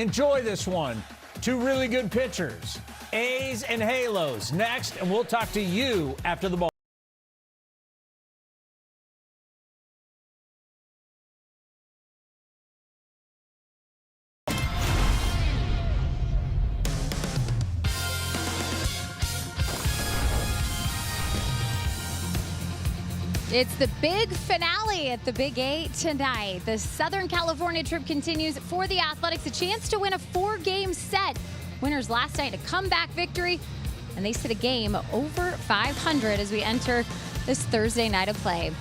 Enjoy this one. Two really good pitchers. A's and Halos next, and we'll talk to you after the ball. It's the big finale at the Big 8 tonight. The Southern California trip continues for the Athletics, a chance to win a 4-game set. Winners last night, a comeback victory, and they set a game over 500 as we enter this Thursday night of play.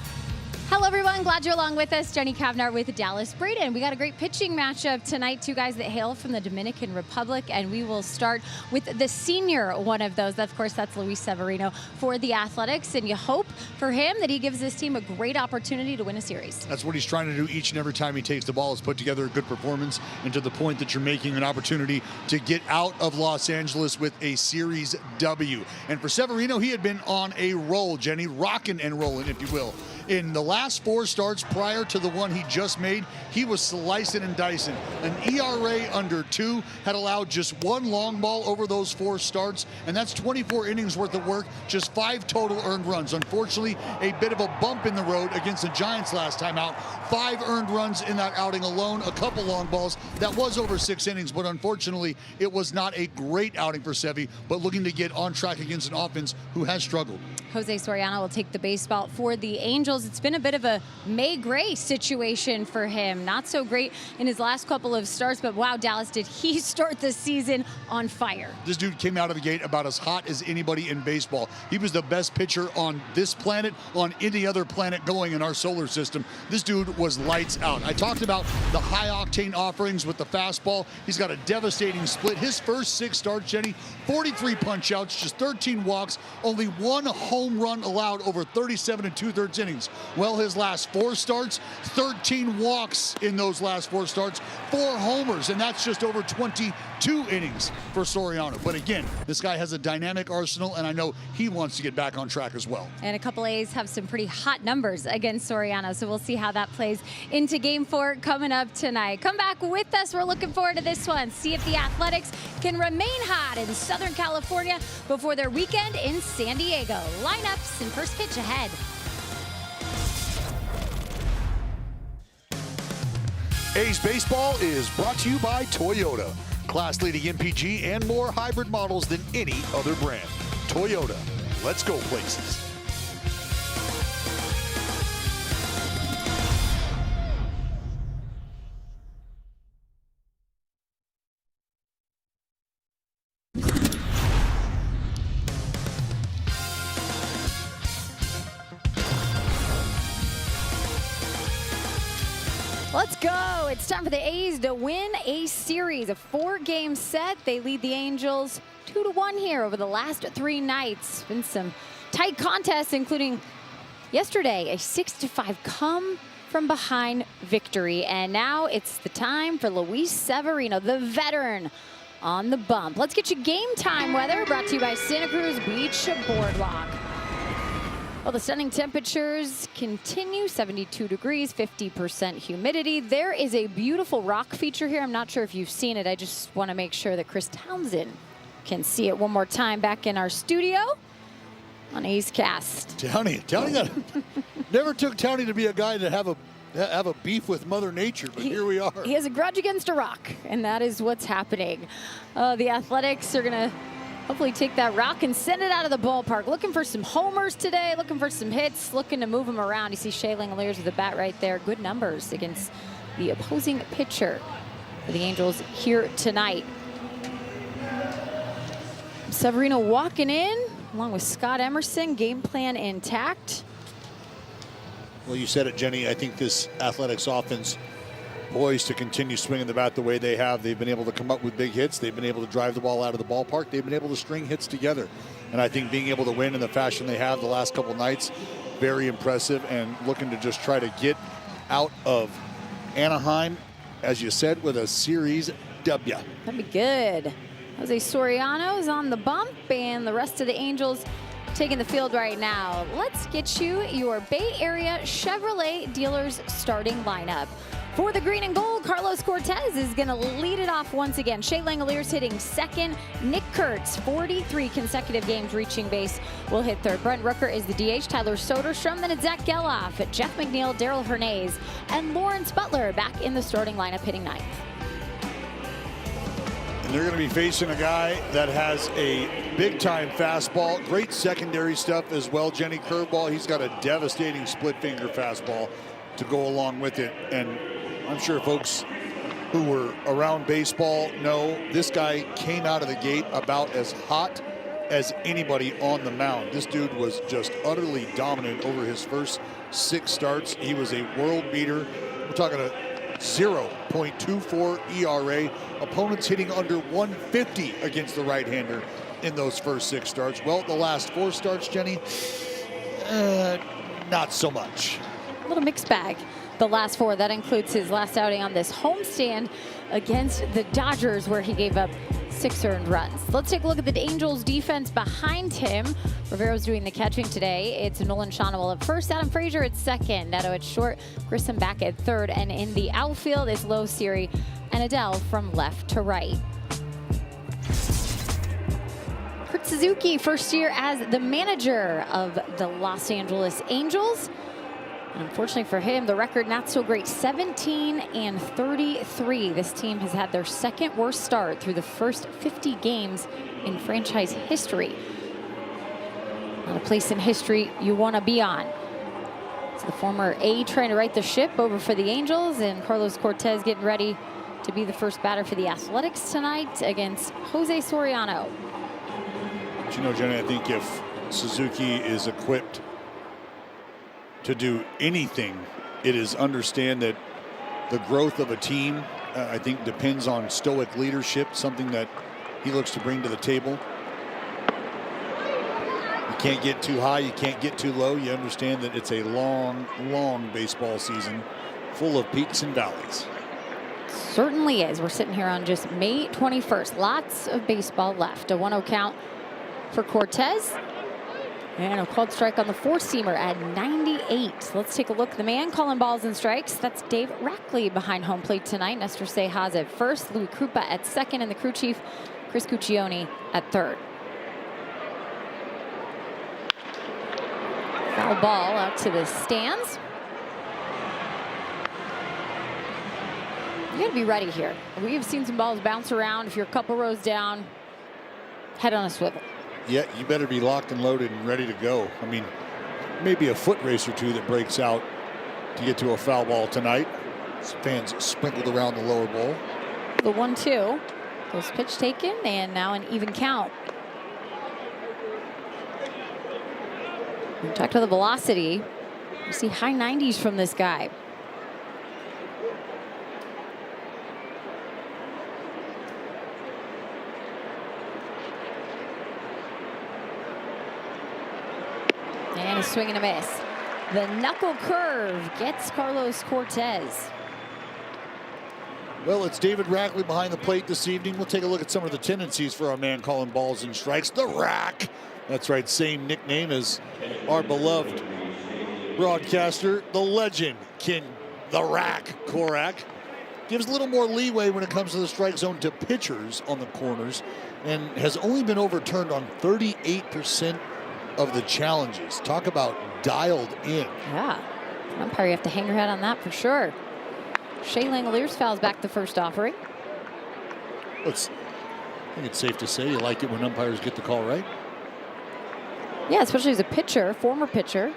Hello, everyone. Glad you're along with us. Jenny Kavnar with Dallas Braden. We got a great pitching matchup tonight. Two guys that hail from the Dominican Republic, and we will start with the senior one of those. Of course, that's Luis Severino for the Athletics, and you hope for him that he gives this team a great opportunity to win a series. That's what he's trying to do each and every time he takes the ball, is put together a good performance, and to the point that you're making an opportunity to get out of Los Angeles with a series W. And for Severino, he had been on a roll, Jenny, rocking and rolling, if you will. In the last 4 starts prior to the one he just made, he was slicing and dicing. An ERA under 2, had allowed just 1 long ball over those 4 starts, and that's 24 innings worth of work, just 5 total earned runs. Unfortunately, a bit of a bump in the road against the Giants last time out. 5 earned runs in that outing alone, a couple long balls. That was over 6 innings, but unfortunately, it was not a great outing for Sevy, but looking to get on track against an offense who has struggled. Jose Soriano will take the baseball for the Angels. It's been a bit of a May Gray situation for him. Not so great in his last couple of starts, but wow, Dallas, did he start the season on fire. This dude came out of the gate about as hot as anybody in baseball. He was the best pitcher on this planet, on any other planet going in our solar system. This dude was lights out. I talked about the high-octane offerings with the fastball. He's got a devastating split. His first 6 starts, Jenny, 43 punch-outs, just 13 walks, only 1 home run allowed over 37 2/3 innings. Well, his last 4 starts, 13 walks in those last 4 starts, 4 homers, and that's just over 22 innings for Soriano. But again, this guy has a dynamic arsenal, and I know he wants to get back on track as well. And a couple A's have some pretty hot numbers against Soriano, so we'll see how that plays into Game 4 coming up tonight. Come back with us. We're looking forward to this one. See if the Athletics can remain hot in Southern California before their weekend in San Diego. Lineups and first pitch ahead. A's Baseball is brought to you by Toyota. Class-leading MPG and more hybrid models than any other brand. Toyota, let's go places. Let's go. It's time for the A's to win a series, a 4-game set. They lead the Angels 2-1 here over the last 3 nights. Been some tight contests, including yesterday, a 6-5 come from behind victory. And now it's the time for Luis Severino, the veteran, on the bump. Let's get you game time weather, brought to you by Santa Cruz Beach Boardwalk. Well, the stunning temperatures continue, 72 degrees, 50% humidity. There is a beautiful rock feature here. I'm not sure if you've seen it. I just want to make sure that Chris Townsend can see it one more time back in our studio on A's Cast. Townie got never took Townie to be a guy to have a beef with Mother Nature, but here we are. He has a grudge against a rock, and that is what's happening. The Athletics are going to hopefully take that rock and send it out of the ballpark. Looking for some homers today, looking for some hits, looking to move them around. You see Shea Langoliers with the bat right there. Good numbers against the opposing pitcher for the Angels here tonight. Severino walking in along with Scott Emerson, game plan intact. Well, you said it, Jenny. I think this Athletics offense poised to continue swinging the bat the way they have. They've been able to come up with big hits. They've been able to drive the ball out of the ballpark. They've been able to string hits together. And I think being able to win in the fashion they have the last couple nights, very impressive, and looking to just try to get out of Anaheim, as you said, with a series W. That'd be good. Jose Soriano is on the bump, and the rest of the Angels taking the field right now. Let's get you your Bay Area Chevrolet dealers starting lineup. For the green and gold, Carlos Cortez is going to lead it off once again. Shea Langoliers hitting second. Nick Kurtz, 43 consecutive games reaching base, will hit third. Brent Rooker is the DH. Tyler Soderstrom, then it's Zach Geloff, Jeff McNeil, Daryl Hernandez, and Lawrence Butler back in the starting lineup hitting ninth. And they're going to be facing a guy that has a big-time fastball, great secondary stuff as well. Jenny curveball, he's got a devastating split-finger fastball to go along with it. And I'm sure folks who were around baseball know this guy came out of the gate about as hot as anybody on the mound. This dude was just utterly dominant over his first 6 starts. He was a world beater. We're talking a 0.24 ERA. Opponents hitting under 150 against the right-hander in those first 6 starts. Well, the last 4 starts, Jenny, not so much. A little mixed bag. The last 4, that includes his last outing on this homestand against the Dodgers, where he gave up 6 earned runs. Let's take a look at the Angels defense behind him. Rivero's doing the catching today. It's Nolan Shonwell at first, Adam Frazier at second, Neto at short, Grissom back at third, and in the outfield is Lowe, Siri, and Adele from left to right. Kurt Suzuki, first year as the manager of the Los Angeles Angels. And unfortunately for him, the record not so great, 17-33. This team has had their second worst start through the first 50 games in franchise history. Not a place in history you want to be on. It's the former A trying to right the ship over for the Angels, and Carlos Cortez getting ready to be the first batter for the Athletics tonight against Jose Soriano. But you know, Jenny, I think if Suzuki is equipped to do anything, it is understand that the growth of a team, I think, depends on stoic leadership, something that he looks to bring to the table. You can't get too high, you can't get too low. You understand that it's a long, long baseball season full of peaks and valleys. Certainly is. We're sitting here on just May 21st. Lots of baseball left. A 1-0 count for Cortez. And a called strike on the 4-seamer at 98. Let's take a look. The man calling balls and strikes, that's Dave Rackley behind home plate tonight. Nestor Seijas at first, Louis Krupa at second, and the crew chief, Chris Cuccione, at third. Foul ball out to the stands. You got to be ready here. We have seen some balls bounce around. If you're a couple rows down, head on a swivel. Yeah, you better be locked and loaded and ready to go. I mean, maybe a foot race or two that breaks out to get to a foul ball tonight. Fans sprinkled around the lower bowl. The 1-2. Goes pitch taken, and now an even count. We talked about the velocity. You see high 90s from this guy. And a swing and a miss. The knuckle curve gets Carlos Cortez. Well, it's David Rackley behind the plate this evening. We'll take a look at some of the tendencies for our man calling balls and strikes. The Rack. That's right, same nickname as our beloved broadcaster, the legend, King the Rack Korak. Gives a little more leeway when it comes to the strike zone to pitchers on the corners, and has only been overturned on 38% of the challenges. Talk about dialed in. Yeah, umpire, you have to hang your head on that for sure. Shea Langoliers fouls back the first offering. I think it's safe to say you like it when umpires get the call right. Yeah, especially as a pitcher, former pitcher.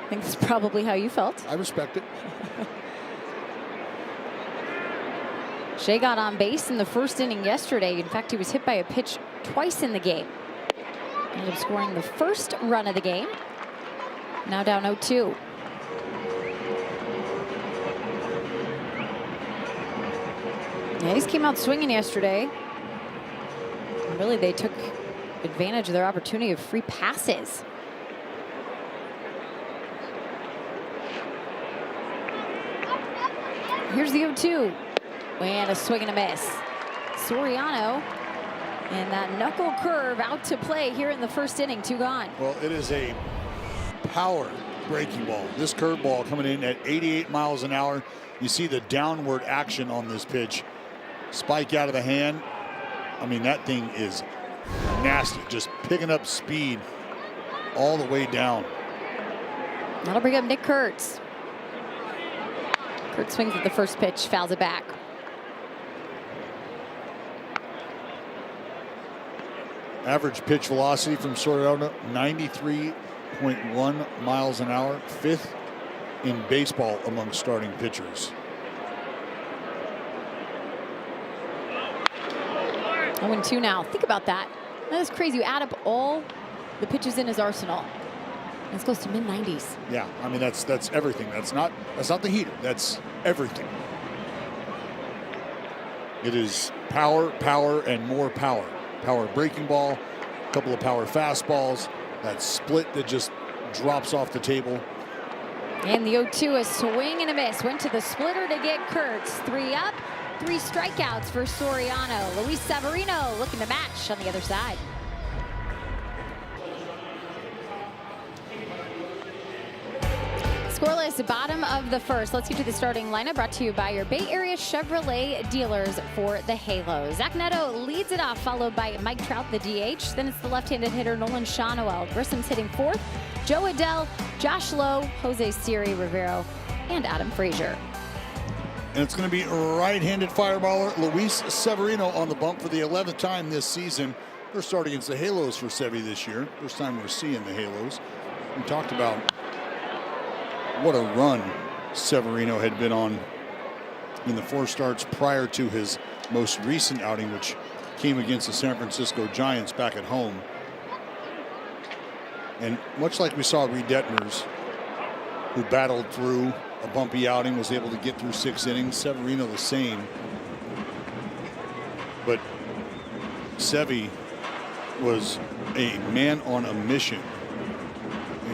I think that's probably how you felt. I respect it. Shea got on base in the first inning yesterday. In fact, he was hit by a pitch twice in the game. Ended up scoring the first run of the game. Now down 0-2. Yeah, he came out swinging yesterday. And really, they took advantage of their opportunity of free passes. Here's the 0-2. And a swing and a miss. Soriano. And that knuckle curve out to play here in the first inning, 2 gone. Well, it is a power breaking ball. This curveball coming in at 88 miles an hour. You see the downward action on this pitch. Spike out of the hand. I mean, that thing is nasty. Just picking up speed all the way down. That'll bring up Nick Kurtz. Kurtz swings at the first pitch, fouls it back. Average pitch velocity from Soriano, 93.1 miles an hour, 5th in baseball among starting pitchers. 0-2 now. Think about that. That is crazy. You add up all the pitches in his arsenal. It's close to mid-90s. Yeah, I mean that's everything. That's not the heater. That's everything. It is power, and more power. Power breaking ball, a couple of power fastballs, that split that just drops off the table. And the 0-2, a swing and a miss. Went to the splitter to get Kurtz. 3 up, 3 strikeouts for Soriano. Luis Severino looking to match on the other side. Scoreless, bottom of the first. Let's get to the starting lineup, brought to you by your Bay Area Chevrolet dealers for the Halos. Zach Neto leads it off, followed by Mike Trout, the DH. Then it's the left-handed hitter Nolan Shawnoel. Grissom's hitting 4th. Joe Adell, Josh Lowe, Jose Siri Rivero, and Adam Frazier. And it's going to be right-handed fireballer Luis Severino on the bump for the 11th time this season. First start against the Halos for Sevy this year. First time we're seeing the Halos. We talked about what a run Severino had been on in the 4 starts prior to his most recent outing, which came against the San Francisco Giants back at home. And much like we saw Reed Detmers, who battled through a bumpy outing, was able to get through 6 innings, Severino the same. But Sevy was a man on a mission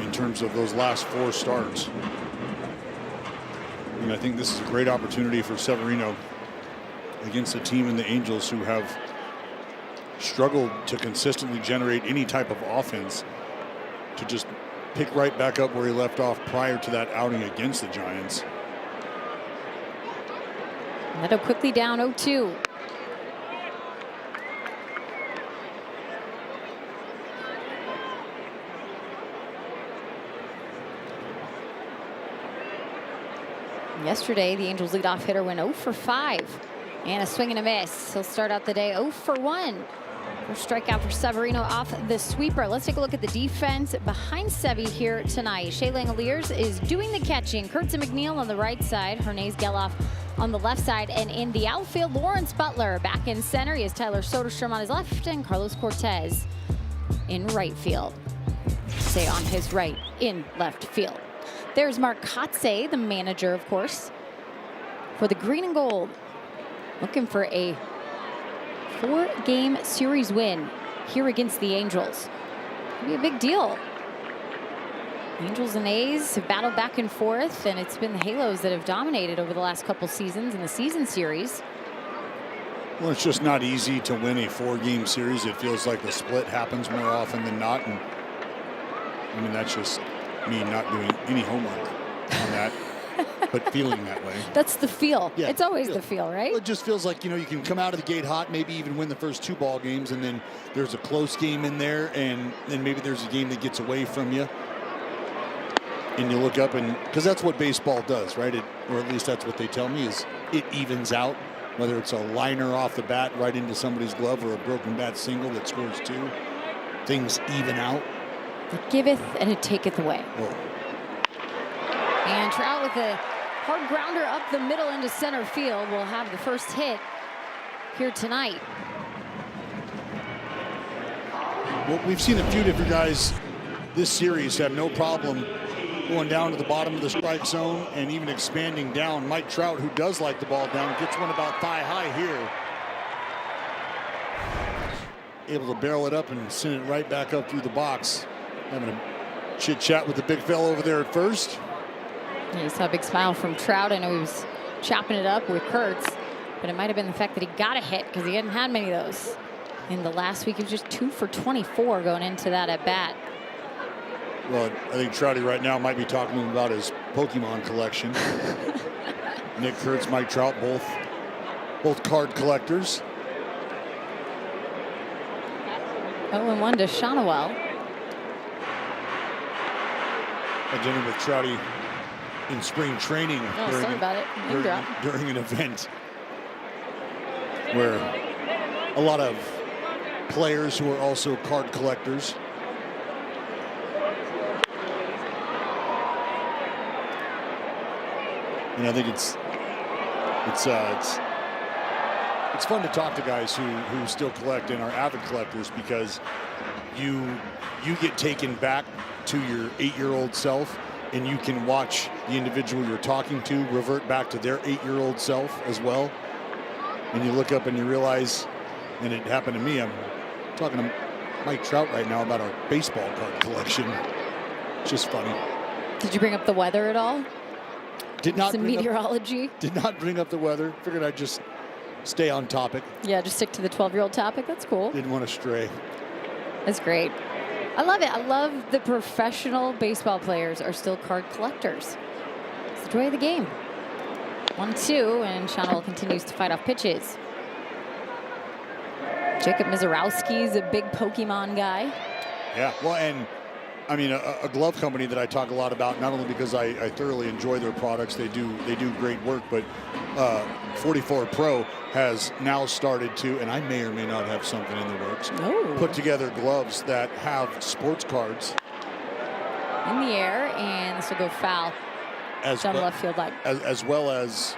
in terms of those last 4 starts. And I think this is a great opportunity for Severino against a team in the Angels who have struggled to consistently generate any type of offense, to just pick right back up where he left off prior to that outing against the Giants. Neto quickly down 0-2. Yesterday, the Angels leadoff hitter went 0 for 5 and a swing and a miss. He'll start out the day 0 for 1. First strikeout for Severino off the sweeper. Let's take a look at the defense behind Sevy here tonight. Shea Langoliers is doing the catching. Kurtz and McNeil on the right side. Hernandez Geloff on the left side. And in the outfield, Lawrence Butler back in center. He has Tyler Soderstrom on his left and Carlos Cortez in right field. Say on his right in left field. There's Mark Kotze, the manager, of course, for the green and gold. Looking for a 4-game series win here against the Angels. It'll be a big deal. Angels and A's have battled back and forth, and it's been the Halos that have dominated over the last couple seasons in the season series. Well, it's just not easy to win a 4-game series. It feels like the split happens more often than not. And I mean, that's just me not doing any homework on that, but feeling that way. That's the feel. Yeah, it's always the feel, right? Well, it just feels like, you know, you can come out of the gate hot, maybe even win the first 2 ball games, and then there's a close game in there, and then maybe there's a game that gets away from you. And you look up, and because that's what baseball does, right? Or at least that's what they tell me, is it evens out. Whether it's a liner off the bat right into somebody's glove or a broken bat single that scores 2, things even out. It giveth and it taketh away. Whoa. And Trout with a hard grounder up the middle into center field will have the first hit here tonight. Well, we've seen a few different guys this series have no problem going down to the bottom of the strike zone and even expanding down. Mike Trout, who does like the ball down, gets one about thigh high here. Able to barrel it up and send it right back up through the box. Having a chit chat with the big fella over there at first. Yeah, you saw a big smile from Trout. I know he was chopping it up with Kurtz, but it might have been the fact that he got a hit because he hadn't had many of those in the last week. He was just 2 for 24 going into that at bat. Well, I think Trouty right now might be talking to him about his Pokemon collection. Nick Kurtz, Mike Trout, both card collectors. 0-1 to Shonowell. I dinner with Trouty in spring training during an event where a lot of players who are also card collectors. And I think it's fun to talk to guys who still collect and are avid collectors, because you get taken back to your 8-year-old self, and you can watch the individual you're talking to revert back to their 8-year-old self as well. And you look up and you realize, and it happened to me, I'm talking to Mike Trout right now about our baseball card collection. It's just funny. Did you bring up the weather at all? Did not. Some meteorology? Did not bring up the weather. Figured I'd just stay on topic. Yeah, just stick to the 12-year-old topic. That's cool. Didn't want to stray. That's great. I love it. I love the professional baseball players are still card collectors. It's the joy of the game. 1-2, and Shonowell continues to fight off pitches. Jacob Mizorowski's a big Pokemon guy. Yeah, well, and I mean, a glove company that I talk a lot about, not only because I thoroughly enjoy their products, they do great work, but 44 Pro has now started to, and I may or may not have something in the works, put together gloves that have sports cards. In the air, and this will go foul. Down the left field line. As well as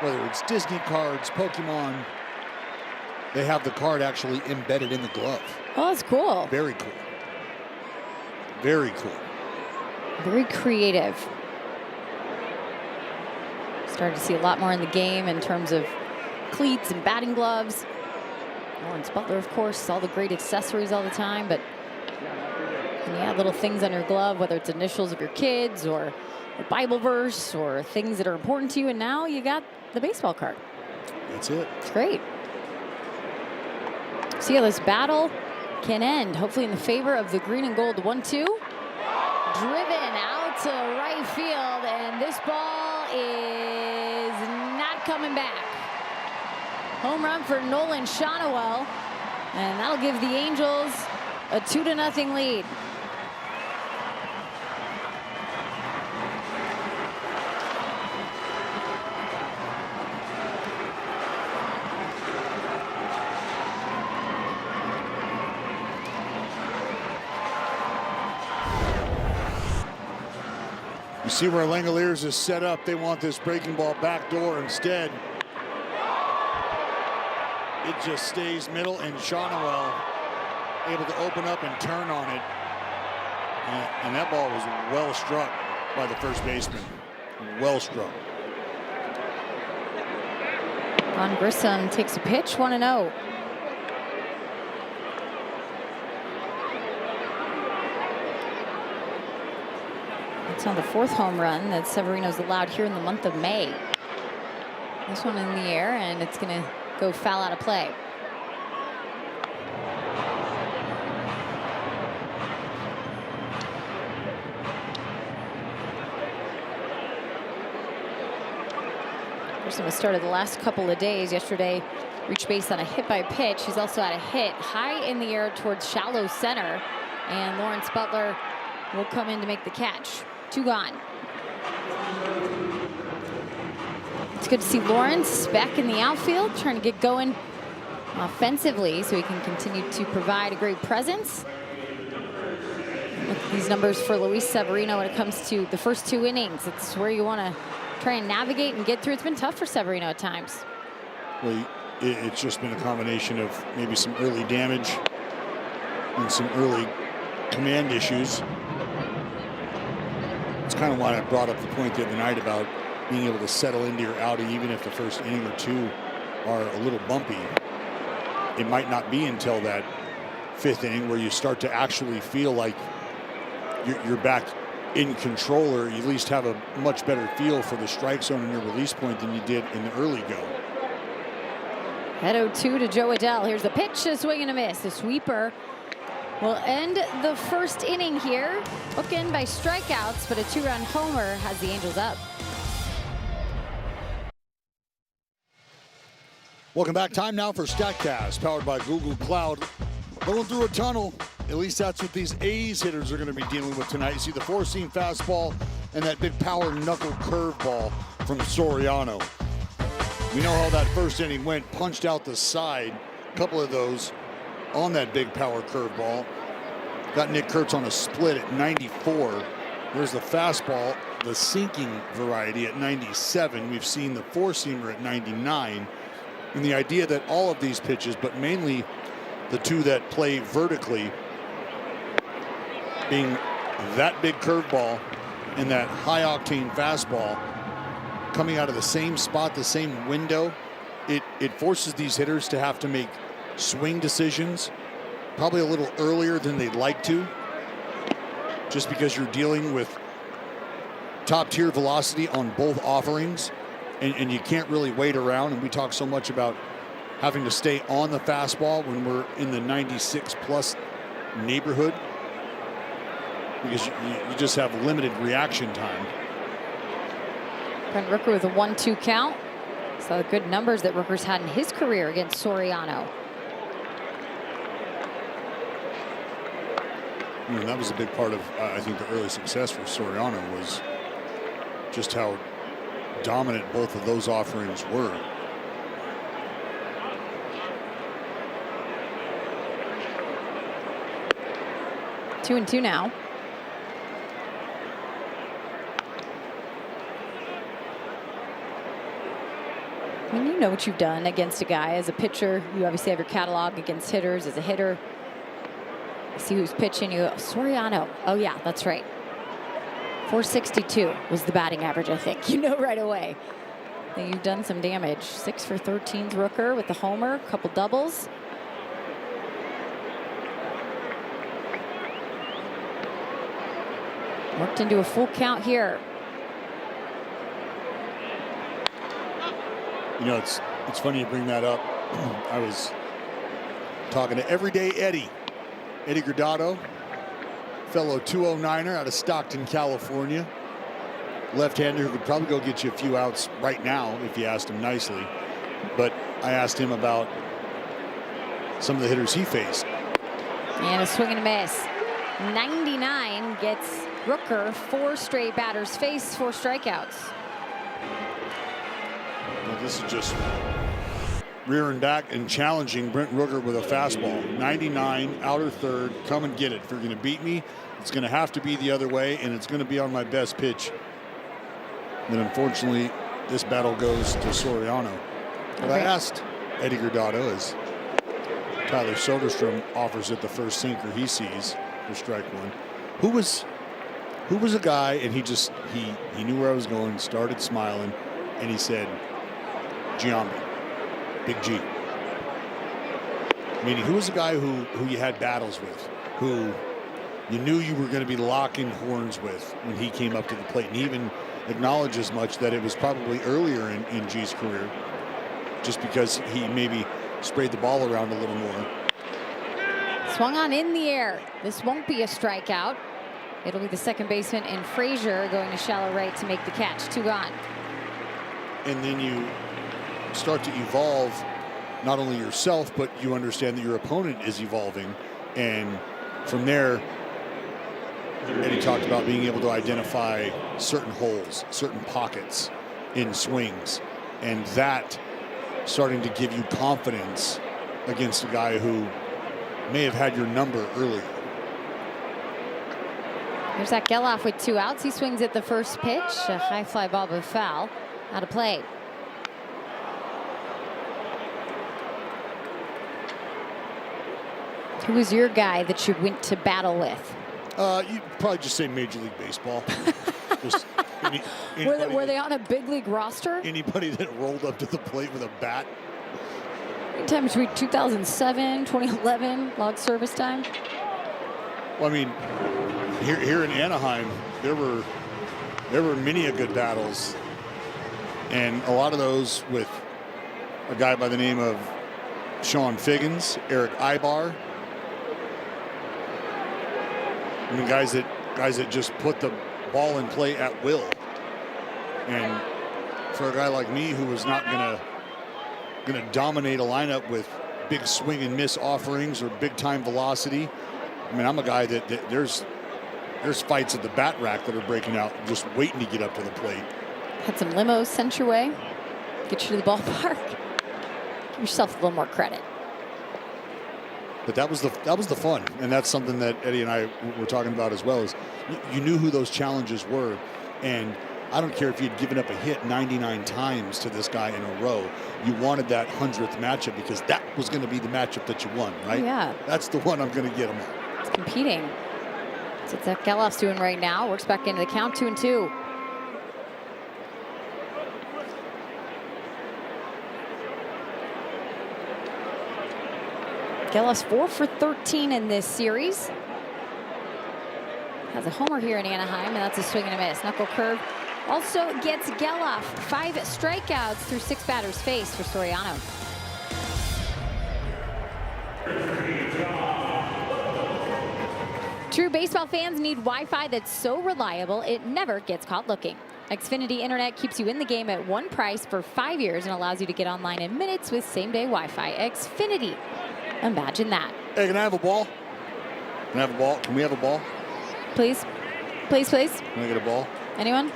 whether it's Disney cards, Pokemon, they have the card actually embedded in the glove. Oh, that's cool. Very cool. Very cool. Very creative. Starting to see a lot more in the game in terms of cleats and batting gloves. Lawrence Butler, of course, all the great accessories all the time, but when you add little things on your glove, whether it's initials of your kids or a Bible verse or things that are important to you, and now you got the baseball card. That's it. It's great. See how this battle can end, hopefully in the favor of the green and gold. 1-2. Driven out to right field, and this ball is not coming back. Home run for Nolan Shonowell, and that'll give the Angels a 2-0 lead. You see where Langoliers is set up. They want this breaking ball backdoor instead. It just stays middle, and Shonowell able to open up and turn on it. And that ball was well struck by the first baseman. Well struck. Von Grissom takes a pitch, 1-0. It's on the 4th home run that Severino's allowed here in the month of May. This one in the air, and it's going to go foul out of play. Grissom has started the last couple of days. Yesterday, reached base on a hit by pitch. He's also had a hit high in the air towards shallow center, and Lawrence Butler will come in to make the catch. 2 gone. It's good to see Lawrence back in the outfield, trying to get going offensively so he can continue to provide a great presence. Look at these numbers for Luis Severino when it comes to the first 2 innings. It's where you want to try and navigate and get through. It's been tough for Severino at times. Well, it's just been a combination of maybe some early damage and some early command issues. It's kind of why I brought up the point the other night about being able to settle into your outing, even if the first inning or 2 are a little bumpy. It might not be until that 5th inning where you start to actually feel like you're back in control, or you at least have a much better feel for the strike zone and your release point than you did in the early go. Head 0-2 to Joe Adell. Here's the pitch, a swing and a miss. The sweeper will end the first inning here. Bookend by strikeouts, but a 2-run homer has the Angels up. Welcome back. Time now for StatCast, powered by Google Cloud. Going through a tunnel. At least that's what these A's hitters are going to be dealing with tonight. You see the four-seam fastball and that big power knuckle curveball from Soriano. We know how that first inning went. Punched out the side. A couple of those on that big power curveball. Got Nick Kurtz on a split at 94. There's the fastball, the sinking variety at 97. We've seen the four-seamer at 99. And the idea that all of these pitches, but mainly the two that play vertically, being that big curveball and that high-octane fastball coming out of the same spot, the same window, it forces these hitters to have to make swing decisions probably a little earlier than they'd like to, just because you're dealing with top-tier velocity on both offerings, and you can't really wait around. And we talk so much about having to stay on the fastball when we're in the 96-plus neighborhood, because you just have limited reaction time. Brent Rooker with a 1-2 count. So the good numbers that Rooker's had in his career against Soriano. And that was a big part of, I think, the early success for Soriano was just how dominant both of those offerings were. Two and two now. I mean, you know what you've done against a guy as a pitcher. You obviously have your catalog against hitters as a hitter. You see who's pitching. You go, Soriano. Oh, yeah, that's right. 462 was the batting average, I think. You know right away that you've done some damage. 6 for 13's Rooker with the homer, a couple doubles. Worked into a full count here. You know, it's funny you bring that up. I was talking to Everyday Eddie Gradato, fellow 209er out of Stockton, California. Left-hander who could probably go get you a few outs right now if you asked him nicely. But I asked him about some of the hitters he faced. And a swing and a miss. 99 gets Rooker 4 straight batters face, 4 strikeouts. Well, this is just rearing back and challenging Brent Rooker with a fastball. 99, outer third, come and get it. If you're going to beat me, it's going to have to be the other way, and it's going to be on my best pitch. And unfortunately, this battle goes to Soriano. But I asked Eddie Gradato, as Tyler Soderstrom offers it the first sinker he sees for strike one, who was a guy, and he knew where I was going, started smiling, and he said, Giambi, Big G. Meaning, who was a guy who you had battles with, who you knew you were going to be locking horns with when he came up to the plate, and he even acknowledged as much that it was probably earlier in G's career, just because he maybe sprayed the ball around a little more. Swung on in the air. This won't be a strikeout. It'll be the second baseman and Frazier going to shallow right to make the catch. 2 gone. And then you start to evolve not only yourself, but you understand that your opponent is evolving. And from there, Eddie talked about being able to identify certain holes, certain pockets in swings, and that starting to give you confidence against a guy who may have had your number earlier. There's that Geloff with 2 outs. He swings at the first pitch. A high fly ball, but foul. Out of play. Who was your guy that you went to battle with? You'd probably just say Major League Baseball. Just were they on a big league roster? Anybody that rolled up to the plate with a bat. Anytime between 2007, 2011, log service time. Well, I mean, here in Anaheim, there were many a good battles, and a lot of those with a guy by the name of Sean Figgins, Eric Ibar, I mean, guys that just put the ball in play at will. And for a guy like me who was not gonna dominate a lineup with big swing and miss offerings or big time velocity, I mean, I'm a guy that there's fights at the bat rack that are breaking out, just waiting to get up to the plate. Had some limos sent your way, get you to the ballpark. Give yourself a little more credit. But that was the fun, and that's something that Eddie and I were talking about as well. Is you knew who those challenges were, and I don't care if you'd given up a hit 99 times to this guy in a row. You wanted that 100th matchup because that was going to be the matchup that you won, right? Yeah. That's the one I'm going to get him on. It's competing. That's what Zach Gelof's doing right now. Works back into the count, 2-2. Gelof's 4 for 13 in this series. Has a homer here in Anaheim, and that's a swing and a miss. Knuckle curve also gets Gelof 5 strikeouts through 6 batters faced for Soriano. True baseball fans need Wi-Fi that's so reliable it never gets caught looking. Xfinity Internet keeps you in the game at one price for 5 years and allows you to get online in minutes with same-day Wi-Fi. Xfinity. Imagine that. Hey, can I have a ball? Can I have a ball? Can we have a ball? Please. Please, please. Can I get a ball? Anyone?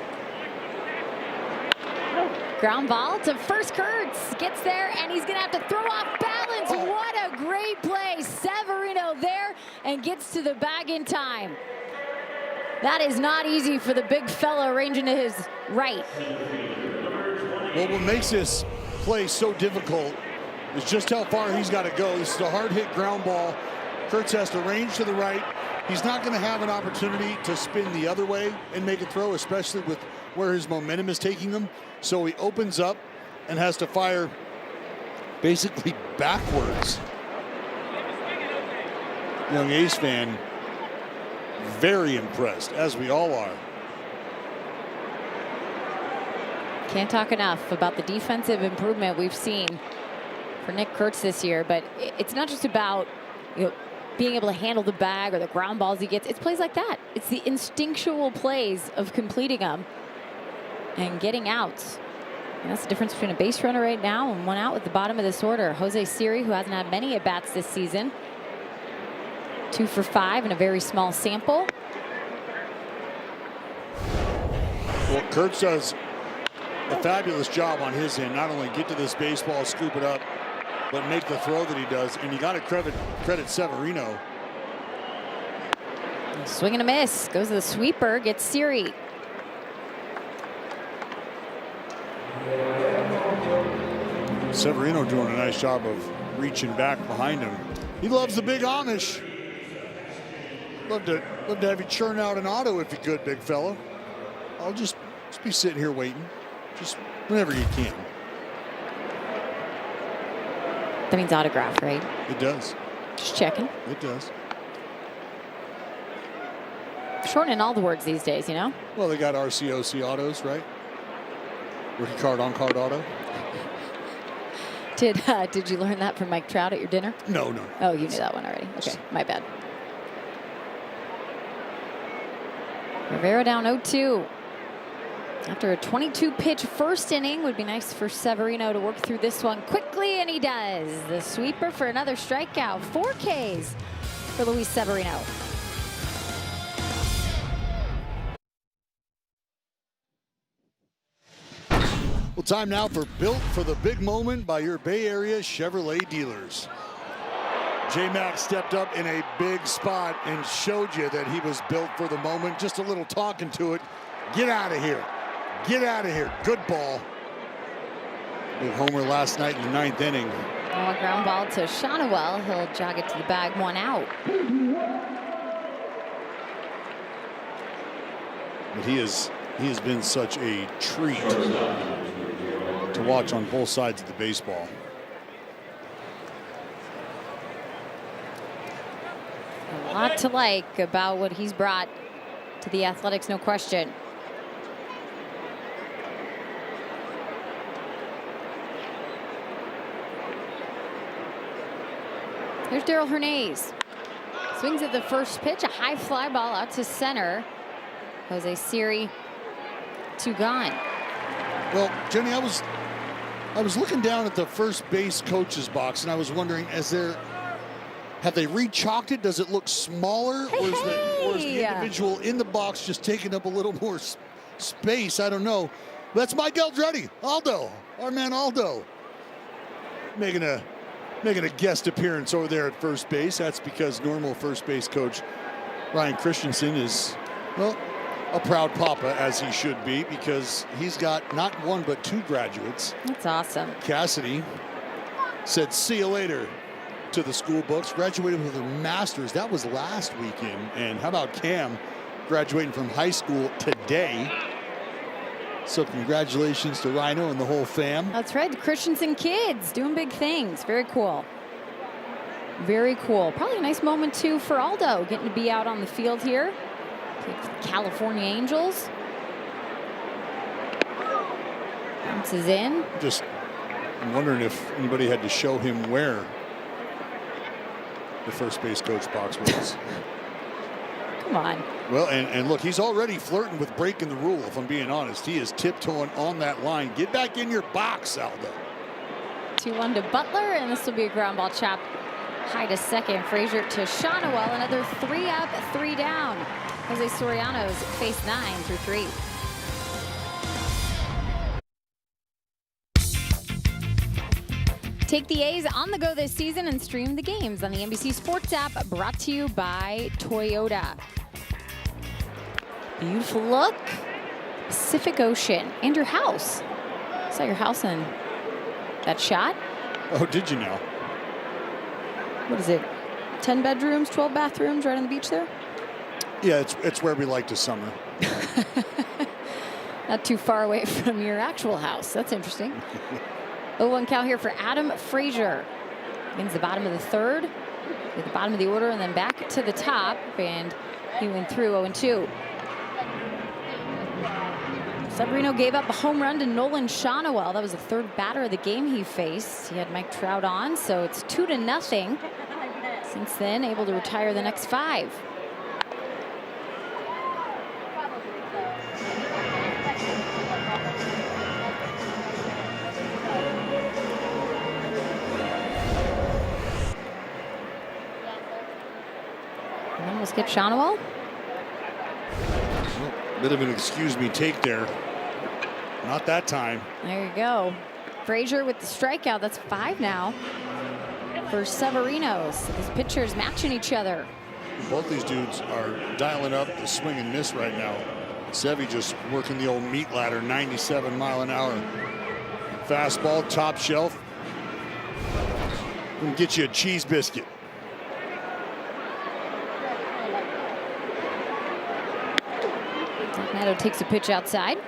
Ground ball to first. Kurtz gets there, and he's going to have to throw off balance. Oh. What a great play. Severino there and gets to the bag in time. That is not easy for the big fella ranging to his right. Well, what makes this play so difficult is just how far he's got to go. This is a hard hit ground ball. Kurtz has to range to the right. He's not going to have an opportunity to spin the other way and make a throw, especially with where his momentum is taking him. So he opens up and has to fire basically backwards. Young A's fan, very impressed, as we all are. Can't talk enough about the defensive improvement we've seen for Nick Kurtz this year, but it's not just about, being able to handle the bag or the ground balls he gets. It's plays like that. It's the instinctual plays of completing them and getting outs. And that's the difference between a base runner right now and one out at the bottom of this order. Jose Siri, who hasn't had many at-bats this season. 2 for 5 in a very small sample. Well, Kurtz does a fabulous job on his end. Not only get to this baseball, scoop it up, but make the throw that he does. And you got to credit Severino. Swing and a miss. Goes to the sweeper. Gets Siri. Severino doing a nice job of reaching back behind him. He loves the big Amish. Love to have you churn out an auto if you could, big fella. I'll just be sitting here waiting, just whenever you can. That means autograph, right? It does. Just checking. It does. Shortening all the words these days, you know? Well, they got RCOC autos, right? Rookie card, on-card auto. Did you learn that from Mike Trout at your dinner? No. Oh, you knew that one already. Okay, my bad. Rivera down 0-2. After a 22-pitch first inning, would be nice for Severino to work through this one quickly, and he does. The sweeper for another strikeout. 4 Ks for Luis Severino. Well, time now for Built for the Big Moment by your Bay Area Chevrolet dealers. J-Mac stepped up in a big spot and showed you that he was built for the moment. Just a little talking to it. Get out of here. Get out of here. Good ball. Big homer last night in the 9th inning. A ground ball to Shonowell. He'll jog it to the bag, 1 out. But he has been such a treat to watch on both sides of the baseball. A lot to like about what he's brought to the Athletics, no question. Here's Darrell Hernandez. Swings at the first pitch, a high fly ball out to center. Jose Siri, 2 gone. Well, Jenny, I was looking down at the first base coach's box, and I was wondering, have they re-chalked it? Does it look smaller, or is the individual in the box just taking up a little more space? I don't know. That's Mike Eldretti, Aldo, our man Aldo, making a guest appearance over there at first base. That's because normal first base coach Ryan Christensen is, well, a proud papa, as he should be, because he's got not 1 but 2 graduates. That's awesome. Cassidy said see you later to the school books, graduated with a master's. That was last weekend. And how about Cam graduating from high school today? So congratulations to Rhino and the whole fam. That's right, the Christensen kids doing big things. Very cool. Very cool. Probably a nice moment too for Aldo, getting to be out on the field here. California Angels. Bounces in. Just wondering if anybody had to show him where the first base coach box was. Come on. Well, and look, he's already flirting with breaking the rule, if I'm being honest. He is tiptoeing on that line. Get back in your box, Aldo. 2-1 to Butler, and this will be a ground ball chop high to second. Frazier to Shonowell, another 3 up, 3 down. Jose Soriano's face 9 through 3. Take the A's on the go this season and stream the games on the NBC Sports app, brought to you by Toyota. Beautiful look. Pacific Ocean. And your house. Saw your house in that shot. Oh, did you now? What is it? 10 bedrooms, 12 bathrooms right on the beach there? Yeah, it's where we like to summer. Not too far away from your actual house. That's interesting. 0-1 count here for Adam Frazier. Begins the bottom of the 3rd, at the bottom of the order, and then back to the top. And he went through 0-2. Severino gave up a home run to Nolan Shonowell. That was the 3rd batter of the game he faced. He had Mike Trout on, so it's 2-0. Since then, able to retire the next 5. Let's get Shonowell. Bit of an excuse me take there. Not that time. There you go. Frazier with the strikeout. That's 5 now for Severino. So these pitchers matching each other. Both these dudes are dialing up the swing and miss right now. Sevy just working the old meat ladder, 97 mile an hour. Fastball, top shelf. Can get you a cheese biscuit. Neto takes a pitch outside.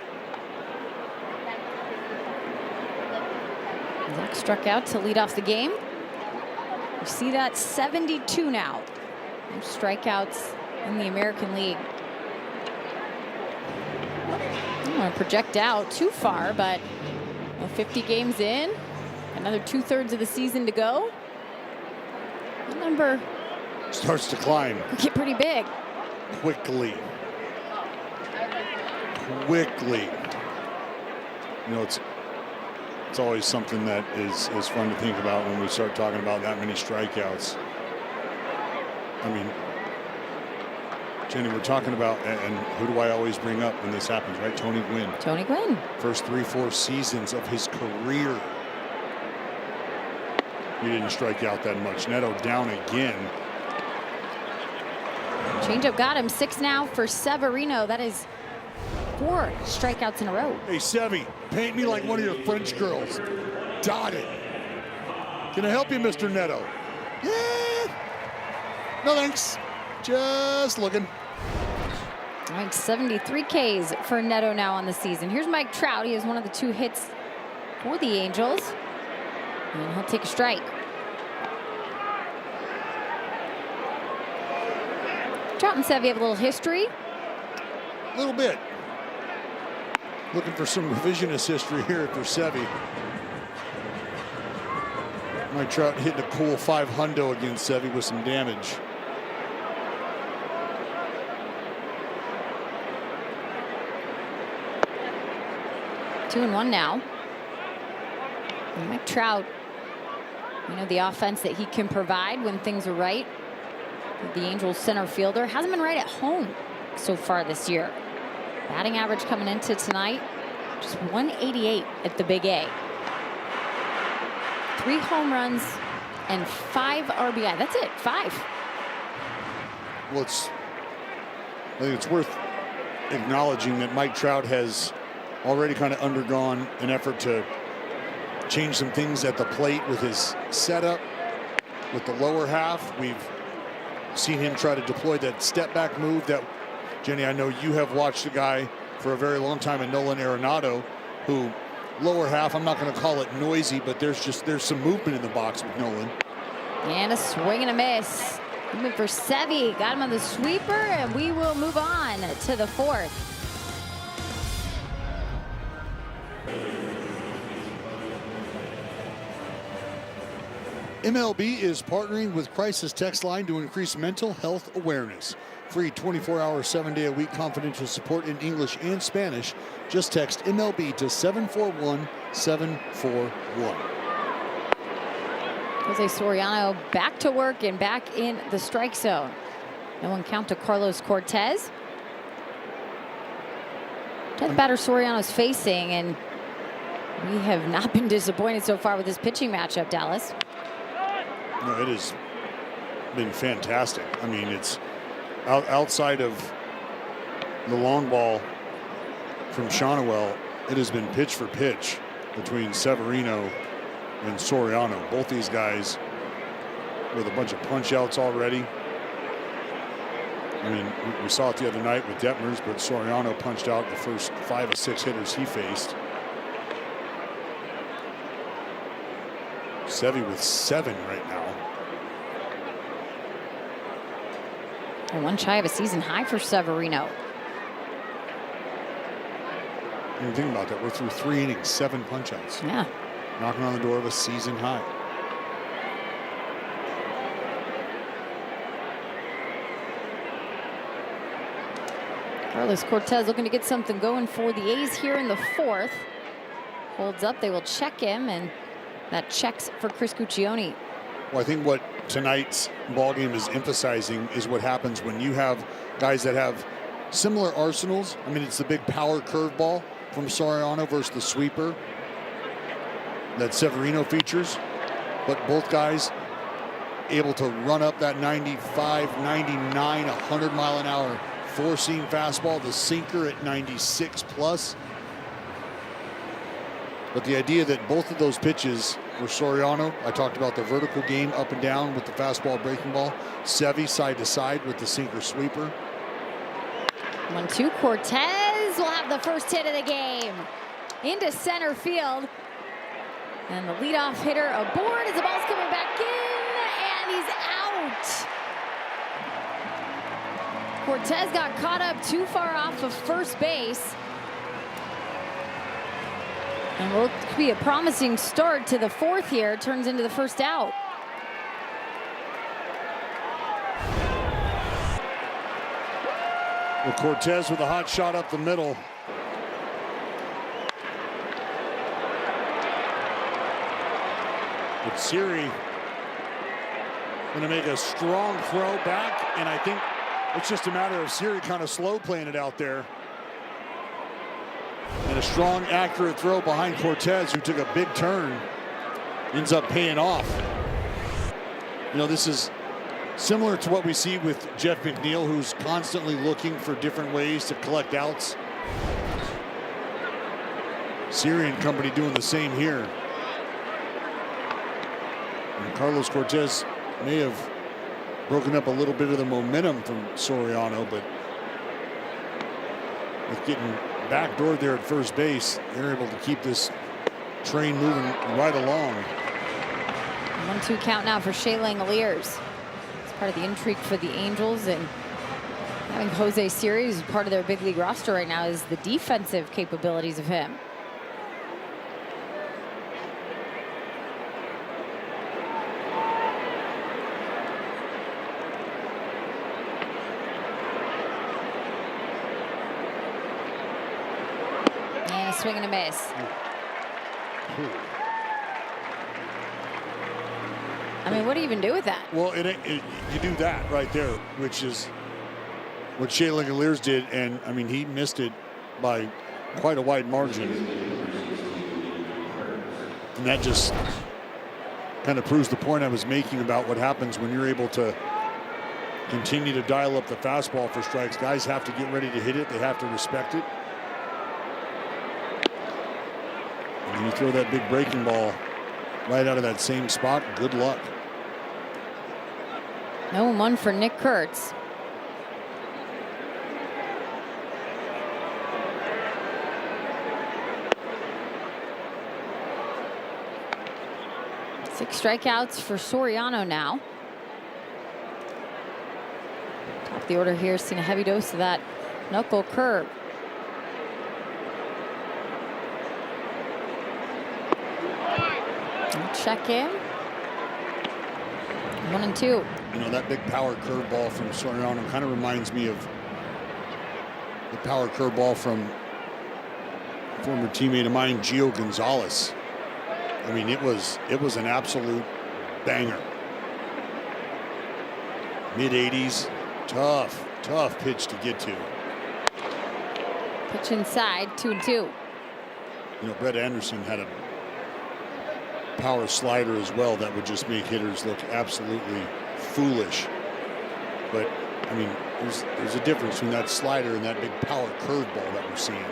Zach struck out to lead off the game. You see that 72 now. Most strikeouts in the American League. I don't want to project out too far, but 50 games in, another 2/3 of the season to go. The number starts to climb. Could get pretty big. Quickly. You know, it's always something that is fun to think about when we start talking about that many strikeouts. I mean, Jenny, we're talking about, and who do I always bring up when this happens, right? Tony Gwynn. Tony Gwynn. First 3-4 seasons of his career, he didn't strike out that much. Neto down again. Changeup got him. 6 now for Severino. That is 4 strikeouts in a row. Hey, Sevy, paint me like one of your French girls. Dot it. Can I help you, Mr. Neto? Yeah. No, thanks. Just looking. All right, 73 Ks for Neto now on the season. Here's Mike Trout. He has one of the 2 hits for the Angels. And he'll take a strike. Trout and Sevy have a little history. A little bit. Looking for some revisionist history here for Sevy. Mike Trout hitting a cool 5 hundo against Sevy with some damage. 2-1 now. And Mike Trout, you know, the offense that he can provide when things are right. The Angels center fielder hasn't been right at home so far this year. Batting average coming into tonight, just 188 at the Big A. 3 home runs and 5 RBI. That's it, 5. Well, I think it's worth acknowledging that Mike Trout has already kind of undergone an effort to change some things at the plate with his setup, with the lower half. We've seen him try to deploy that step back move that, Jenny, I know you have watched a guy for a very long time in Nolan Arenado, who lower half, I'm not going to call it noisy, but there's some movement in the box with Nolan. And a swing and a miss. Moving for Sevy, got him on the sweeper, and we will move on to the 4th. MLB is partnering with Crisis Text Line to increase mental health awareness. Free 24-hour, 7-day-a-week confidential support in English and Spanish. Just text MLB to 741-741. Jose Soriano back to work and back in the strike zone. No one count to Carlos Cortez. That batter Soriano's facing, and we have not been disappointed so far with this pitching matchup, Dallas. No, it has been fantastic. I mean, it's outside of the long ball from Shonowell, it has been pitch for pitch between Severino and Soriano. Both these guys with a bunch of punch outs already. I mean, we saw it the other night with Detmers, but Soriano punched out the first 5 or 6 hitters he faced. Sevy with 7 right now. And one shy of a season high for Severino. And think about that. We're through 3 innings, 7 punch outs. Yeah. Knocking on the door of a season high. Carlos Cortez looking to get something going for the A's here in the 4th. Holds up, they will check him, and that checks for Chris Guccione. Well, I think what tonight's ball game is emphasizing is what happens when you have guys that have similar arsenals. I mean, it's the big power curveball from Soriano versus the sweeper that Severino features, but both guys able to run up that 95, 99, 100 mile an hour four-seam fastball, the sinker at 96 plus. But the idea that both of those pitches were Soriano, I talked about the vertical game up and down with the fastball breaking ball. Sevy side to side with the sinker sweeper. 1-2, Cortez will have the first hit of the game into center field. And the leadoff hitter aboard as the ball's coming back in, and he's out. Cortez got caught up too far off of first base. And will be a promising start to the 4th here. Turns into the first out. Well, Cortez with a hot shot up the middle. But Siri going to make a strong throw back, and I think it's just a matter of Siri kind of slow playing it out there. And a strong, accurate throw behind Cortez, who took a big turn, ends up paying off. You know, this is similar to what we see with Jeff McNeil, who's constantly looking for different ways to collect outs. Siri and company doing the same here. And Carlos Cortez may have broken up a little bit of the momentum from Soriano, but with getting backdoored there at first base, they're able to keep this train moving right along. 1-2 count now for Shea Langoliers. It's part of the intrigue for the Angels, and having Jose Siri as part of their big league roster right now is the defensive capabilities of him. swing and a miss. I mean, what do you even do with that? Well, you do that right there, which is what Shea Langoliers did, and I mean, he missed it by quite a wide margin. And that just kind of proves the point I was making about what happens when you're able to continue to dial up the fastball for strikes. Guys have to get ready to hit it. They have to respect it. And then you throw that big breaking ball right out of that same spot. Good luck. 0-1 for Nick Kurtz. Six strikeouts for Soriano now. Top of the order here, seen a heavy dose of that knuckle curve. Check in. 1-2. You know, that big power curveball from Soriano kind of reminds me of the power curveball from a former teammate of mine, Gio Gonzalez. I mean, it was an absolute banger. Mid-80s, tough pitch to get to. Pitch inside, 2-2. You know, Brett Anderson had a power slider as well that would just make hitters look absolutely foolish. But I mean, there's a difference between that slider and that big power curveball that we're seeing.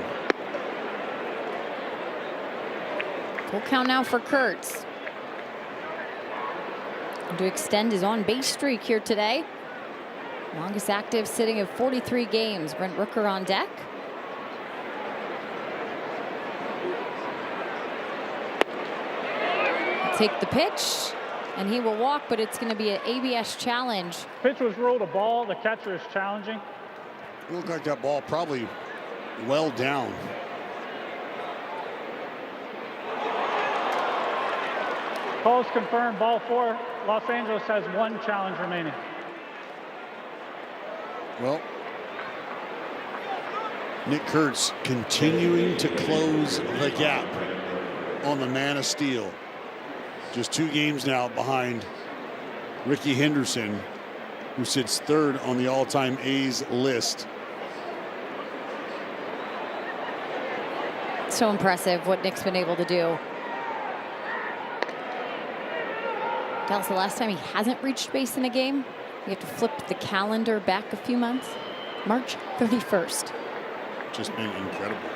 Full count now for Kurtz. And to extend his on-base streak here today. Longest active sitting of 43 games. Brent Rooker on deck. Take the pitch, and he will walk, but it's going to be an ABS challenge. Pitch was ruled a ball. The catcher is challenging. It looked like that ball probably well down. Calls confirmed. Ball 4. Los Angeles has 1 challenge remaining. Well, Nick Kurtz continuing to close the gap on the man of steel. Just 2 games now behind Ricky Henderson, who sits 3rd on the all-time A's list. So impressive what Nick's been able to do. That's the last time he hasn't reached base in a game. We have to flip the calendar back a few months. March 31st. Just been incredible.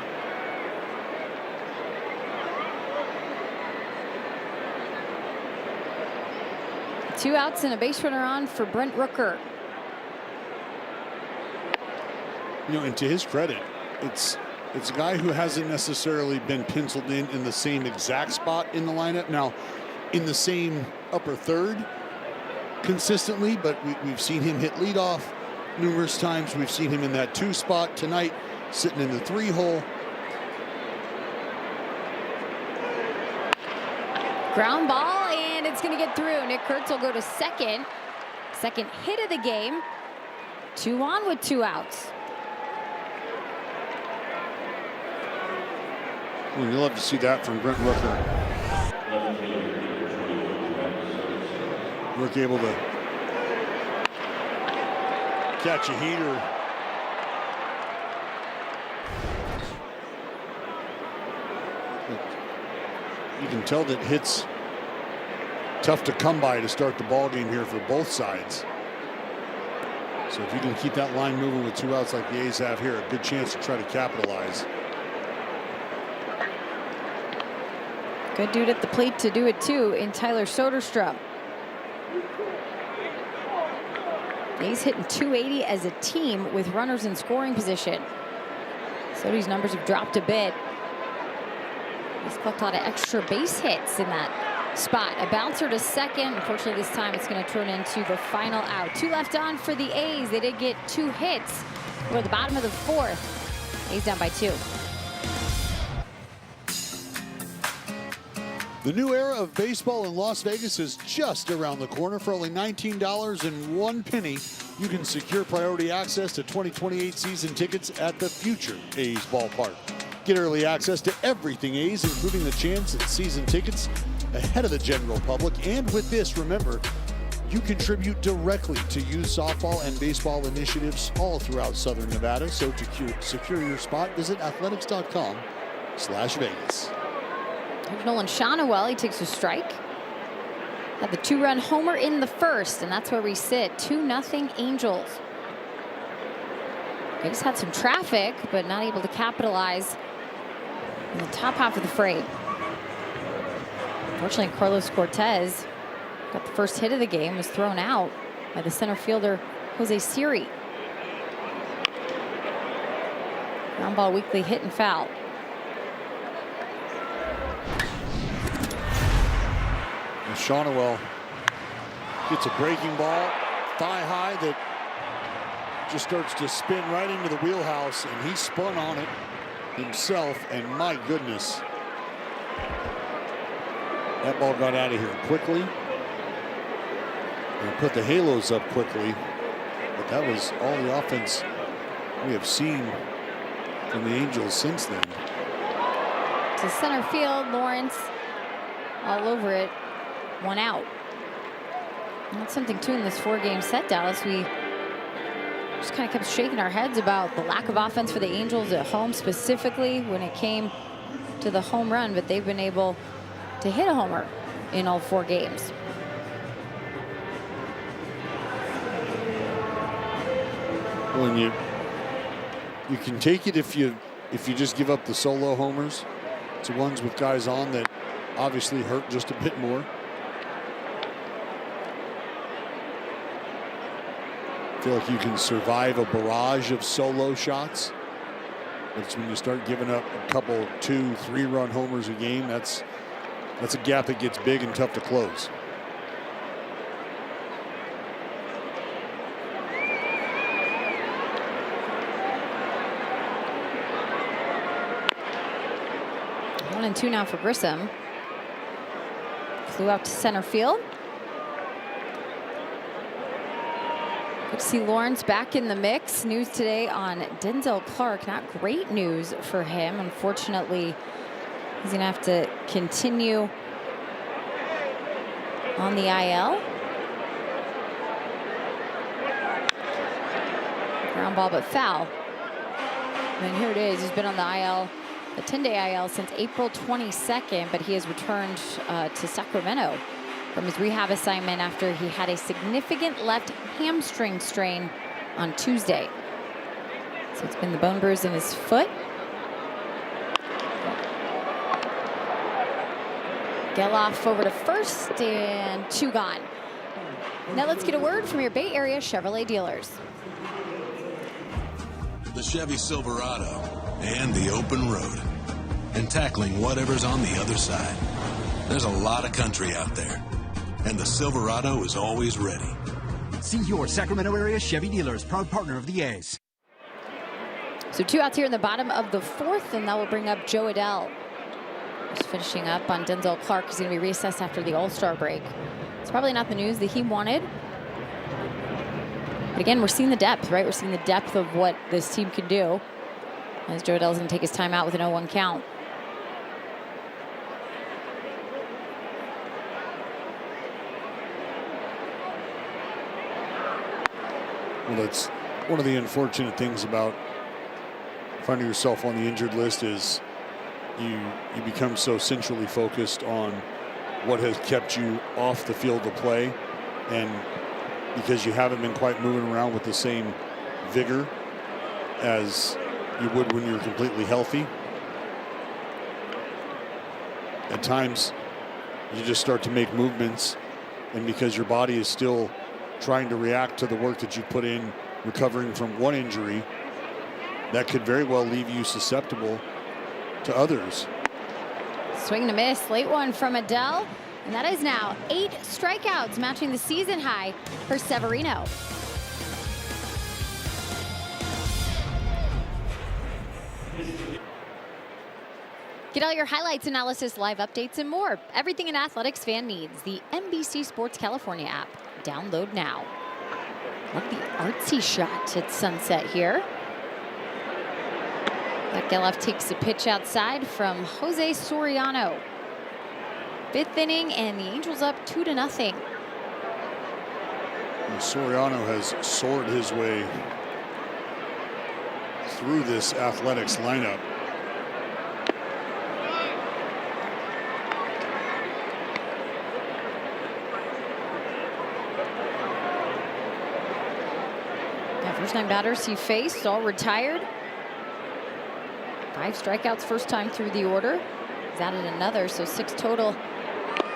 Two outs and a base runner on for Brent Rooker. You know, and to his credit, it's a guy who hasn't necessarily been penciled in the same exact spot in the lineup. Now, in the same upper third consistently, but we've seen him hit leadoff numerous times. We've seen him in that 2 spot tonight, sitting in the 3 hole. Ground ball, and it's going to get through. Nick Kurtz will go to second. Second hit of the game. 2 on with 2 outs. Well, you'll love to see that from Brent Rooker. Rook able to catch a heater. You can tell that hits tough to come by to start the ball game here for both sides. So if you can keep that line moving with 2 outs like the A's have here, a good chance to try to capitalize. Good dude at the plate to do it too in Tyler Soderstrom. A's hitting 280 as a team with runners in scoring position. Sody's numbers have dropped a bit. He's collected a lot of extra base hits in that spot. A bouncer to second. Unfortunately, this time it's going to turn into the final out. 2 left on for the A's. They did get 2 hits. We're at the bottom of the 4th. A's down by 2. The new era of baseball in Las Vegas is just around the corner. For only $19.01, you can secure priority access to 2028 season tickets at the future A's ballpark. Get early access to everything A's, including the chance at season tickets ahead of the general public. And with this, remember, you contribute directly to youth softball and baseball initiatives all throughout Southern Nevada. So to secure your spot, visit athletics.com/Vegas. Here's Nolan Shonowell. He takes a strike. Had the 2-run homer in the first, and that's where we sit. 2-0 Angels. A's had some traffic, but not able to capitalize in the top half of the frame. Unfortunately, Carlos Cortez got the first hit of the game, was thrown out by the center fielder, Jose Siri. Ground ball weakly hit and foul. And Shonowell gets a breaking ball, thigh high, that just starts to spin right into the wheelhouse, and he spun on it himself, and my goodness, that ball got out of here quickly and put the halos up quickly. But that was all the offense we have seen from the Angels since then. To center field, Lawrence all over it, 1 out. And that's something too in this 4-game set, Dallas. We just kind of kept shaking our heads about the lack of offense for the Angels at home, specifically when it came to the home run, but they've been able to hit a homer in all 4 games. Well, and you can take it if you just give up the solo homers. It's the ones with guys on that obviously hurt just a bit more. I feel like you can survive a barrage of solo shots. But it's when you start giving up a couple 2-3-run homers a game, that's a gap that gets big and tough to close. One and 2 now for Grissom. Flew out to center field. Good to see Lawrence back in the mix. News today on Denzel Clark. Not great news for him. Unfortunately, he's going to have to continue on the IL. Ground ball, but foul. And here it is. He's been on the IL, the 10-day IL, since April 22nd, but he has returned to Sacramento from his rehab assignment after he had a significant left hamstring strain on Tuesday. So it's been the bone bruise in his foot. Geloff over to first, and 2 gone. Now let's get a word from your Bay Area Chevrolet dealers. The Chevy Silverado and the open road, and tackling whatever's on the other side. There's a lot of country out there, and the Silverado is always ready. See your Sacramento area Chevy dealers, proud partner of the A's. So 2 outs here in the bottom of the 4th, and that will bring up Joe Adell. Just finishing up on Denzel Clark. He's going to be reassessed after the All-Star break. It's probably not the news that he wanted. But again, we're seeing the depth, right? We're seeing the depth of what this team can do, as Joe Adell's going to take his time out with an 0-1 count. Well, that's one of the unfortunate things about finding yourself on the injured list is you become so centrally focused on what has kept you off the field of play, and because you haven't been quite moving around with the same vigor as you would when you're completely healthy, at times you just start to make movements, and because your body is still trying to react to the work that you put in recovering from one injury, that could very well leave you susceptible to others. Swing and a miss, late one from Adell, and that is now 8 strikeouts, matching the season high for Severino. Get all your highlights, analysis, live updates, and more. Everything an athletics fan needs. The NBC Sports California app. Download now. Love the artsy shot at sunset here. Geloff takes a pitch outside from Jose Soriano. 5th inning, and the Angels up 2-0. Soriano has soared his way through this Athletics lineup. First 9 batters he faced, all retired. 5 strikeouts first time through the order. He's added another, so 6 total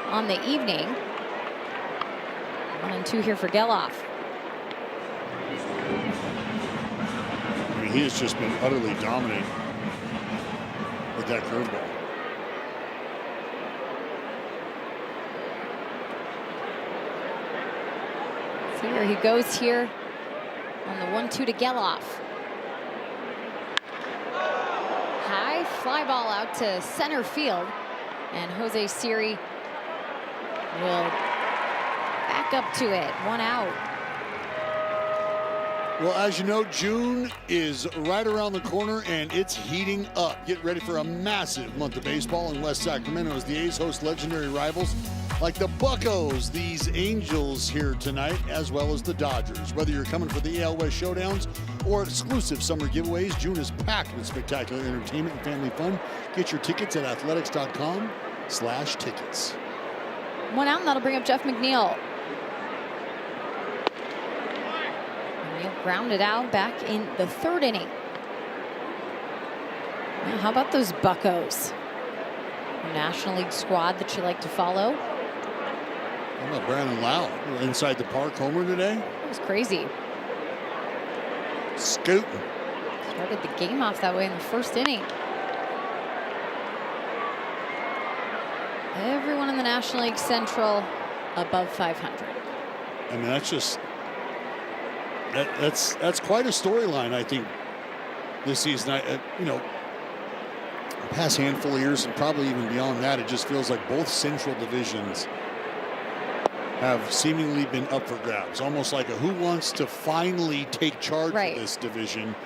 on the evening. 1-2 here for Geloff. I mean, he has just been utterly dominant with that curveball. See where he goes here on the 1-2 to Geloff. High fly ball out to center field, and Jose Siri will back up to it. 1 out. Well, as you know, June is right around the corner and it's heating up. Get ready for a massive month of baseball in West Sacramento as the A's host legendary rivals like the Buccos, these Angels here tonight, as well as the Dodgers. Whether you're coming for the AL West showdowns or exclusive summer giveaways, June is packed with spectacular entertainment and family fun. Get your tickets at athletics.com/tickets. 1 out, and that'll bring up Jeff McNeil. McNeil grounded out back in the 3rd inning. Now, how about those Buccos? A National League squad that you like to follow. How about Brandon Lau inside the park homer today? It was crazy. Scooting. Started the game off that way in the 1st inning. Everyone in the National League Central above 500. I mean, that's just that's quite a storyline, I think, this season. You know, the past handful of years and probably even beyond that, it just feels like both Central divisions have seemingly been up for grabs, almost like a who wants to finally take charge of this division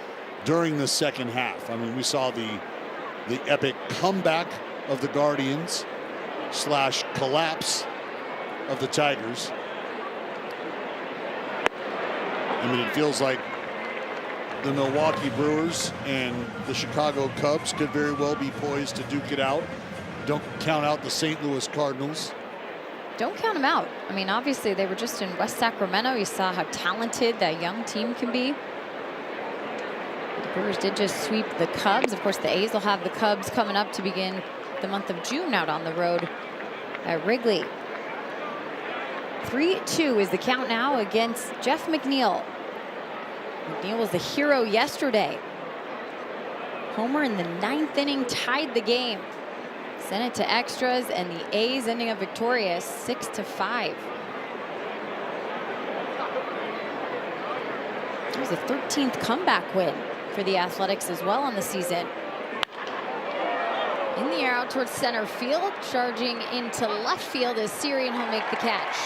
during the second half. I mean, we saw the epic comeback of the Guardians / collapse of the Tigers. I mean, it feels like the Milwaukee Brewers and the Chicago Cubs could very well be poised to duke it out. Don't count out the St. Louis Cardinals. Don't count them out. I mean, obviously, they were just in West Sacramento. You saw how talented that young team can be. The Brewers did just sweep the Cubs. Of course, the A's will have the Cubs coming up to begin the month of June out on the road at Wrigley. 3-2 is the count now against Jeff McNeil. McNeil was the hero yesterday. Homer in the 9th inning tied the game. Sent it to extras, and the A's ending up victorious 6-5. It was a 13th comeback win for the Athletics as well on the season. In the air out towards center field, charging into left field is Siri, and he'll make the catch.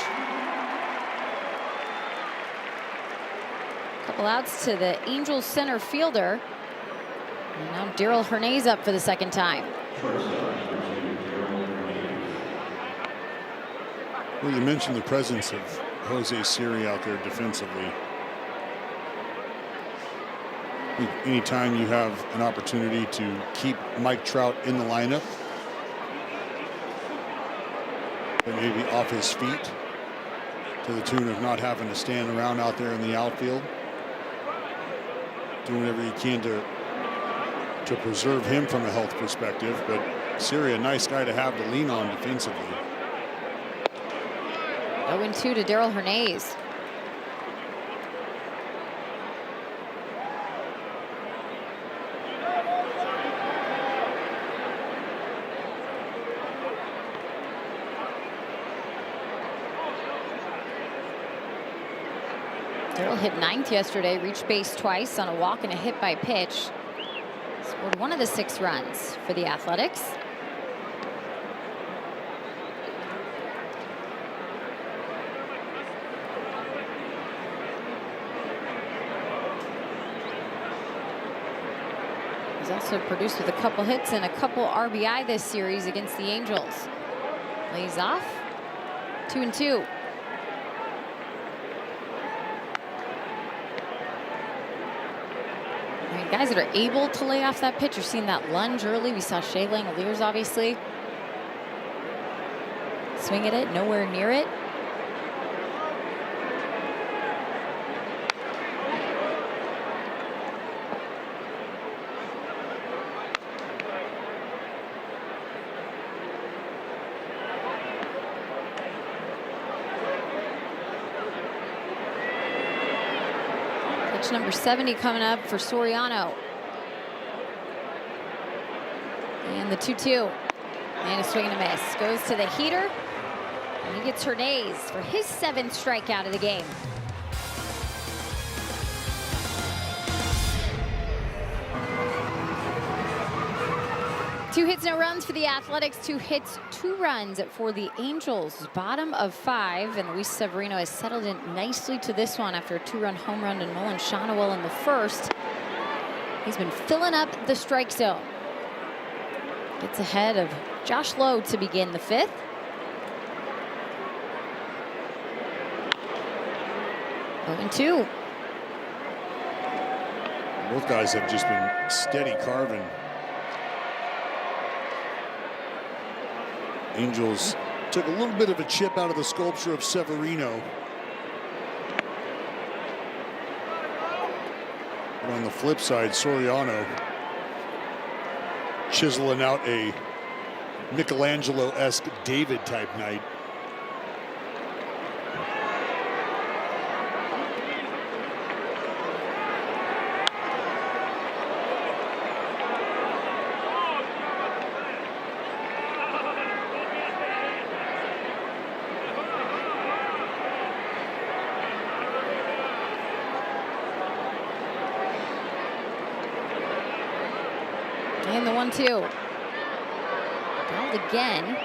Couple outs to the Angels center fielder. And now Daryl Hernandez up for the 2nd time. Well, you mentioned the presence of Jose Siri out there defensively. Anytime you have an opportunity to keep Mike Trout in the lineup, but maybe off his feet to the tune of not having to stand around out there in the outfield, doing whatever you can to preserve him from a health perspective. But Siri, a nice guy to have to lean on defensively. 0-2 to Daryl Hernandez. Daryl hit 9th yesterday, reached base twice on a walk and a hit by pitch. Scored 1 of the 6 runs for the Athletics. He's also produced with a couple hits and a couple RBI this series against the Angels. Lays off. 2-2. I mean, guys that are able to lay off that pitch, you're seeing that lunge early. We saw Shea Langoliers, obviously. Swing at it, nowhere near it. Pitch number 70 coming up for Soriano. And the 2-2. And a swing and a miss. Goes to the heater. And he gets Hernandez for his 7th strikeout of the game. Two hits, no runs for the Athletics. 2 hits, 2 runs for the Angels. Bottom of 5, and Luis Severino has settled in nicely to this one after a 2-run home run to Nolan Shonowell in the first. He's been filling up the strike zone. Gets ahead of Josh Lowe to begin the 5th. And 2. Both guys have just been steady carving. Angels took a little bit of a chip out of the sculpture of Severino. But on the flip side, Soriano chiseling out a Michelangelo-esque David type night. And the 1-2. Fouled again.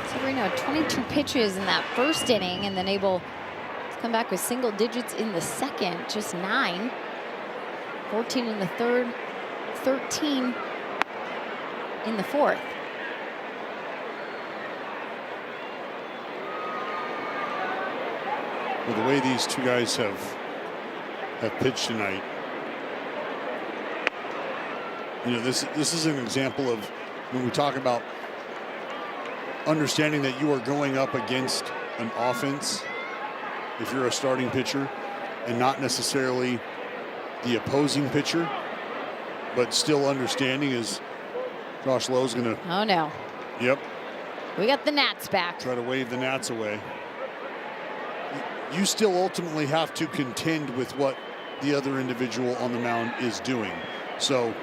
Severino had 22 pitches in that first inning and then able to come back with single digits in the second. Just 9. 14 in the third. 13 in the fourth. Well, the way these two guys have pitched tonight, you know, this is an example of when we talk about understanding that you are going up against an offense if you're a starting pitcher and not necessarily the opposing pitcher, but still understanding is Josh Lowe's gonna, Oh no. Yep, We got the Nats back. try to wave the gnats away. You still ultimately have to contend with what the other individual on the mound is doing. So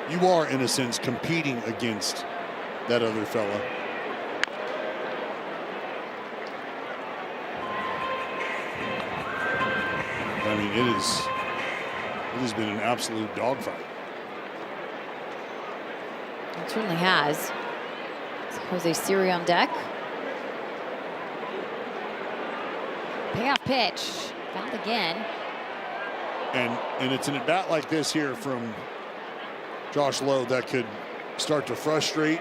you are, in a sense, competing against that other fella. I mean, it has been an absolute dogfight. It certainly has. It's Jose Siri on deck. Payoff pitch. Fouled again. And it's an at-bat like this here from Josh Lowe that could start to frustrate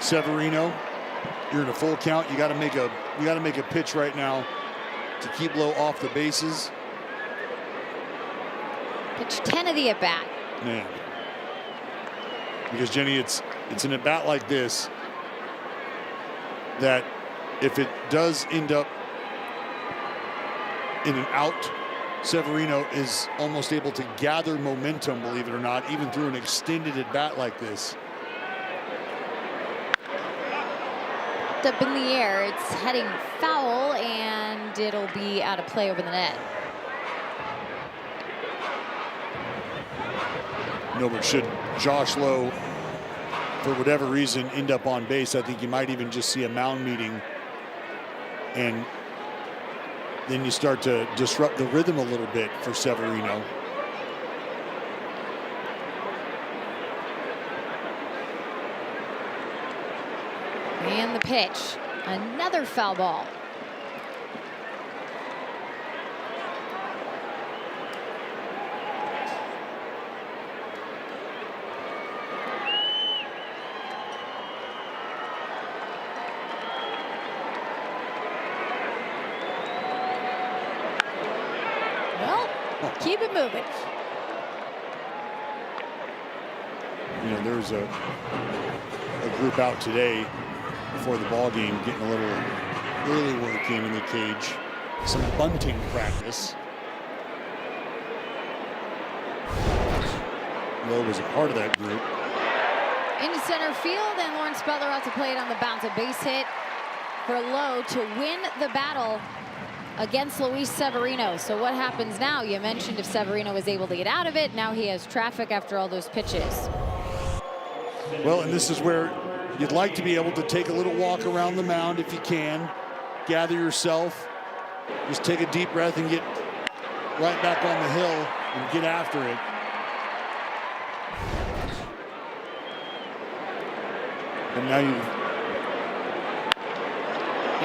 Severino. You're in a full count. You got to make a pitch right now to keep Lowe off the bases. Pitch 10 of the at-bat. Man. Because Jenny, it's an at-bat like this that if it does end up in an out, Severino is almost able to gather momentum, believe it or not, even through an extended at-bat like this. Up in the air, it's heading foul, and it'll be out of play over the net. No, but should Josh Lowe, for whatever reason, end up on base, I think you might even just see a mound meeting, and then you start to disrupt the rhythm a little bit for Severino. And the pitch, another foul ball. keep it moving. You know, there's a group out today before the ball game getting a little early work in the cage. Some bunting practice. Lowe was a part of that group. Into center field, and Lawrence Butler out to play it on the bounce. A base hit for Lowe to win the battle against Luis Severino. So what happens now? You mentioned if Severino was able to get out of it, now he has traffic after all those pitches. Well, and this is where you'd like to be able to take a little walk around the mound if you can. Gather yourself. Just take a deep breath and get right back on the hill and get after it. And now you.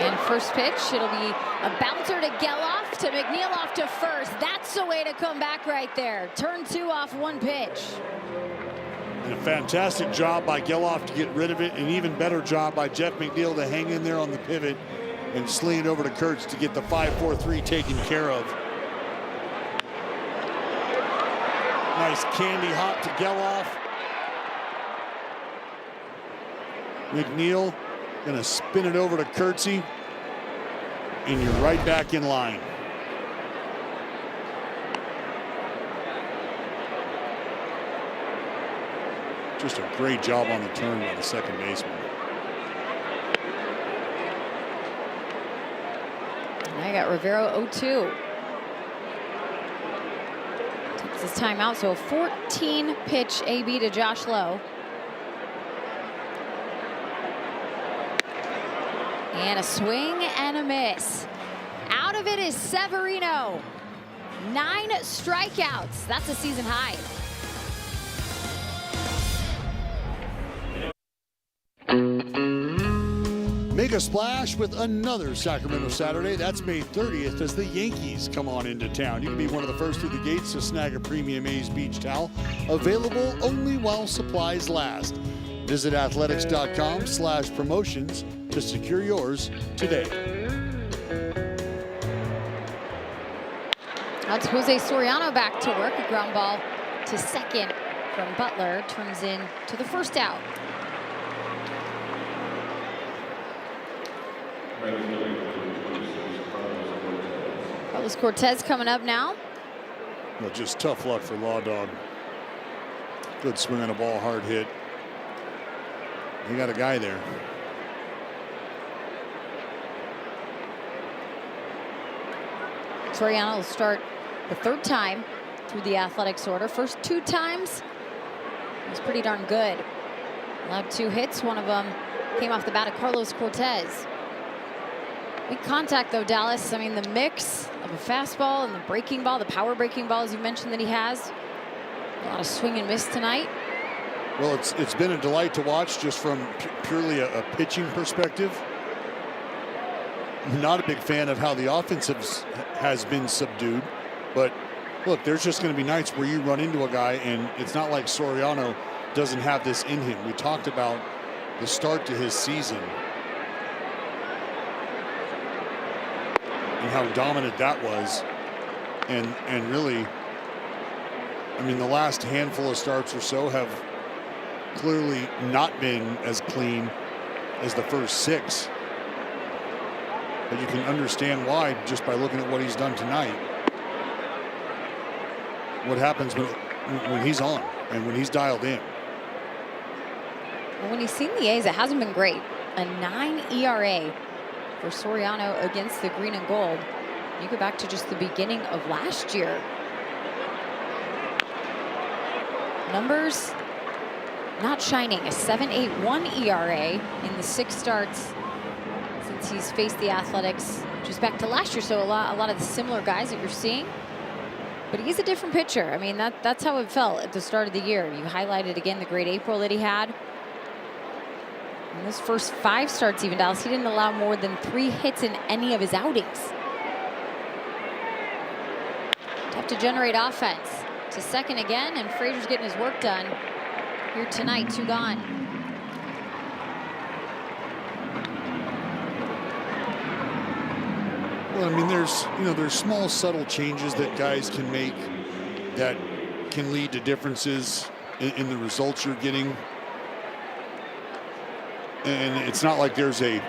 And first pitch, it'll be a bouncer to Geloff, to McNeil off to first. That's the way to come back right there. Turn 2 off 1 pitch. And a fantastic job by Geloff to get rid of it. An even better job by Jeff McNeil to hang in there on the pivot and sling it over to Kurtz to get the 5-4-3 taken care of. Nice candy hop to Geloff. McNeil gonna spin it over to Kurtzy, and you're right back in line. Just a great job on the turn by the second baseman. I got Rivero 0-2. Takes his timeout, so a 14-pitch AB to Josh Lowe. And a swing and a miss. Out of it is Severino. 9 strikeouts. That's a season high. Make a splash with another Sacramento Saturday. That's May 30th as the Yankees come on into town. You can be one of the first through the gates to snag a premium A's beach towel. Available only while supplies last. Visit athletics.com/promotions to secure yours today. That's Jose Soriano back to work. A ground ball to second from Butler. Turns in to the first out. Carlos Cortez coming up now. Well, just tough luck for Law Dog. Good swing on a ball, hard hit. You got a guy there. Soriano will start the 3rd time through the Athletics order. First 2 times, he was pretty darn good. Allowed 2 hits. One of them came off the bat of Carlos Cortez. Big contact though, Dallas. I mean, the mix of a fastball and the breaking ball, the power breaking ball, as you mentioned that he has. A lot of swing and miss tonight. Well, it's been a delight to watch just from purely a pitching perspective. Not a big fan of how the offense has been subdued, but look, there's just going to be nights where you run into a guy and it's not like Soriano doesn't have this in him. We talked about the start to his season and how dominant that was, and really, I mean, the last handful of starts or so have clearly not been as clean as the first 6. But you can understand why just by looking at what he's done tonight. What happens when he's on and when he's dialed in. Well, when he's seen the A's, it hasn't been great. A 9 ERA for Soriano against the green and gold. You go back to just the beginning of last year. Numbers not shining. A 7.81 ERA in the 6 starts since he's faced the Athletics, just back to last year. So a lot of the similar guys that you're seeing. But he's a different pitcher. I mean, that's how it felt at the start of the year. You highlighted again the great April that he had. In those first 5 starts, even, Dallas, he didn't allow more than 3 hits in any of his outings. Tough to generate offense. To second again, and Frazier's getting his work done here tonight. 2 gone. Well, I mean, there's small, subtle changes that guys can make that can lead to differences in the results you're getting. And it's not like there's a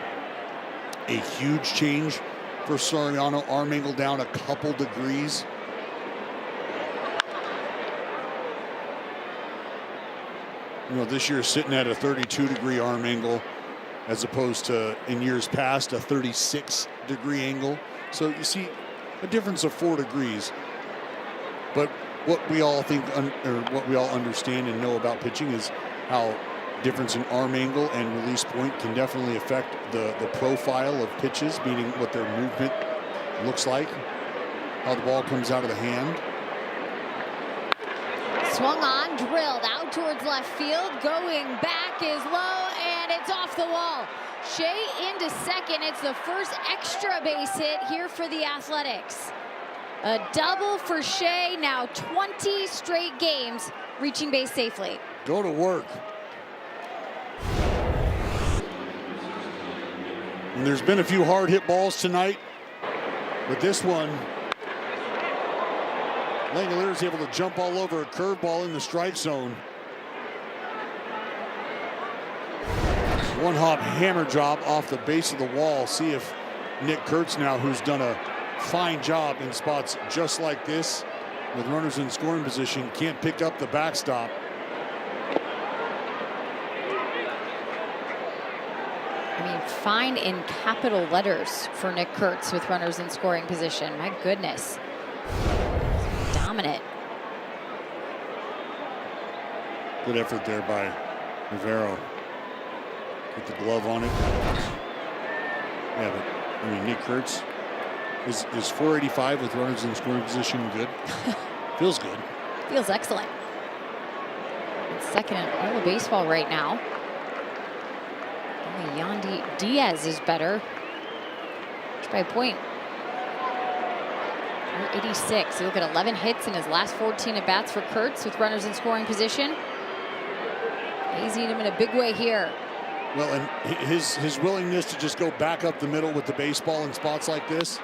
huge change for Soriano. Arm angle down a couple degrees. You know, this year sitting at a 32-degree arm angle as opposed to in years past a 36-degree angle. So you see a difference of 4 degrees. But what we all think, or what we all understand and know about pitching, is how difference in arm angle and release point can definitely affect the profile of pitches, meaning what their movement looks like, how the ball comes out of the hand. Swung on, drilled out towards left field. Going back is low, and it's off the wall. Shea into second. It's the first extra base hit here for the Athletics. A double for Shea, now 20 straight games reaching base safely. Go to work. And there's been a few hard hit balls tonight, but this one, Langolier is able to jump all over a curveball in the strike zone. One hop hammer drop off the base of the wall. See if Nick Kurtz now, who's done a fine job in spots just like this with runners in scoring position, can't pick up the backstop. I mean, fine in capital letters for Nick Kurtz with runners in scoring position. My goodness. Dominant. Good effort there by Rivero. Put the glove on it. Yeah, but I mean, Nick Kurtz is 485 with runners in scoring position good? Feels good. Feels excellent. Second in all of baseball right now. Only Yandy Diaz is better. By a point. 86. You look at 11 hits in his last 14 at bats for Kurtz with runners in scoring position. He's eating him in a big way here. Well, and his willingness to just go back up the middle with the baseball in spots like this.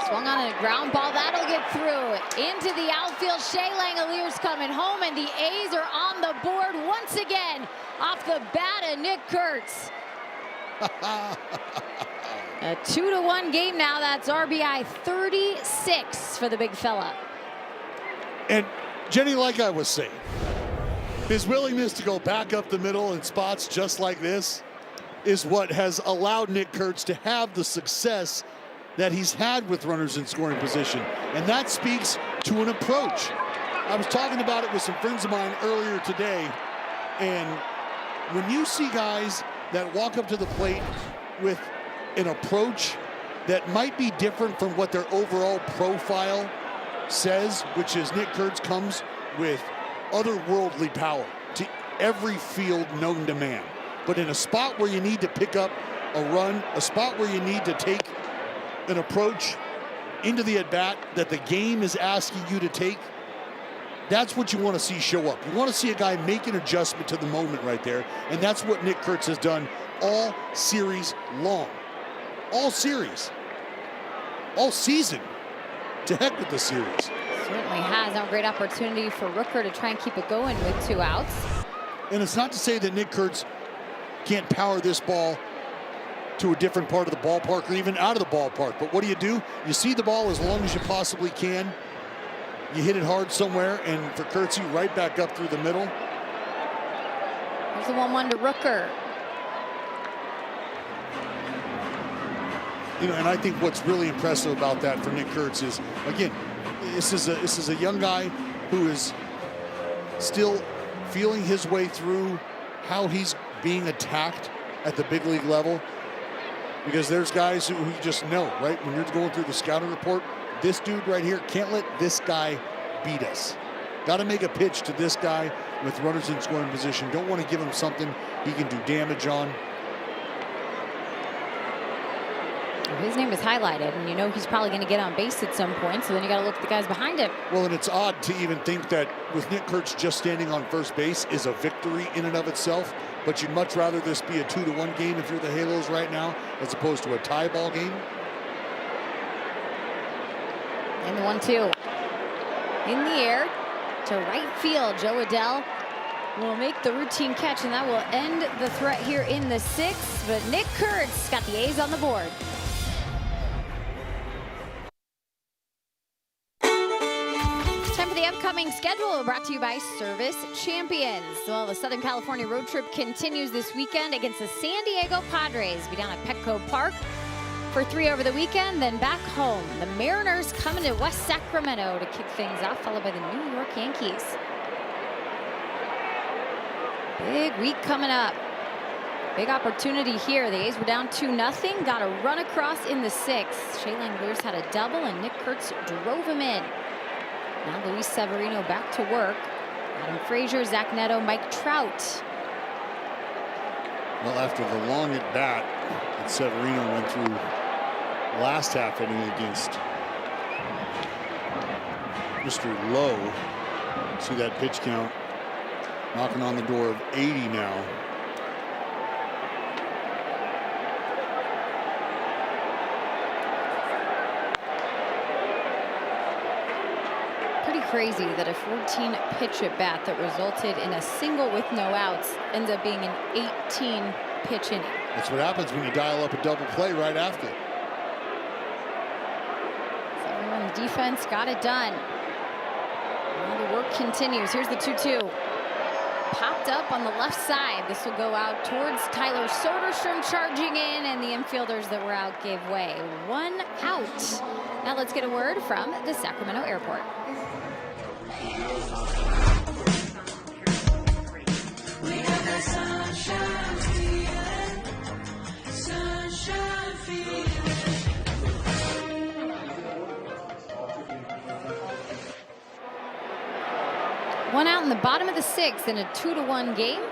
Swung on a ground ball. That'll get through. Into the outfield. Shea Langolier's coming home, and the A's are on the board once again off the bat of Nick Kurtz. A 2-1 game now. That's RBI 36 for the big fella. And Jenny, like I was saying, his willingness to go back up the middle in spots just like this is what has allowed Nick Kurtz to have the success that he's had with runners in scoring position. And that speaks to an approach. I was talking about it with some friends of mine earlier today. And when you see guys that walk up to the plate with an approach that might be different from what their overall profile says, which is Nick Kurtz comes with otherworldly power to every field known to man. But in a spot where you need to pick up a run, a spot where you need to take an approach into the at-bat that the game is asking you to take, that's what you want to see show up. You want to see a guy make an adjustment to the moment right there, and that's what Nick Kurtz has done all series long. All series. All season. To heck with the series. Certainly has. Now a great opportunity for Rooker to try and keep it going with 2 outs. And it's not to say that Nick Kurtz can't power this ball to a different part of the ballpark or even out of the ballpark. But what do? You see the ball as long as you possibly can. You hit it hard somewhere, and for Kurtz, right back up through the middle. There's the 1-1 to Rooker. You know, and I think what's really impressive about that for Nick Kurtz is, again, this is a young guy who is still feeling his way through how he's being attacked at the big league level. Because there's guys who you just know, right? When you're going through the scouting report, this dude right here, can't let this guy beat us. Got to make a pitch to this guy with runners in scoring position. Don't want to give him something he can do damage on. His name is highlighted, and you know he's probably going to get on base at some point, so then you got to look at the guys behind him. Well, and it's odd to even think that with Nick Kurtz just standing on first base is a victory in and of itself, but you'd much rather this be a 2-1 game if you're the Halos right now, as opposed to a tie ball game. And the 1-2. In the air. to right field. Joe Adell will make the routine catch, and that will end the threat here in the 6th. But Nick Kurtz got the A's on the board. Time for the upcoming schedule, brought to you by Service Champions. Well, the Southern California road trip continues this weekend against the San Diego Padres. Be down at Petco Park for 3 over the weekend, then back home. The Mariners coming to West Sacramento to kick things off, followed by the New York Yankees. Big week coming up. Big opportunity here. The A's were down 2-0. Got a run across in the 6th. Shea Langmuir had a double, and Nick Kurtz drove him in. Now Luis Severino back to work. Adam Frazier, Zach Neto, Mike Trout. Well, after the long at bat that Severino went through last half inning against Mr. Lowe, see that pitch count knocking on the door of 80 now. Pretty crazy that a 14 pitch at bat that resulted in a single with no outs ends up being an 18 pitch inning. That's what happens when you dial up a double play right after. So everyone, the defense got it done. Now the work continues. Here's the 2-2. Popped up on the left side. This will go out towards Tyler Soderstrom, charging in, and the infielders that were out gave way. 1 out. Now let's get a word from the Sacramento Airport. We got that sunshine feeling, sunshine feeling. One out in the bottom of the 6th in a 2-1 game.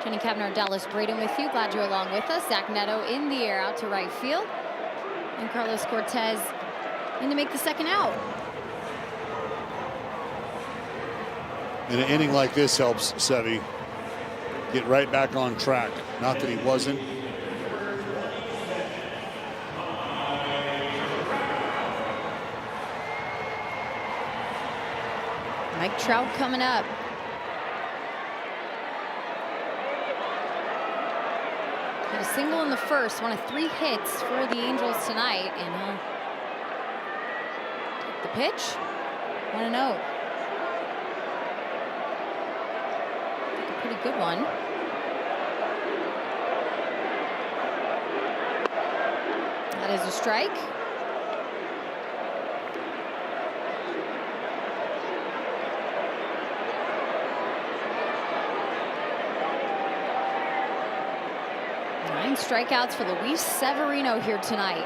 Jenny Kavner, Dallas Braden with you. Glad you're along with us. Zach Neto in the air out to right field. And Carlos Cortez in to make the 2nd out. In an inning like this helps Sevy get right back on track. Not that he wasn't. Mike Trout coming up. Had a single in the 1st, one of 3 hits for the Angels tonight, and he'll take the pitch. 1-0. A pretty good one. That is a strike. Strikeouts for Luis Severino here tonight.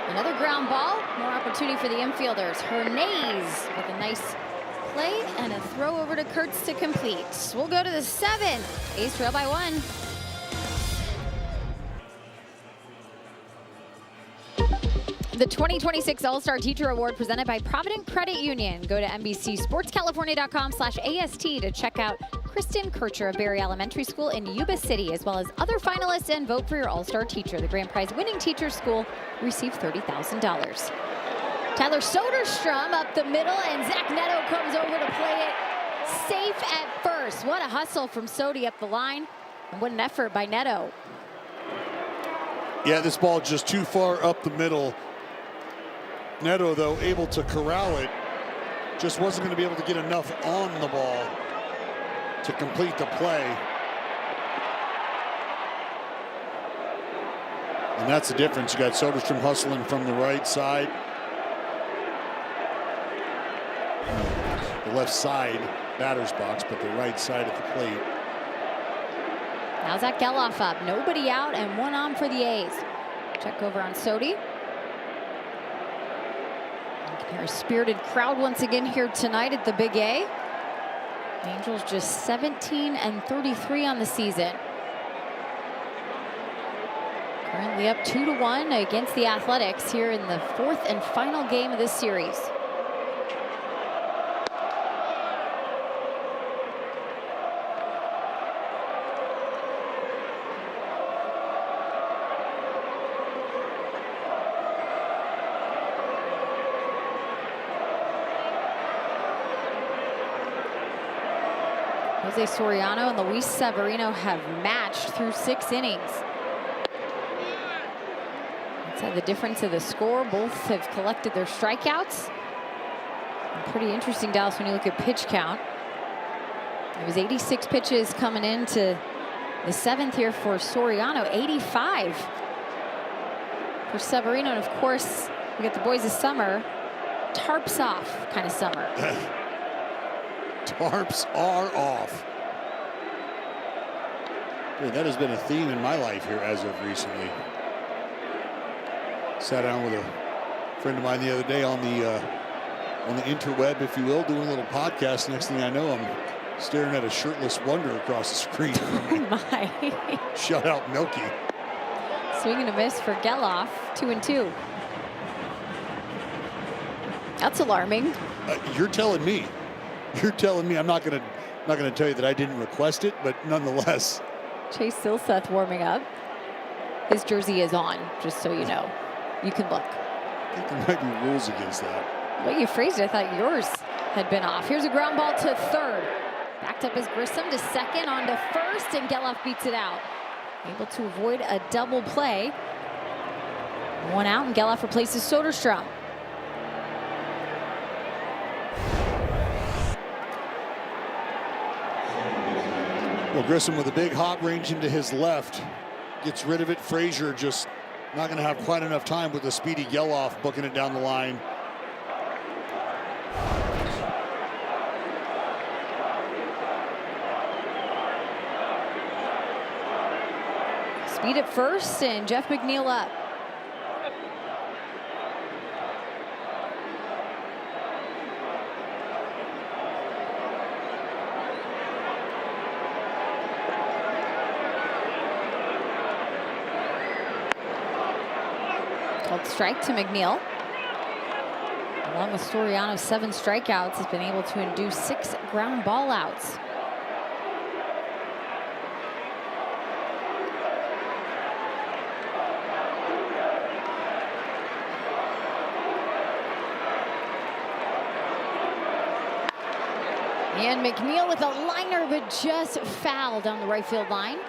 Another ground ball. More opportunity for the infielders. Hernandez with a nice play and a throw over to Kurtz to complete. We'll go to the 7th. A's trail by 1. The 2026 All-Star Teacher Award presented by Provident Credit Union. Go to NBCSportsCalifornia.com/AST to check out Kristen Kircher of Berry Elementary School in Yuba City, as well as other finalists, and vote for your All-Star Teacher. The grand prize winning teacher school receive $30,000. Tyler Soderstrom up the middle, and Zach Neto comes over to play it safe at first. What a hustle from Sodi up the line, and what an effort by Neto. Yeah, this ball just too far up the middle. Neto, though, able to corral it, just wasn't going to be able to get enough on the ball to complete the play. And that's the difference. You got Soderstrom hustling from the right side. The left side batter's box, but the right side at the plate. Now Zach Geloff up. Nobody out and 1 on for the A's. Check over on Sodi. Our spirited crowd once again here tonight at the Big A. Angels just 17-33 on the season. Currently up 2-1 against the Athletics here in the 4th and final game of this series. Jose Soriano and Luis Severino have matched through 6 innings. That's the difference of the score. Both have collected their strikeouts. And pretty interesting, Dallas, when you look at pitch count. It was 86 pitches coming into the 7th here for Soriano, 85 for Severino. And of course, we got the boys of summer, tarps off kind of summer. Tarps are off. Boy, that has been a theme in my life here as of recently. Sat down with a friend of mine the other day on the interweb, if you will, doing a little podcast. Next thing I know, I'm staring at a shirtless wonder across the screen. Oh my. Shut out Milky. Swing and a miss for Geloff, 2-2. That's alarming. You're telling me. You're telling me. I'm not gonna tell you that I didn't request it, but nonetheless. Chase Silseth warming up. His jersey is on, just so you know. You can look. I think there might be rules against that. The way you phrased it, I thought yours had been off. Here's a ground ball to third. Backed up is Grissom to second, on to first, and Geloff beats it out. Able to avoid a double play. 1 out, and Geloff replaces Soderstrom. Well, Grissom with a big hop range into his left. Gets rid of it. Frazier just not going to have quite enough time with the speedy Geloff booking it down the line. Speed at first, and Jeff McNeil up. Called strike to McNeil. Along with Soriano's 7 strikeouts, has been able to induce 6 ground ball outs. And McNeil with a liner, but just foul down the right field line.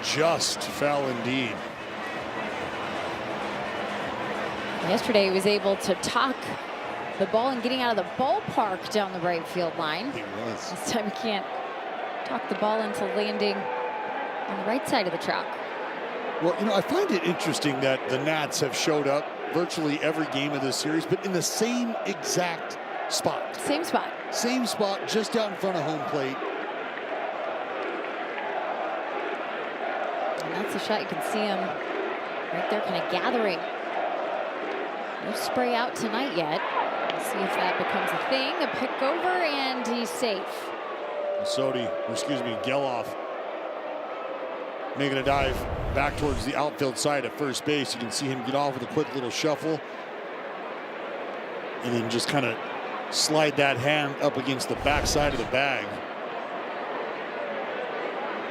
Just foul indeed. Yesterday he was able to talk the ball and getting out of the ballpark down the right field line. He was. This time he can't talk the ball into landing on the right side of the track. Well, you know, I find it interesting that the Nats have showed up virtually every game of this series, but in the same exact spot. Same spot. Same spot, just out in front of home plate. And that's the shot. You can see him right there kind of gathering. No spray out tonight yet. Let's see if that becomes a thing. A pick over, and he's safe. Geloff making a dive back towards the outfield side at first base. You can see him get off with a quick little shuffle and then just kind of slide that hand up against the back side of the bag.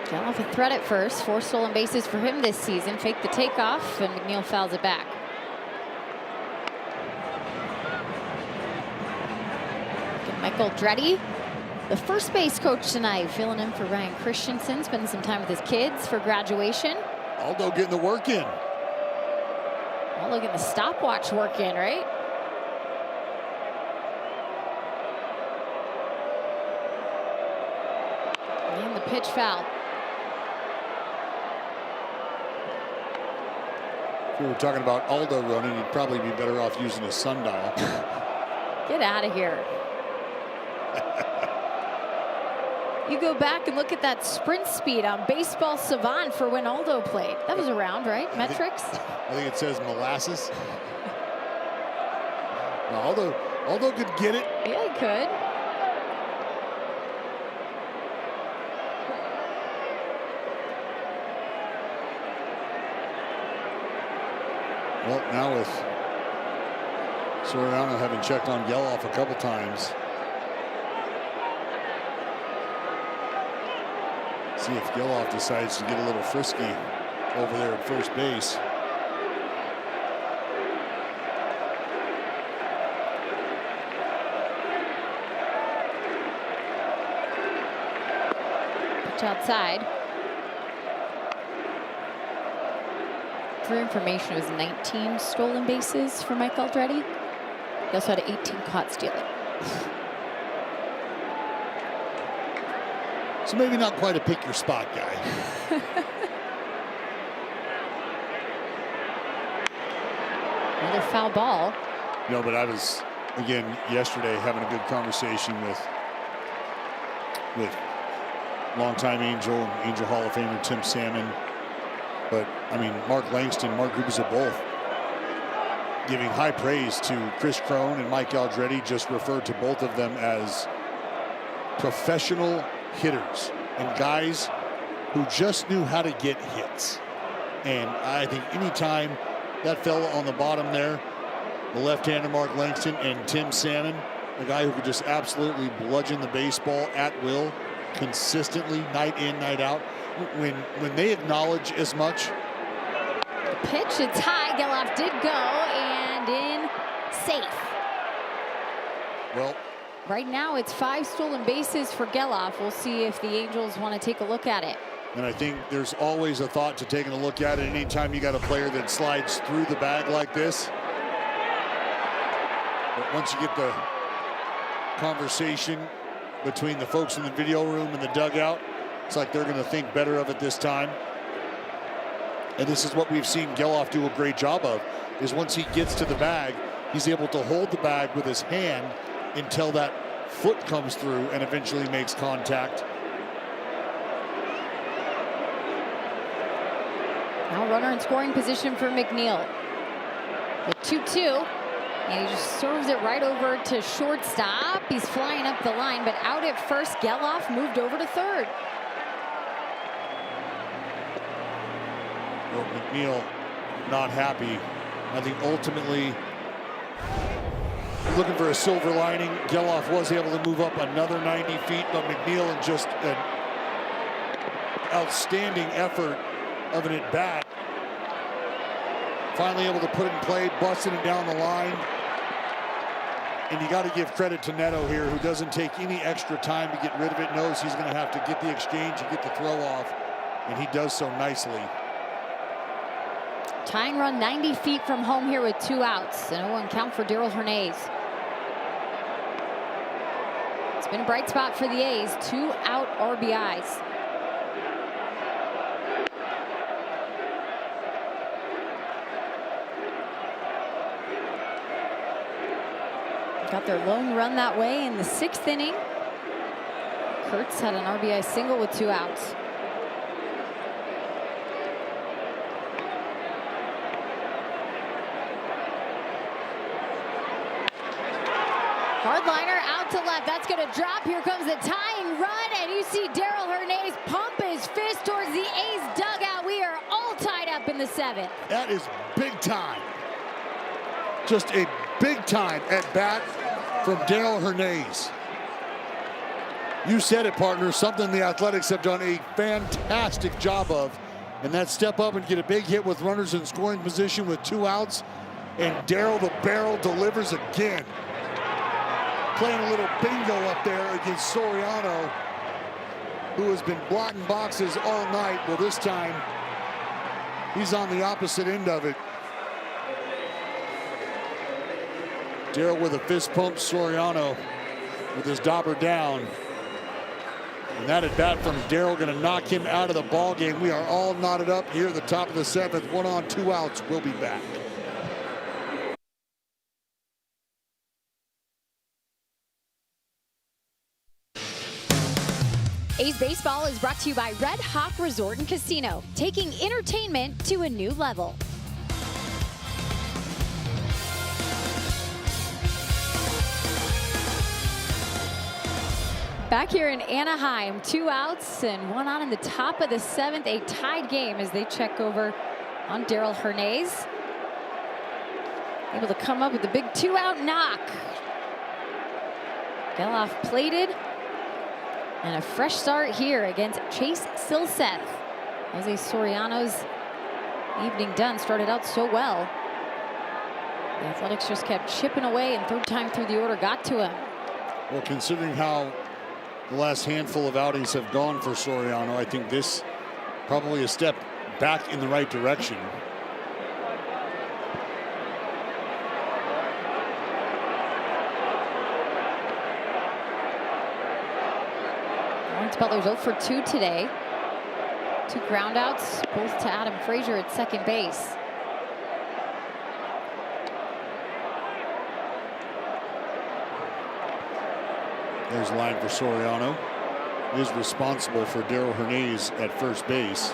Geloff a threat at first. 4 stolen bases for him this season. Fake the takeoff, and McNeil fouls it back. Michael Dreddy, the first base coach tonight, filling in for Ryan Christensen, spending some time with his kids for graduation. Aldo getting the work in. Aldo getting the stopwatch work in, right? And the pitch foul. If we were talking about Aldo running, he'd probably be better off using a sundial. Get out of here. You go back and look at that sprint speed on Baseball Savant for when Aldo played. That was around, right? Metrics? I think it says molasses. No, Aldo could get it. Yeah, he could. Well, now with Soriano having checked on Geloff a couple times. See if Geloff decides to get a little frisky over there at first base. pitch outside. For information, it was 19 stolen bases for Mike Aldrete. He also had 18 caught stealing. So maybe not quite a pick your spot guy. Another foul ball. No, but I was, again, yesterday having a good conversation with longtime Angel Hall of Famer Tim Salmon. But, I mean, Mark Langston, Mark Gubicza both giving high praise to Chris Crone and Mike Aldrete, just referred to both of them as professional hitters and guys who just knew how to get hits. And I think anytime that fella on the bottom there, the left-hander Mark Langston, and Tim Salmon, a guy who could just absolutely bludgeon the baseball at will, consistently, night in, night out. When they acknowledge as much. The pitch, it's high. Geloff did go and in safe. Well, right now it's 5 stolen bases for Geloff. We'll see if the Angels want to take a look at it. And I think there's always a thought to taking a look at it anytime you got a player that slides through the bag like this. But once you get the conversation between the folks in the video room and the dugout, it's like they're going to think better of it this time. And this is what we've seen Geloff do a great job of, is once he gets to the bag, he's able to hold the bag with his hand until that foot comes through and eventually makes contact. Now runner in scoring position for McNeil. The 2-2. And he just serves it right over to shortstop. He's flying up the line, but out at first. Geloff moved over to third. Well, McNeil not happy. I think ultimately looking for a silver lining. Geloff was able to move up another 90 feet, but McNeil, in just an outstanding effort of an at-bat, finally able to put it in play, busting it down the line. And you got to give credit to Neto here, who doesn't take any extra time to get rid of it, knows he's going to have to get the exchange and get the throw off, and he does so nicely. Tying run 90 feet from home here with 2 outs. And 0-1 count for Darryl Hernandez. It's been a bright spot for the A's. 2 out RBIs. Got their lone run that way in the 6th inning. Kurtz had an RBI single with 2 outs. Hardliner out to left. That's going to drop. Here comes the tying run, and you see Darryl Hernandez pump his fist towards the A's dugout. We are all tied up in the 7th. That is big time. Just a big time at bat from Darryl Hernandez. You said it, partner. Something the Athletics have done a fantastic job of. And that step up and get a big hit with runners in scoring position with 2 outs. And Darryl the Barrel delivers again. Playing a little bingo up there against Soriano, who has been blocking boxes all night. Well, this time, he's on the opposite end of it. Darryl with a fist pump, Soriano with his dobber down. And that at bat from Darryl going to knock him out of the ball game. We are all knotted up here at the top of the 7th. 1 on, 2 outs. We'll be back. A's Baseball is brought to you by Red Hawk Resort and Casino, taking entertainment to a new level. Back here in Anaheim, 2 outs and 1 on in the top of the 7th. A tied game as they check over on Darryl Hernandez. Able to come up with a big 2-out knock. Geloff plated. And a fresh start here against Chase Silseth. Jose Soriano's evening done started out so well. The Athletics just kept chipping away, and 3rd time through the order got to him. Well, considering how the last handful of outings have gone for Soriano. I think this probably a step back in the right direction. Lawrence Butler's 0 for 2 today. 2 groundouts, both to Adam Frazier at second base. There's a line for Soriano. He is responsible for Darryl Hernandez at first base.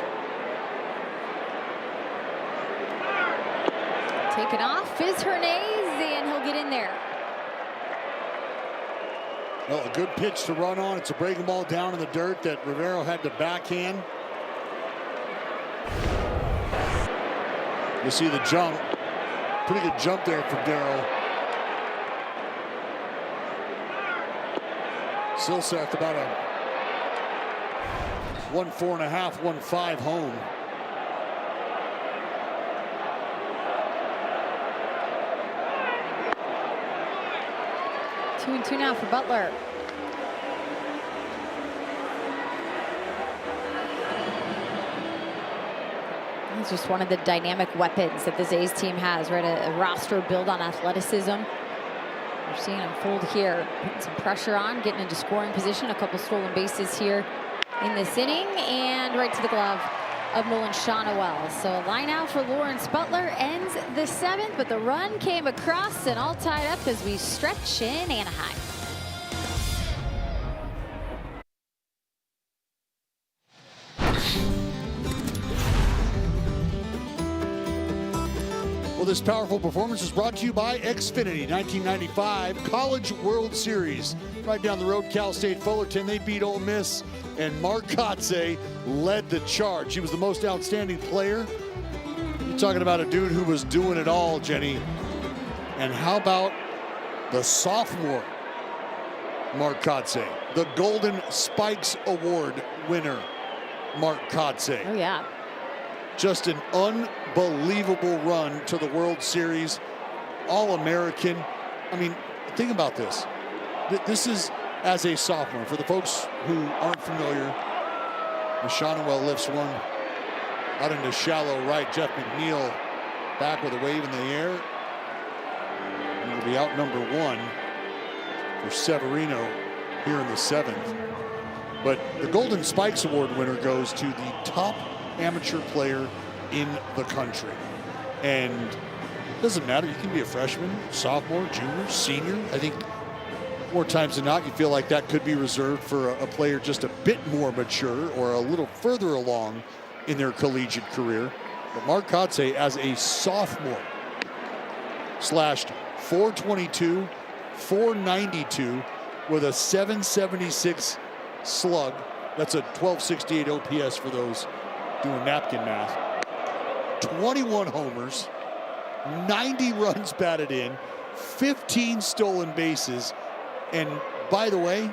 Taken off is Hernandez, and he'll get in there. Well, a good pitch to run on. It's a breaking ball down in the dirt that Rivero had to backhand. You see the jump. Pretty good jump there from Darryl. Silseth about a 1.4.5, 1.5 home. Two and two now for Butler. He's just one of the dynamic weapons that this A's team has, right? A roster built on athleticism. We're seeing him fold here, putting some pressure on, getting into scoring position. A couple stolen bases here in this inning, and right to the glove of Nolan Shonowell. So a line out for Lawrence Butler ends the 7th, but the run came across and all tied up as we stretch in Anaheim. Well, this powerful performance is brought to you by Xfinity 1995 College World Series. Right down the road, Cal State Fullerton, they beat Ole Miss, and Mark Kotze led the charge. He was the most outstanding player. You're talking about a dude who was doing it all, Jenny. And how about the sophomore, Mark Kotze, the Golden Spikes Award winner, Mark Kotze. Oh, yeah. Just an unbelievable run to the World Series, All-American. I mean, think about this. This is as a sophomore. For the folks who aren't familiar, Shonowell lifts one out into shallow right. Jeff McNeil back with a wave in the air. And it'll be out number 1 for Severino here in the 7th. But the Golden Spikes Award winner goes to the top amateur player in the country. And it doesn't matter, you can be a freshman, sophomore, junior, senior. I think more times than not you feel like that could be reserved for a player just a bit more mature or a little further along in their collegiate career. But Mark Kotze, as a sophomore, slashed .422, .492 with a .776 slug. That's a 1268 OPS for those doing napkin math. 21 homers, 90 runs batted in, 15 stolen bases, and by the way,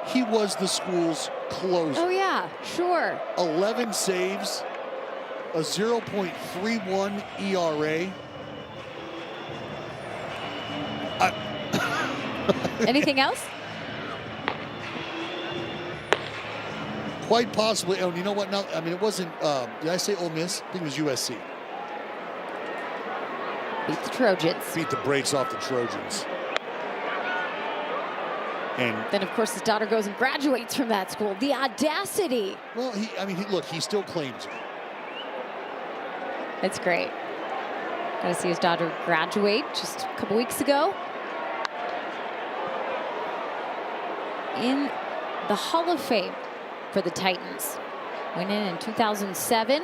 he was the school's closer. Oh yeah, sure. 11 saves, a 0.31 ERA. Anything else? Quite possibly. Oh, you know what? No, I mean, it wasn't. Did I say Ole Miss? I think it was USC. Beat the Trojans. Beat the brakes off the Trojans. And then, of course, his daughter goes and graduates from that school. The audacity. Well, look, he still claims it. It's great. Got to see his daughter graduate just a couple weeks ago. In the Hall of Fame for the Titans. Went in 2007.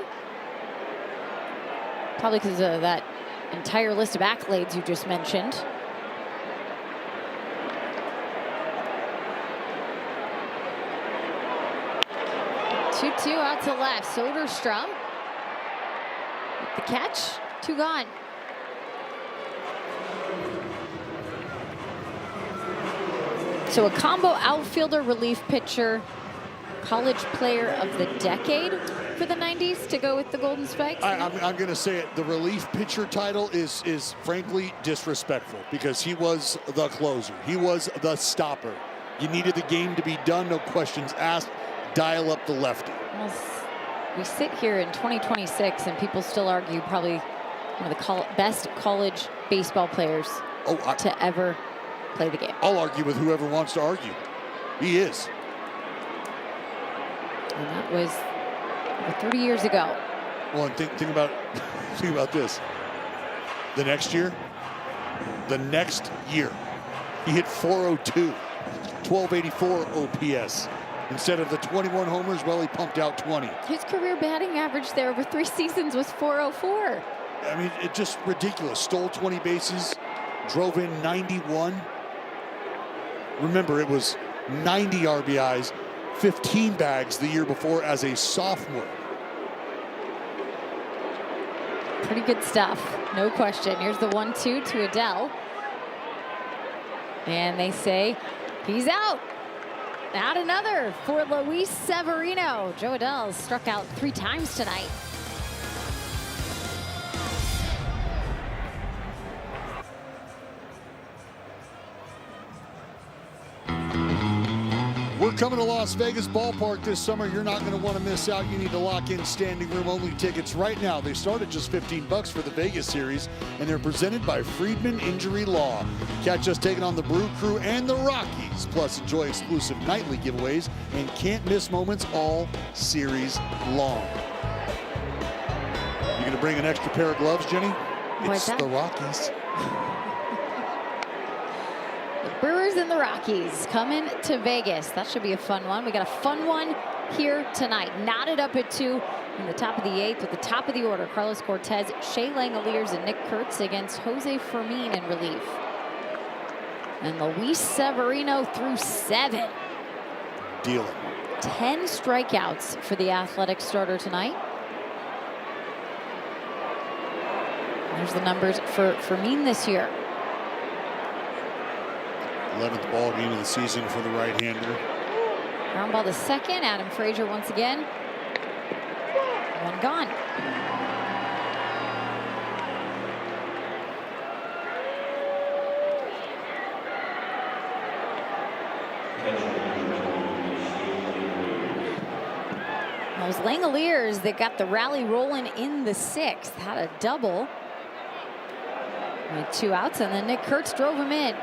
Probably because of that entire list of accolades you just mentioned. Two out to left. Soderstrom with the catch. 2 gone. So a combo outfielder, relief pitcher, college player of the decade for the 90s to go with the Golden Spikes? I'm going to say it. The relief pitcher title is frankly disrespectful because he was the closer. He was the stopper. You needed the game to be done, no questions asked. Dial up the lefty. Well, we sit here in 2026 and people still argue probably one of the best college baseball players to ever play the game. I'll argue with whoever wants to argue. He is. And that was over 30 years ago. Well, and think about this. The next year, he hit 402, 1284 OPS. Instead of the 21 homers, well, he pumped out 20. His career batting average there over 3 seasons was 404. I mean, it's just ridiculous. Stole 20 bases, drove in 91. Remember, it was 90 RBIs, 15 bags the year before as a sophomore. Pretty good stuff, no question. Here's the 1-2 to Adele. And they say he's out. Not another for Luis Severino. Joe Adele struck out 3 times tonight. We're coming to Las Vegas Ballpark this summer. You're not going to want to miss out. You need to lock in standing room only tickets right now. They start at just $15 for the Vegas series, and they're presented by Friedman Injury Law. Catch us taking on the Brew Crew and the Rockies, plus enjoy exclusive nightly giveaways and can't miss moments all series long. You going to bring an extra pair of gloves, Jenny? It's the Rockies. Brewers and the Rockies coming to Vegas. That should be a fun one. We got a fun one here tonight. Knotted up at 2 in the top of the 8th with the top of the order. Carlos Cortez, Shea Langoliers, and Nick Kurtz against Jose Fermin in relief. And Luis Severino through 7. Dealing. 10 strikeouts for the Athletic starter tonight. There's the numbers for Fermin this year. 11th ball game of the season for the right-hander. Ground ball to second. Adam Frazier once again. 1 gone. Those Langoliers that got the rally rolling in the 6th had a double with 2 outs, and then Nick Kurtz drove him in.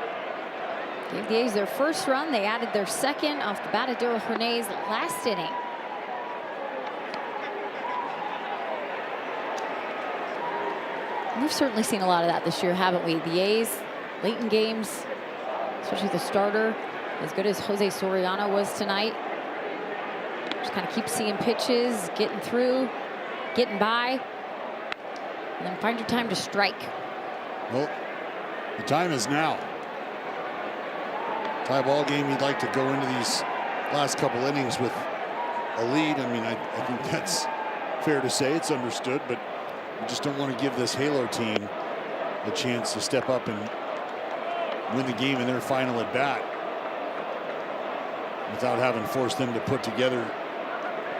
Gave the A's their first run. They added their second off the bat of Daryl Hernay's last inning. We've certainly seen a lot of that this year, haven't we? The A's, late in games, especially the starter, as good as Jose Soriano was tonight. Just kind of keep seeing pitches, getting through, getting by, and then find your time to strike. Well, the time is now. Tie ball game, you'd like to go into these last couple innings with a lead. I mean, I think that's fair to say. It's understood, but you just don't want to give this Halo team a chance to step up and win the game in their final at bat without having forced them to put together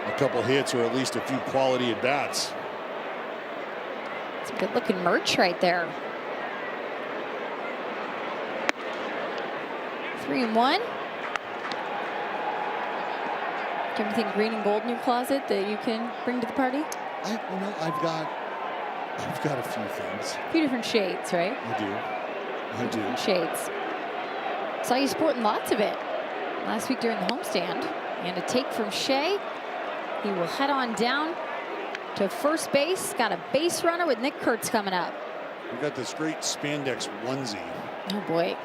a couple hits or at least a few quality at bats. It's a good looking merch right there. 3-1. Do you have anything green and gold in your closet that you can bring to the party? I've got a few things. A few different shades, right? I do. Different shades. Saw you sporting lots of it last week during the homestand. And a take from Shea. He will head on down to first base. Got a base runner with Nick Kurtz coming up. We've got this great spandex onesie. Oh boy.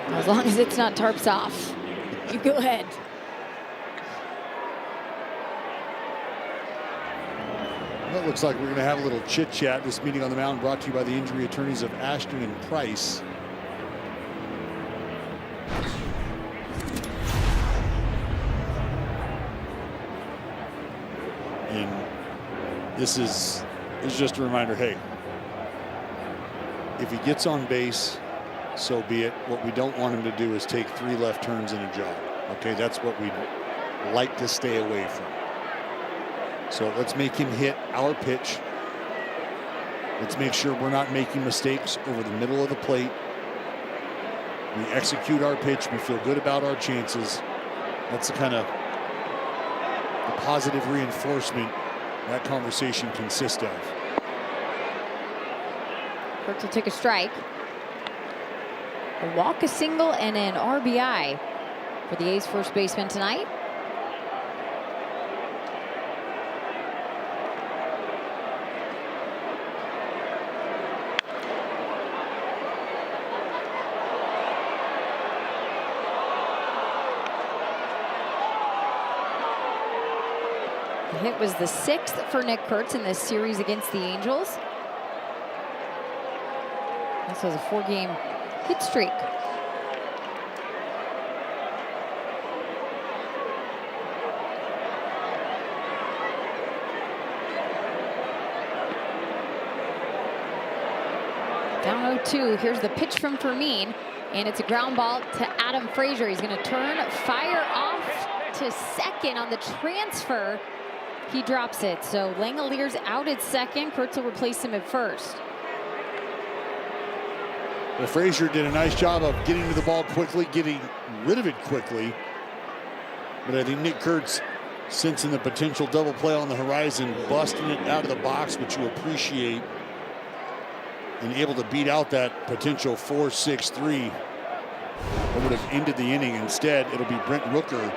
As long as it's not tarps off, you go ahead. Well, it looks like we're going to have a little chit chat. This meeting on the mound brought to you by the injury attorneys of Ashton and Price. And this is just a reminder, hey, if he gets on base, so be it. What we don't want him to do is take 3 left turns in a jog. Okay, that's what we'd like to stay away from. So let's make him hit our pitch. Let's make sure we're not making mistakes over the middle of the plate. We execute our pitch. We feel good about our chances. That's the kind of the positive reinforcement that conversation consists of. Kurtz will take a strike. A walk, a single, and an RBI for the A's first baseman tonight. The hit was the 6th for Nick Kurtz in this series against the Angels. This was a 4-game hit streak. Down 0-2. Here's the pitch from Fermin, and it's a ground ball to Adam Frazier. He's going to turn, fire off to second on the transfer. He drops it. So Langelier's out at second. Kurtz will replace him at first. Well, Frazier did a nice job of getting to the ball quickly, getting rid of it quickly. But I think Nick Kurtz, sensing the potential double play on the horizon, busting it out of the box, which you appreciate, and able to beat out that potential 4-6-3 that would have ended the inning. Instead, it'll be Brent Rooker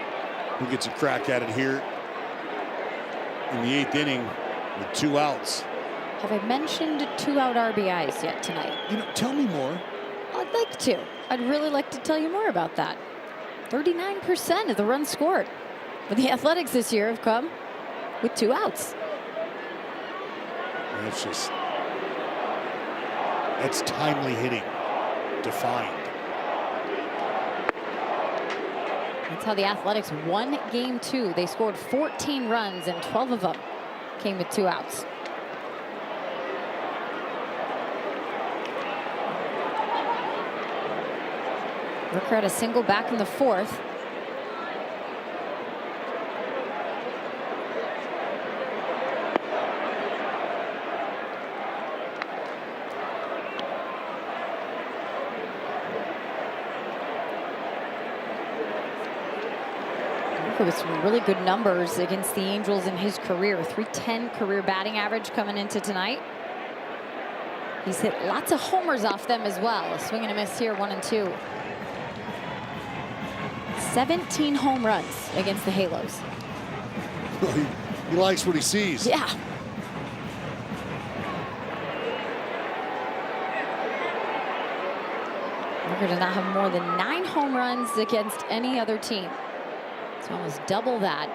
who gets a crack at it here in the 8th inning with 2 outs. Have I mentioned 2-out RBIs yet tonight? You know, tell me more. I'd like to. I'd really like to tell you more about that. 39% of the runs scored for the Athletics this year have come with 2 outs. That's timely hitting, defined. That's how the Athletics won Game 2. They scored 14 runs, and 12 of them came with 2 outs. Rooker had a single back in the 4th. Rooker with some really good numbers against the Angels in his career. .310 career batting average coming into tonight. He's hit lots of homers off them as well. A swing and a miss here, 1 and 2. 17 home runs against the Halos. He likes what he sees. Yeah. Rooker does not have more than 9 home runs against any other team. It's almost double that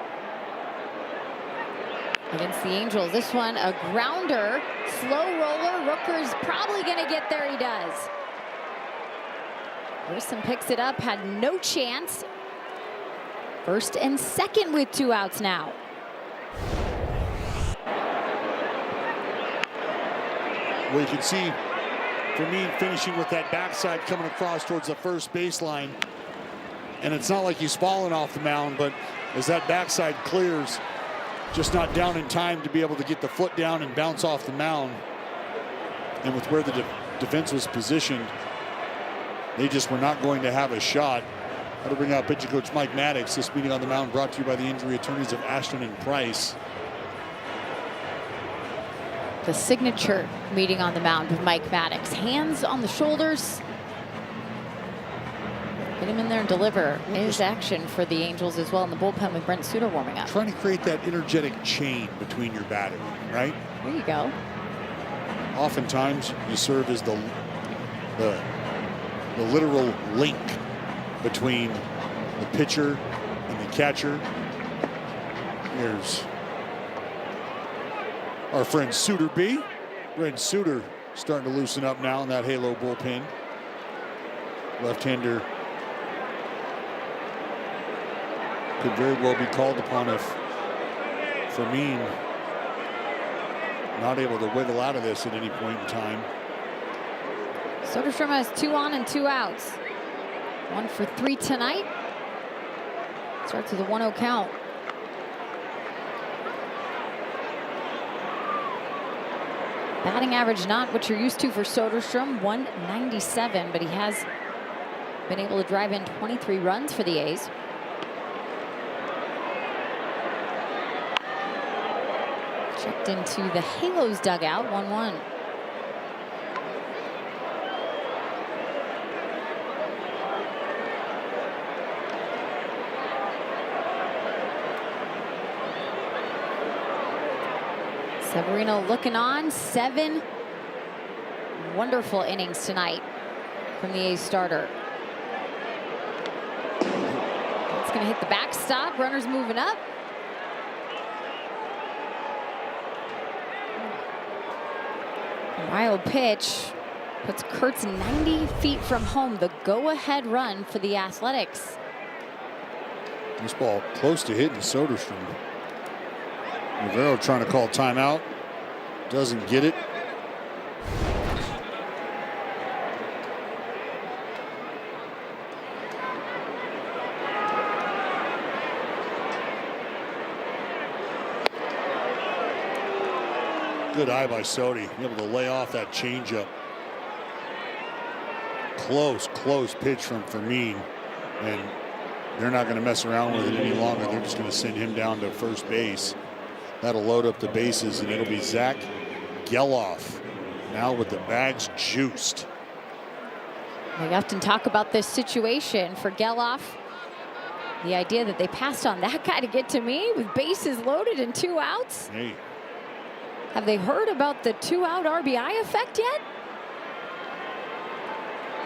against the Angels. This one, a grounder, slow roller. Rooker's probably going to get there. He does. Grissom picks it up, had no chance. First and second with 2 outs now. Well, you can see Fermin finishing with that backside coming across towards the first baseline. And it's not like he's falling off the mound, but as that backside clears, just not down in time to be able to get the foot down and bounce off the mound. And with where the defense was positioned, they just were not going to have a shot. That'll bring out pitching coach Mike Maddox. This meeting on the mound brought to you by the injury attorneys of Ashton and Price. The signature meeting on the mound with Mike Maddox. Hands on the shoulders. Get him in there and deliver his action for the Angels as well in the bullpen with Brent Suter warming up. Trying to create that energetic chain between your battery, right? There you go. Oftentimes you serve as the literal link between the pitcher and the catcher. Here's our friend Suter B. Brent Suter starting to loosen up now in that Halo bullpen. Left-hander could very well be called upon if Fermin not able to wiggle out of this at any point in time. Soderstrom has 2 on and 2 outs. 1 for 3 tonight. Starts with a 1-0 count. Batting average not what you're used to for Soderstrom, 197, but he has been able to drive in 23 runs for the A's. Checked into the Halos dugout, 1-1. Severino looking on. 7 wonderful innings tonight from the A's starter. It's going to hit the backstop. Runners moving up. Wild pitch puts Kurtz 90 feet from home. The go-ahead run for the Athletics. This ball close to hitting Soderstrom. Rivero trying to call timeout. Doesn't get it. Good eye by Sodi, able to lay off that changeup. Close pitch from Fermin, and they're not going to mess around with it any longer. They're just going to send him down to first base. That'll load up the bases, and it'll be Zach Geloff now with the bags juiced. We often talk about this situation for Geloff. The idea that they passed on that guy to get to me with bases loaded and 2 outs. Hey. Have they heard about the 2-out RBI effect yet?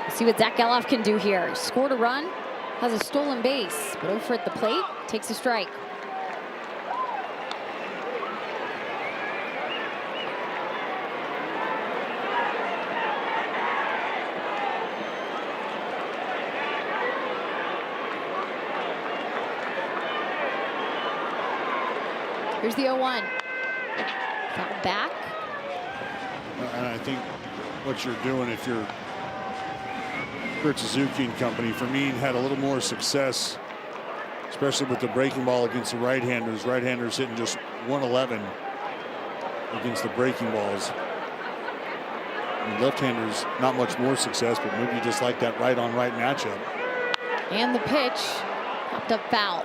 Let's see what Zach Geloff can do here. Scored a run, has a stolen base, but over at the plate, takes a strike. Here's the 0-1. Foul back. And I think what you're doing, if you're Kurt Suzuki and company, Fermin had a little more success, especially with the breaking ball against the right-handers. Right-handers hitting just 111 against the breaking balls. And left-handers, not much more success, but maybe you just like that right-on-right matchup. And the pitch popped up foul.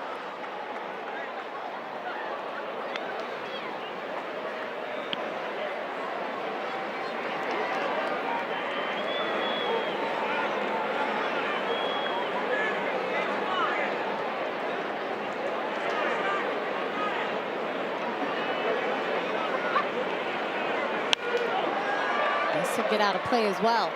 This will get out of play as well.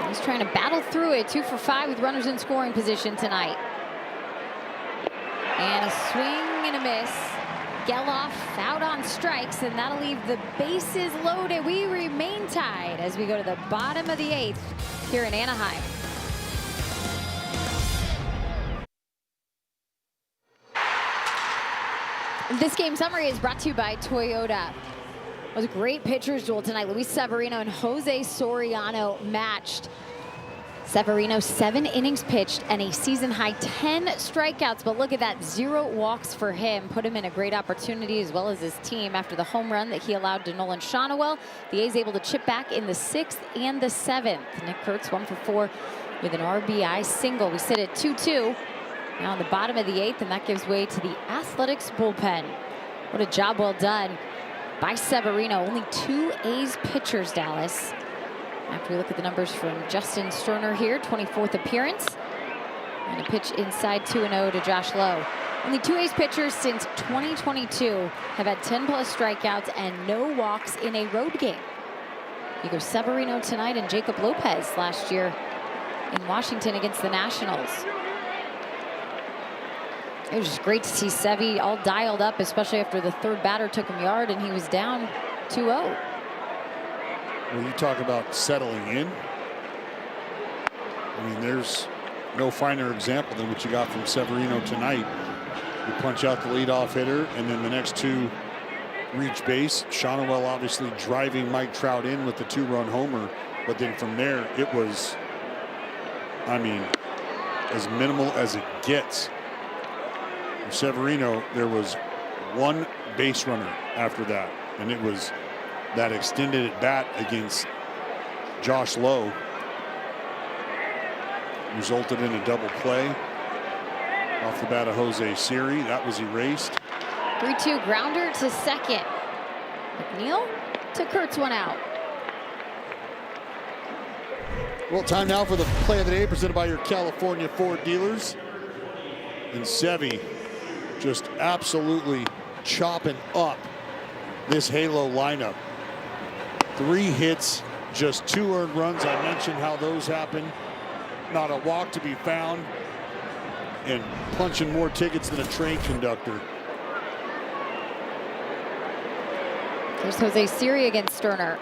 He's trying to battle through it. 2 for 5 with runners in scoring position tonight. And a swing and a miss. Geloff out on strikes, and that'll leave the bases loaded. We remain tied as we go to the bottom of the 8th here in Anaheim. This game summary is brought to you by Toyota. It was a great pitcher's duel tonight. Luis Severino and Jose Soriano matched. Severino 7 innings pitched and a season high 10 strikeouts, but look at that, 0 walks for him. Put him in a great opportunity as well as his team after the home run that he allowed to Nolan Shonowell. The A's able to chip back in the 6th and the 7th. Nick Kurtz 1 for 4 with an RBI single. We sit at 2-2 now on the bottom of the 8th, and that gives way to the Athletics bullpen. What a job well done by Severino. Only 2 A's pitchers, Dallas. After we look at the numbers from Justin Sterner here, 24th appearance. And a pitch inside 2-0 to Josh Lowe. Only 2 A's pitchers since 2022 have had 10+ strikeouts and no walks in a road game. You go Severino tonight and Jacob Lopez last year in Washington against the Nationals. It was just great to see Sevy all dialed up, especially after the 3rd batter took him yard and he was down 2-0. When you talk about settling in, I mean, there's no finer example than what you got from Severino tonight. You punch out the leadoff hitter, and then the next 2 reach base. Shonowell obviously driving Mike Trout in with the 2-run homer, but then from there it was I mean, as minimal as it gets. For Severino, there was one base runner after that, and it was that extended at bat against Josh Lowe. Resulted in a double play off the bat of Jose Siri. That was erased. 3-2 grounder to second. McNeil to Kurtz one out. Well, time now for the play of the day presented by your California Ford dealers. And Sevy just absolutely chopping up this Halo lineup. 3 hits, just 2 earned runs. I mentioned how those happen. Not a walk to be found. And punching more tickets than a train conductor. There's Jose Siri against Sterner.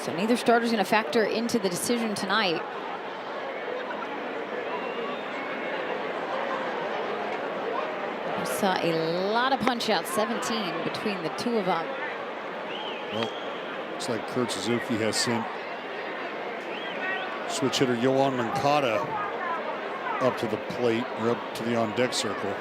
So neither starter's going to factor into the decision tonight. We saw a lot of punch-outs, 17 between the two of them. Well, looks like Kurt Suzuki has sent switch hitter Yohan Moncada up to the plate, or up to the on-deck circle.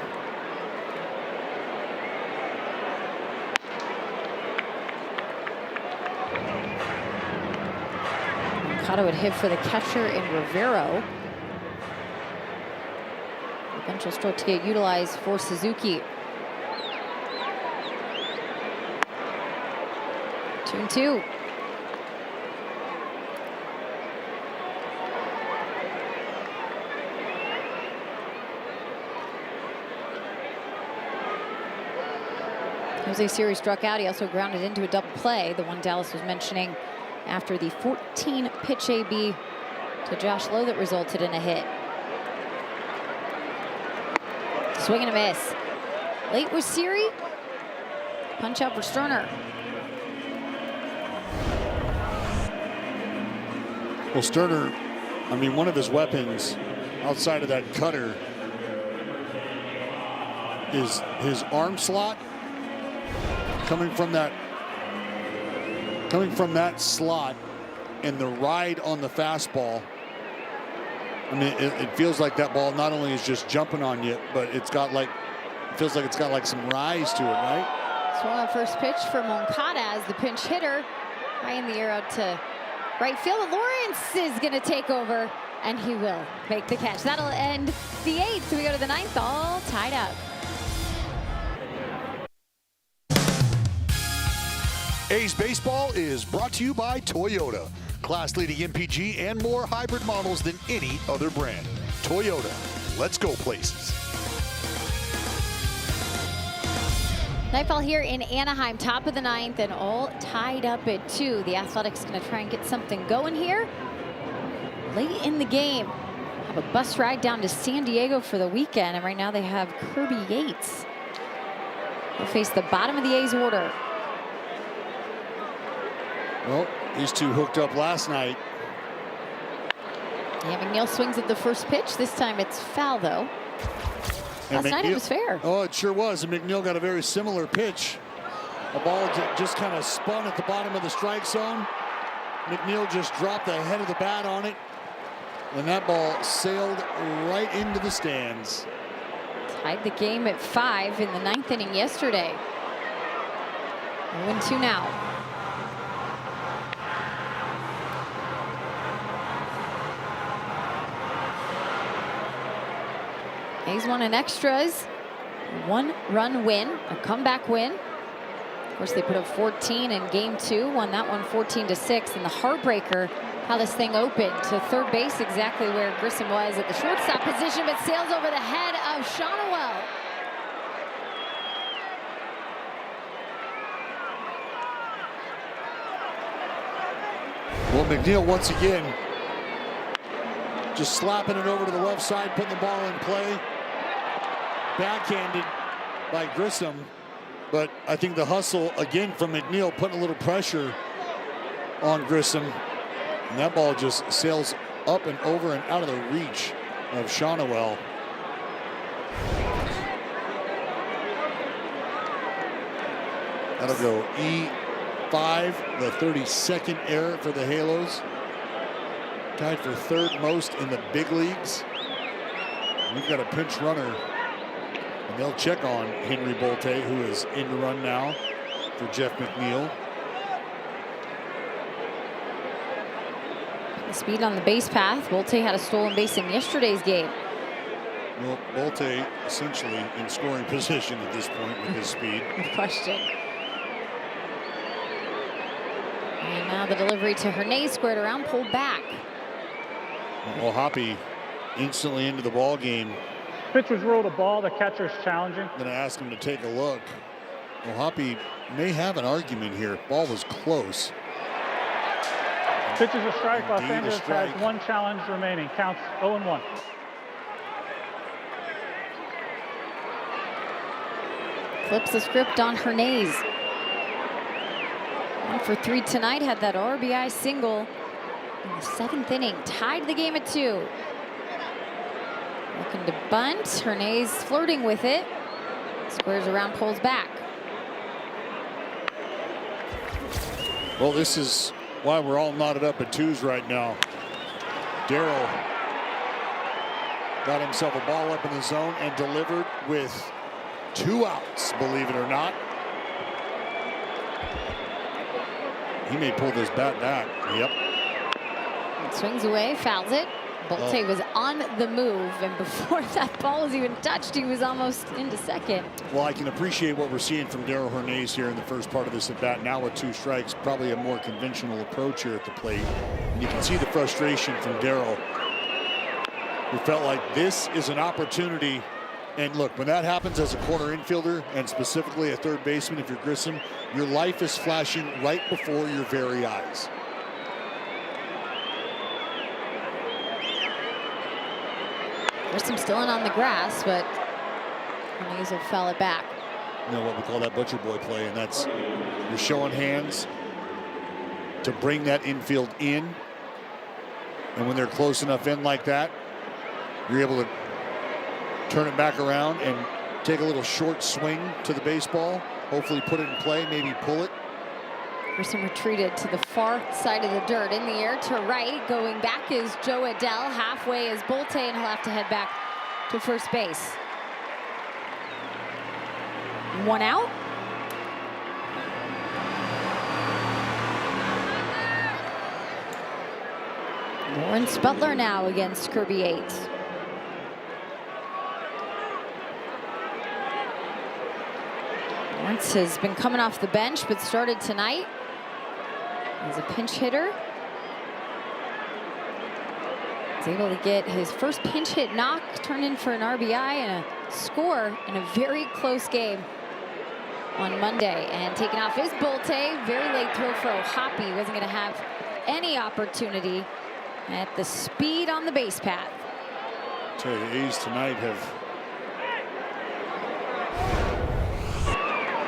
Moncada would hit for the catcher in Rivero. Eventual stroke to get utilized for Suzuki. 2-2. Jose Siri struck out. He also grounded into a double play, the one Dallas was mentioning after the 14-pitch AB to Josh Lowe that resulted in a hit. Swing and a miss. Late was Siri. Punch out for Sterner. Well, Sterner, I mean, one of his weapons outside of that cutter is his arm slot. Coming from that slot and the ride on the fastball. I mean, it feels like that ball not only is just jumping on you, but it feels like it's got like some rise to it, right? Swung on first pitch for Moncada as the pinch hitter. High in the air out to right field. Lawrence is going to take over, and he will make the catch. That'll end the 8th. We go to the 9th, all tied up. A's Baseball is brought to you by Toyota. Class-leading MPG and more hybrid models than any other brand. Toyota, let's go places. Nightfall here in Anaheim, top of the 9th, and all tied up at 2. The Athletics going to try and get something going here late in the game. Have a bus ride down to San Diego for the weekend, and right now they have Kirby Yates. They'll face the bottom of the A's order. Well, these two hooked up last night. Yeah, McNeil swings at the first pitch. This time it's foul, though. Last night it was fair. Oh, it sure was. And McNeil got a very similar pitch. The ball just kind of spun at the bottom of the strike zone. McNeil just dropped the head of the bat on it. And that ball sailed right into the stands. Tied the game at 5 in the 9th inning yesterday. 0-2 now. A's won in extras. 1-run win, a comeback win. Of course, they put up 14 in game 2, won that one 14-6. And the heartbreaker, how this thing opened to third base, exactly where Grissom was at the shortstop position, but sails over the head of Shonowell. Well, McNeil once again just slapping it over to the left side, putting the ball in play. Backhanded by Grissom, but I think the hustle again from McNeil putting a little pressure on Grissom, and that ball just sails up and over and out of the reach of Shonowell. That'll go 35, the 32nd error for the Halos. Tied for third most in the big leagues. We've got a pinch runner, and they'll check on Henry Bolte, who is in the run now for Jeff McNeil. The speed on the base path. Bolte had a stolen base in yesterday's game. Well, Bolte essentially in scoring position at this point with his speed. No question. And now the delivery to Hernay, squared around, pulled back. Well, Hoppy instantly into the ball game. Pitcher's ruled a ball. The catcher's challenging. I'm going to ask him to take a look. Well, Hoppy may have an argument here. Ball was close. Pitch is a strike. Los Indeed, a Angeles strike. has one challenge remaining. Counts 0-1. Flips the script on Hernay's. 1 for 3 tonight. Had that RBI single in the 7th inning. Tied the game at 2. Looking to bunt. Hernay's flirting with it. Squares around, pulls back. Well, this is why we're all knotted up at 2s right now. Darryl got himself a ball up in the zone and delivered with 2 outs, believe it or not. He may pull this bat back. Yep. Swings away, fouls it. Bolte was on the move, and before that ball was even touched, he was almost into second. Well, I can appreciate what we're seeing from Darryl Hernandez here in the first part of this at bat. Now with 2 strikes, probably a more conventional approach here at the plate. And you can see the frustration from Darryl, who felt like this is an opportunity. And look, when that happens as a corner infielder, and specifically a third baseman, if you're Grissom, your life is flashing right before your very eyes. Grissom still in on the grass, but Hernandez will foul it back. You know what we call that butcher boy play, and that's you're showing hands to bring that infield in, and when they're close enough in like that, you're able to turn it back around and take a little short swing to the baseball, hopefully put it in play, maybe pull it. Grissom retreated to the far side of the dirt. In the air to right. Going back is Joe Adell. Halfway is Bolte, and he'll have to head back to first base. 1 out. Lawrence Butler now against Kirby Yates. Lawrence has been coming off the bench, but started tonight as a pinch hitter. He's able to get his first pinch hit knock turned in for an RBI and a score in a very close game on Monday. And taking off is Bolte. Very late throw for Hoppy. Wasn't going to have any opportunity at the speed on the base path. I tell you, the A's tonight have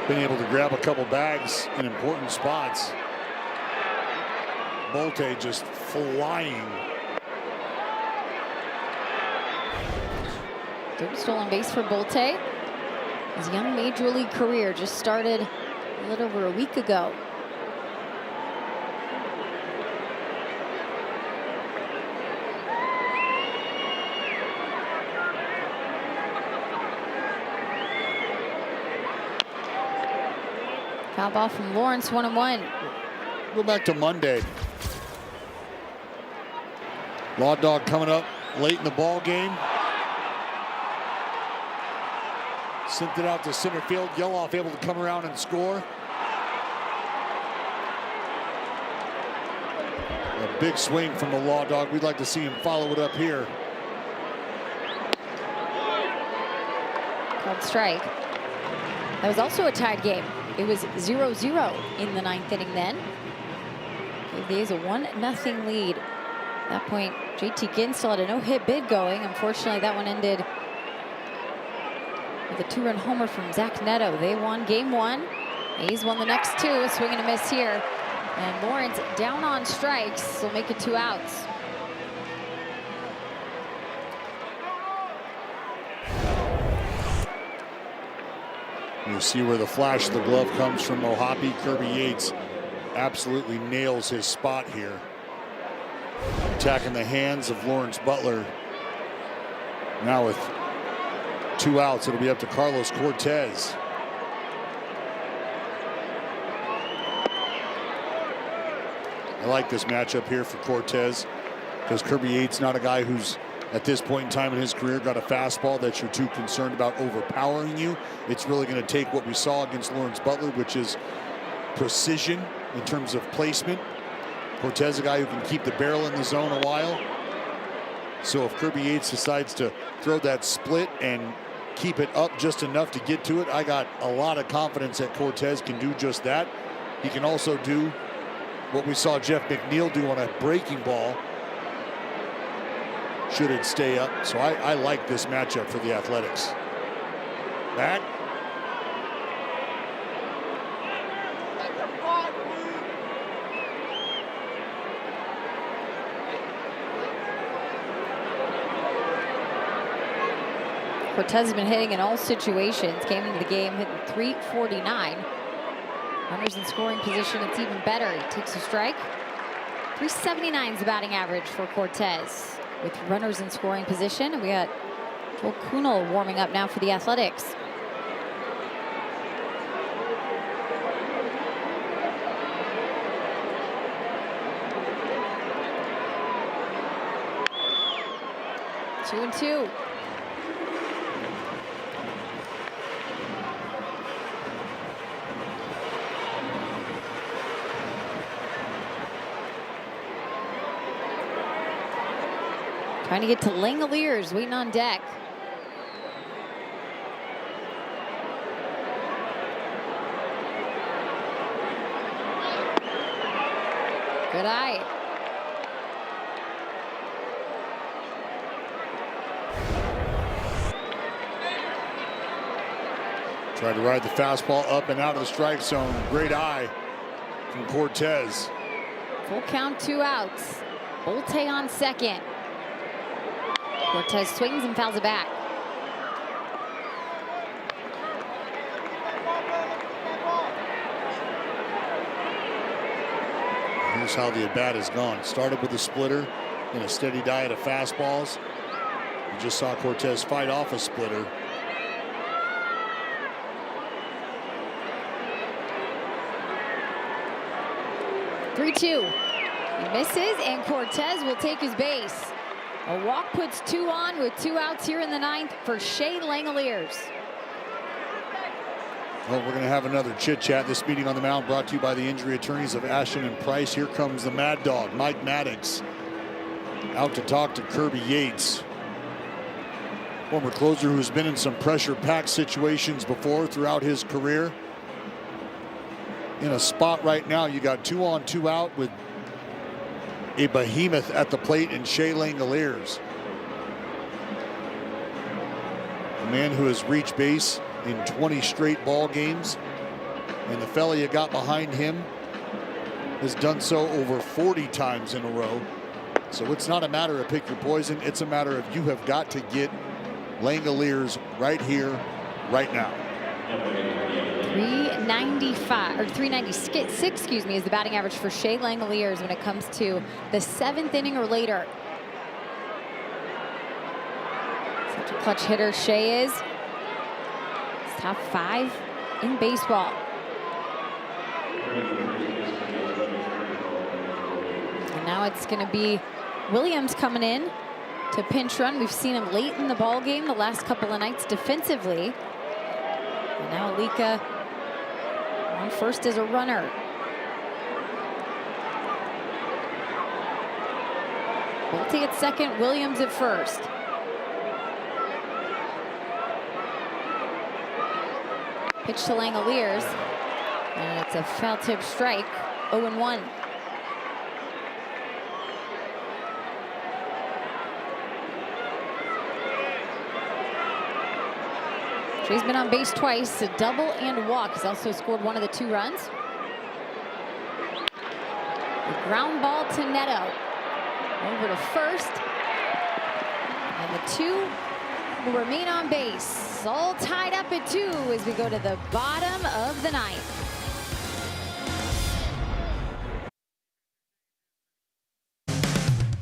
been able to grab a couple bags in important spots. Bolte just flying. Third stolen base for Bolte. His young major league career just started a little over a week ago. Foul ball from Lawrence, 1-1. Go back to Monday. Law Dog coming up late in the ball game. Sent it out to center field. Yeloff able to come around and score. A big swing from the Law Dog. We'd like to see him follow it up here. Called strike. That was also a tied game. It was 0-0 in the 9th inning then. Gave the A's a 1-0 lead. At that point, JT Ginn still had a no-hit bid going. Unfortunately, that one ended with a 2-run homer from Zach Neto. They won game 1. A's won the next 2. A swing and a miss here. And Lawrence down on strikes will make it 2 outs. You see where the flash of the glove comes from Hoppy. Kirby Yates absolutely nails his spot here. Attacking the hands of Lawrence Butler. Now with 2 outs, it'll be up to Carlos Cortez. I like this matchup here for Cortez because Kirby Yates not a guy who's at this point in time in his career got a fastball that you're too concerned about overpowering you. It's really going to take what we saw against Lawrence Butler, which is precision in terms of placement. Cortez, a guy who can keep the barrel in the zone a while. So if Kirby Yates decides to throw that split and keep it up just enough to get to it, I got a lot of confidence that Cortez can do just that. He can also do what we saw Jeff McNeil do on a breaking ball, should it stay up. So I like this matchup for the Athletics. Back. Cortez has been hitting in all situations. Came into the game hitting .349. Runners in scoring position, it's even better. He takes a strike. .379 is the batting average for Cortez with runners in scoring position. And we got Joel Kuhnel warming up now for the Athletics. Two and two. Trying to get to Langoliers, waiting on deck. Good eye. Tried to ride the fastball up and out of the strike zone. Great eye from Cortez. Full count, 2 outs. Bolte on second. Cortez swings and fouls it back. Here's how the at-bat has gone. Started with a splitter and a steady diet of fastballs. You just saw Cortez fight off a splitter. Three-two. He misses, and Cortez will take his base. A walk puts 2 on with 2 outs here in the 9th for Shea Langoliers. Well, we're going to have another chit-chat. This meeting on the mound brought to you by the injury attorneys of Ashton and Price. Here comes the Mad Dog, Mike Maddox, out to talk to Kirby Yates. Former closer who's been in some pressure-packed situations before throughout his career. In a spot right now, you got 2 on, 2 out with a behemoth at the plate in Shea Langoliers. A man who has reached base in 20 straight ball games, and the fella you got behind him has done so over 40 times in a row. So it's not a matter of pick your poison, it's a matter of you have got to get Langoliers right here, right now. 395 or 396, excuse me, is the batting average for Shea Langoliers when it comes to the 7th inning or later. Such a clutch hitter Shea is. He's top 5 in baseball. And now it's going to be Williams coming in to pinch run. We've seen him late in the ball game the last couple of nights defensively. And now Alika on first as a runner. Bolte at second, Williams at first. Pitch to Langoliers, and it's a foul tip strike, 0-1. Shea's been on base twice, a double and a walk. He's also scored 1 of the 2 runs. The ground ball to Neto. Over to first. And the 2 will remain on base. All tied up at 2 as we go to the bottom of the 9th.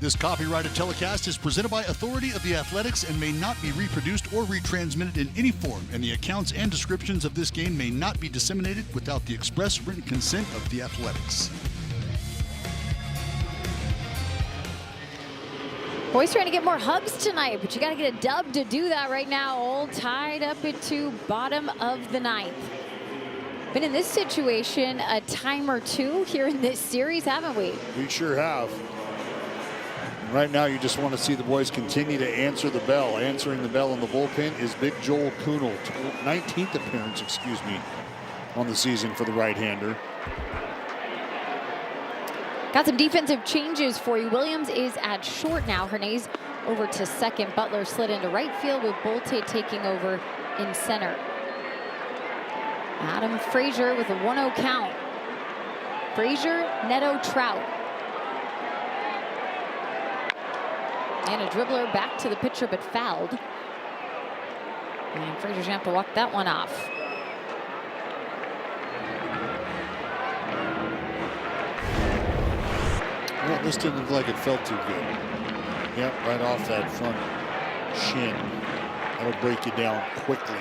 This copyrighted telecast is presented by authority of the Athletics and may not be reproduced or retransmitted in any form, and the accounts and descriptions of this game may not be disseminated without the express written consent of the Athletics. Boys trying to get more hubs tonight, but you got to get a dub to do that right now. All tied up at 2, bottom of the 9th. Been in this situation a time or two here in this series, haven't we? We sure have. Right now, you just want to see the boys continue to answer the bell. Answering the bell in the bullpen is Big Joel Kuhnel, 19th appearance, on the season for the right-hander. Got some defensive changes for you. Williams is at short now. Hernandez over to second. Butler slid into right field with Bolte taking over in center. Adam Frazier with a 1-0 count. Frazier, Neto, Trout. And a dribbler back to the pitcher, but fouled. And Frazier's gonna have to walk that one off. Well, this didn't look like it felt too good. Yep, right off that front shin. That'll break you down quickly.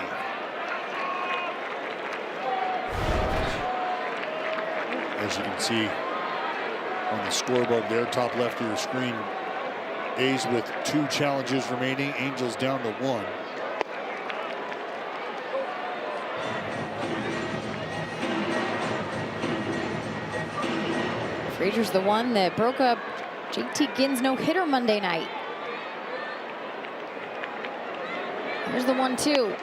As you can see on the scoreboard there, top left of your screen, A's with 2 challenges remaining, Angels down to 1. Frazier's the one that broke up JT Ginn's no-hitter Monday night. Here's the 1-2.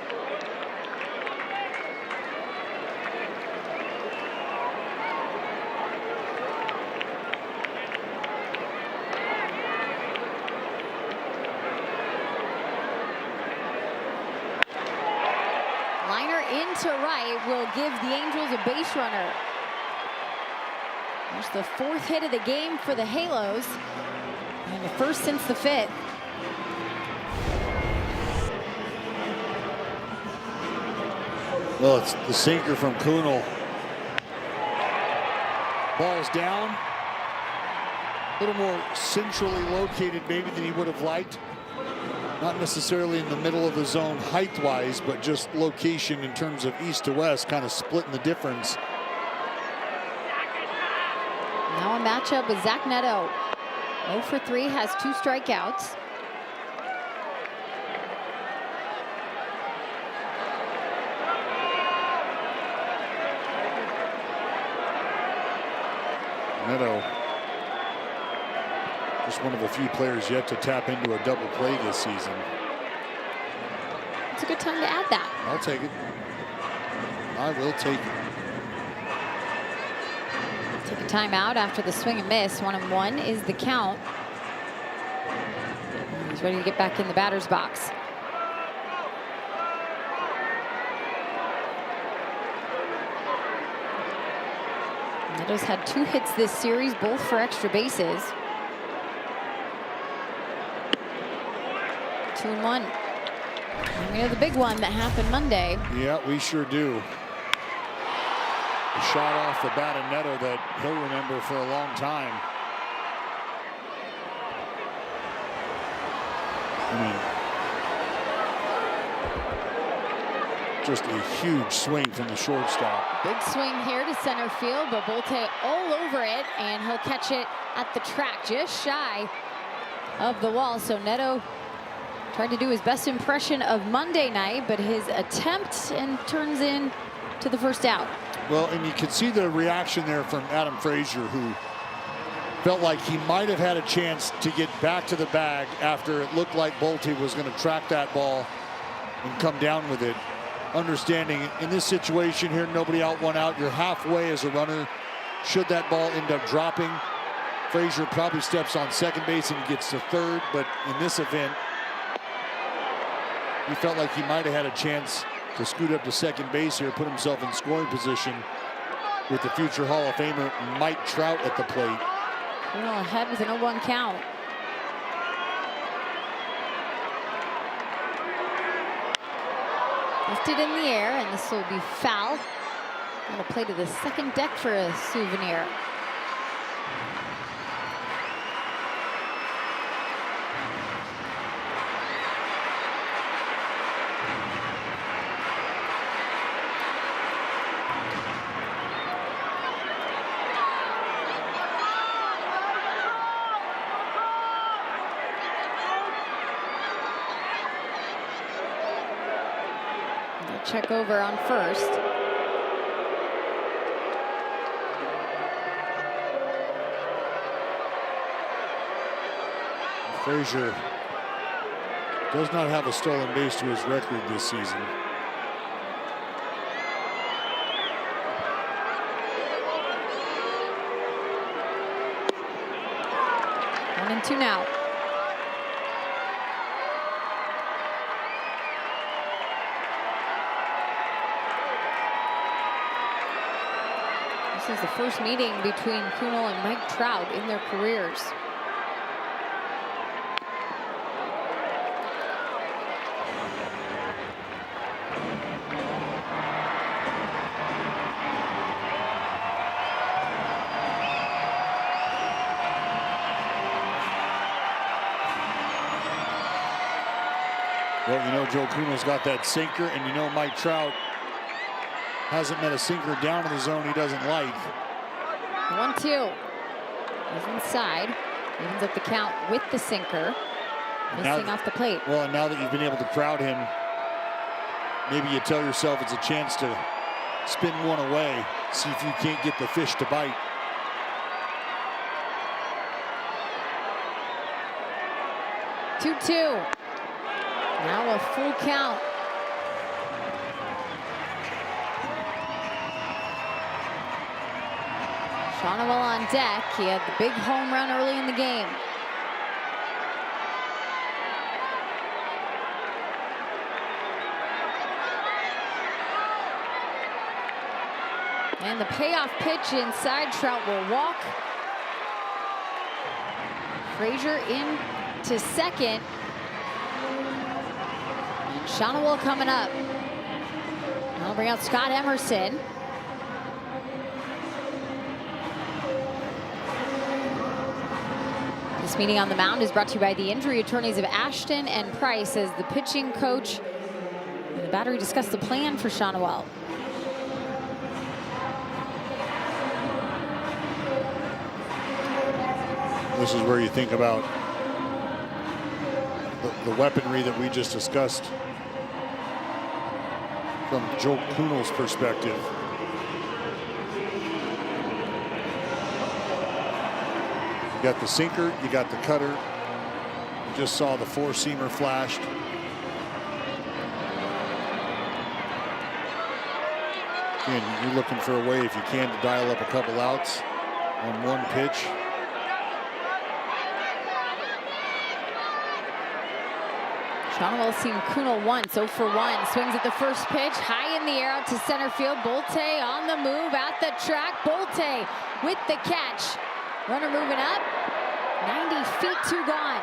To right will give the Angels a base runner. There's the 4th hit of the game for the Halos, and the 1st since the 5th. Well, it's the sinker from Kuhnel. Ball's down. A little more centrally located maybe than he would have liked. Not necessarily in the middle of the zone height-wise, but just location in terms of east to west, kind of splitting the difference. Now a matchup with Zach Neto. 0 for 3, has 2 strikeouts. Neto, just one of a few players yet to tap into a double play this season. It's a good time to add that. I'll take it. I will take it. Take a timeout after the swing and miss. 1-1 is the count. He's ready to get back in the batter's box. Neto's had 2 hits this series, both for extra bases. 2-1. And we know the big one that happened Monday. Yeah, we sure do. A shot off the bat of Neto that he'll remember for a long time. I mean, just a huge swing from the shortstop. Big swing here to center field, but Bolte all over it, and he'll catch it at the track, just shy of the wall. So Neto tried to do his best impression of Monday night, but his attempt and turns in to the first out. Well, and you can see the reaction there from Adam Frazier, who felt like he might have had a chance to get back to the bag after it looked like Bolte was going to track that ball and come down with it. Understanding in this situation here, nobody out, 1 out, you're halfway as a runner. Should that ball end up dropping, Frazier probably steps on second base and gets to third, but in this event, he felt like he might have had a chance to scoot up to second base here, put himself in scoring position with the future Hall of Famer Mike Trout at the plate. Well, ahead with an 0-1 count. Lifted in the air, and this will be foul. That'll play to the second deck for a souvenir. They'll check over on first. Frazier does not have a stolen base to his record this season. One and two now. This is the first meeting between Kunal and Mike Trout in their careers. Well, you know, Joe Kunal's got that sinker, and you know Mike Trout hasn't met a sinker down in the zone he doesn't like. 1-2. He's inside. Evens up the count with the sinker. Missing off the plate. Well, and now that you've been able to crowd him, maybe you tell yourself it's a chance to spin one away, see if you can't get the fish to bite. Two. Now a full count. Shonwell on deck. He had the big home run early in the game. And the payoff pitch inside. Trout will walk. Frazier in to second. And Shonwell coming up. I'll bring out Scott Emerson. This meeting on the mound is brought to you by the injury attorneys of Ashton and Price as the pitching coach and the battery discussed the plan for Shonwell. This is where you think about the weaponry that we just discussed from Joe Kunal's perspective. You got the sinker, you got the cutter. You just saw the four-seamer flashed. Again, you're looking for a way, if you can, to dial up a couple outs on one pitch. Shonwell's seen Kunal once, 0 for 1. Swings at the first pitch, high in the air out to center field. Bolte on the move, at the track. Bolte with the catch. Runner moving up, 90 feet to gone.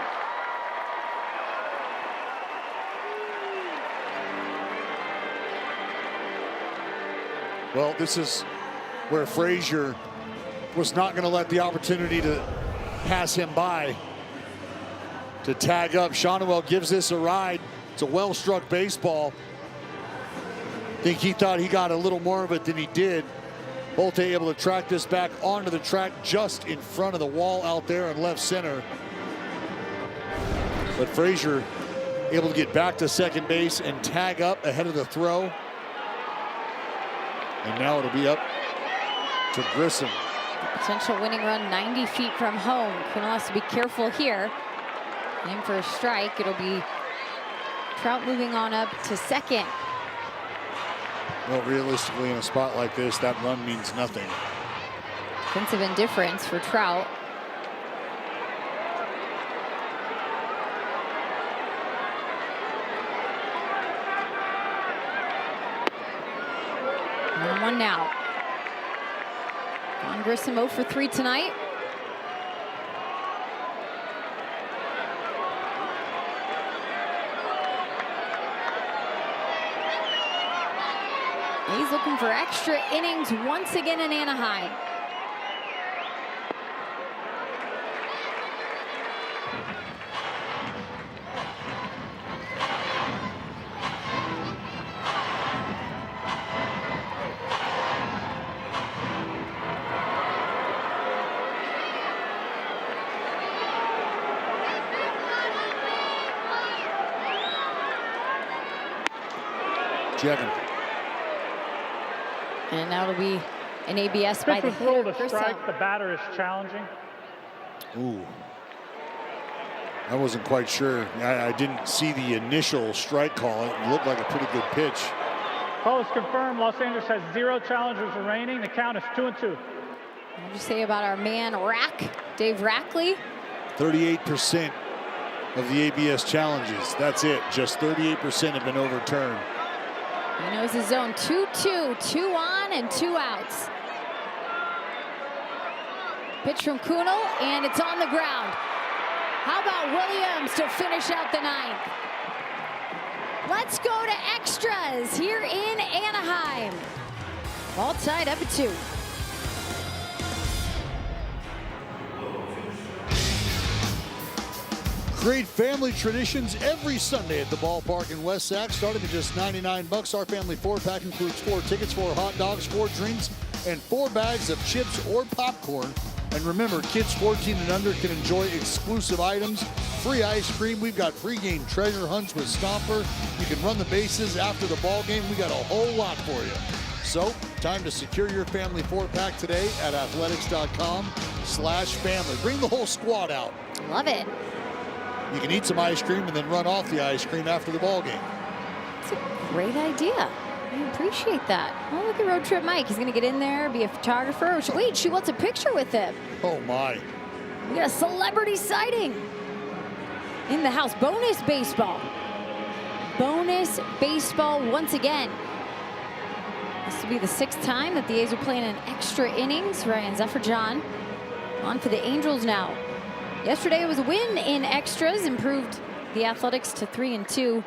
Well, this is where Frazier was not going to let the opportunity to pass him by. To tag up, Shonwell gives this a ride. It's a well-struck baseball. I think he thought he got a little more of it than he did. Bolte able to track this back onto the track just in front of the wall out there in left center. But Frazier able to get back to second base and tag up ahead of the throw. And now it'll be up to Grissom. Potential winning run 90 feet from home. Kunal has to be careful here. Aim for a strike. It'll be Trout moving on up to second. Well, realistically, in a spot like this, that run means nothing. Defensive indifference for Trout. One now. Von Grissom 0 for 3 tonight. He's looking for extra innings once again in Anaheim. checking. And now it'll be an ABS by Pitch the was ruled hitter. a strike. The batter is challenging. Ooh. I wasn't quite sure. I didn't see the initial strike call. It looked like a pretty good pitch. Call is confirmed. Los Angeles has 0 challengers remaining. The count is 2-2. What did you say about our man Dave Rackley? 38% of the ABS challenges. That's it. Just 38% have been overturned. He knows his zone. 2-2, 2 on and 2 outs. Pitch from Kunal, and it's on the ground. How about Williams to finish out the 9th? Let's go to extras here in Anaheim. All tied up at 2. Great family traditions every Sunday at the ballpark in West Sac, starting at just $99. Our family 4-pack includes 4 tickets, 4 hot dogs, 4 drinks, and 4 bags of chips or popcorn. And remember, kids 14 and under can enjoy exclusive items, free ice cream. We've got pregame treasure hunts with Stomper. You can run the bases after the ball game. We got a whole lot for you. So, time to secure your family 4-pack today at athletics.com/family. Bring the whole squad out. Love it. You can eat some ice cream and then run off the ice cream after the ball game. It's a great idea. I appreciate that. Oh, look at Road Trip Mike. He's going to get in there, be a photographer. Wait, she wants a picture with him. Oh, my. We got a celebrity sighting in the house. Bonus baseball. Bonus baseball once again. This will be the 6th time that the A's are playing in extra innings. Ryan Zephyr-John on for the Angels now. Yesterday it was a win in extras, improved the Athletics to 3-2.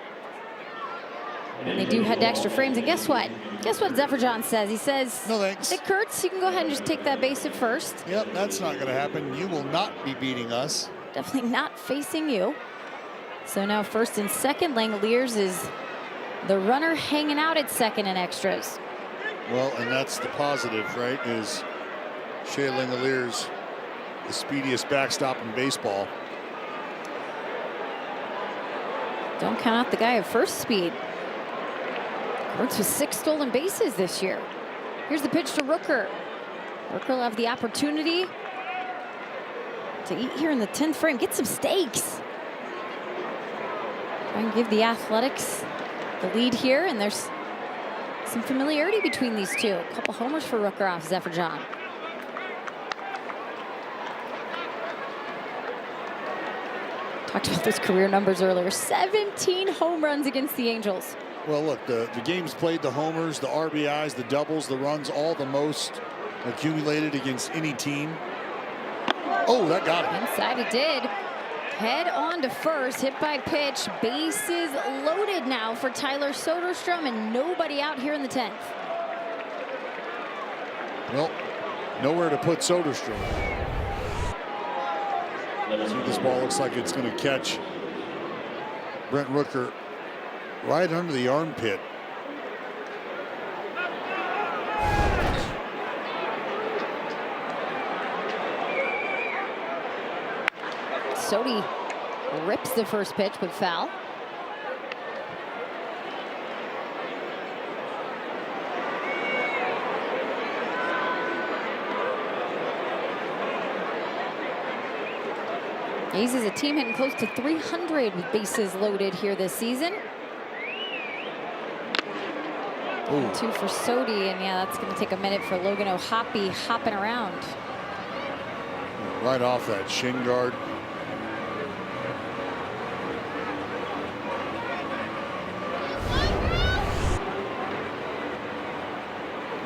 And they do head to extra frames. And guess what? Guess what Zephyr-John says? He says, no thanks. Hey, Kurtz, you can go ahead and just take that base at first. Yep, that's not going to happen. You will not be beating us. Definitely not facing you. So now first and second, Langoliers is the runner hanging out at second in extras. Well, and that's the positive, right, is Shea Langoliers, the speediest backstop in baseball. Don't count out the guy at first speed. Kurtz with 6 stolen bases this year. Here's the pitch to Rooker. Rooker will have the opportunity to eat here in the 10th frame. Get some steaks. Try and give the Athletics the lead here, and there's some familiarity between these two. A couple homers for Rooker off Zephyr-John. Talked about those career numbers earlier. 17 home runs against the Angels. Well, look, the games played, the homers, the RBIs, the doubles, the runs, all the most accumulated against any team. Oh, that got it. Inside it did. Head on to first, hit by pitch. Bases loaded now for Tyler Soderstrom, and nobody out here in the 10th. Well, nowhere to put Soderstrom. See, this ball looks like it's going to catch Brent Rooker right under the armpit. Sodi rips the first pitch, but foul. A's is a team hitting close to 300 with bases loaded here this season. Ooh. 2 for Sodi, and yeah, that's going to take a minute for Logan O'Hoppe hopping around. Right off that shin guard.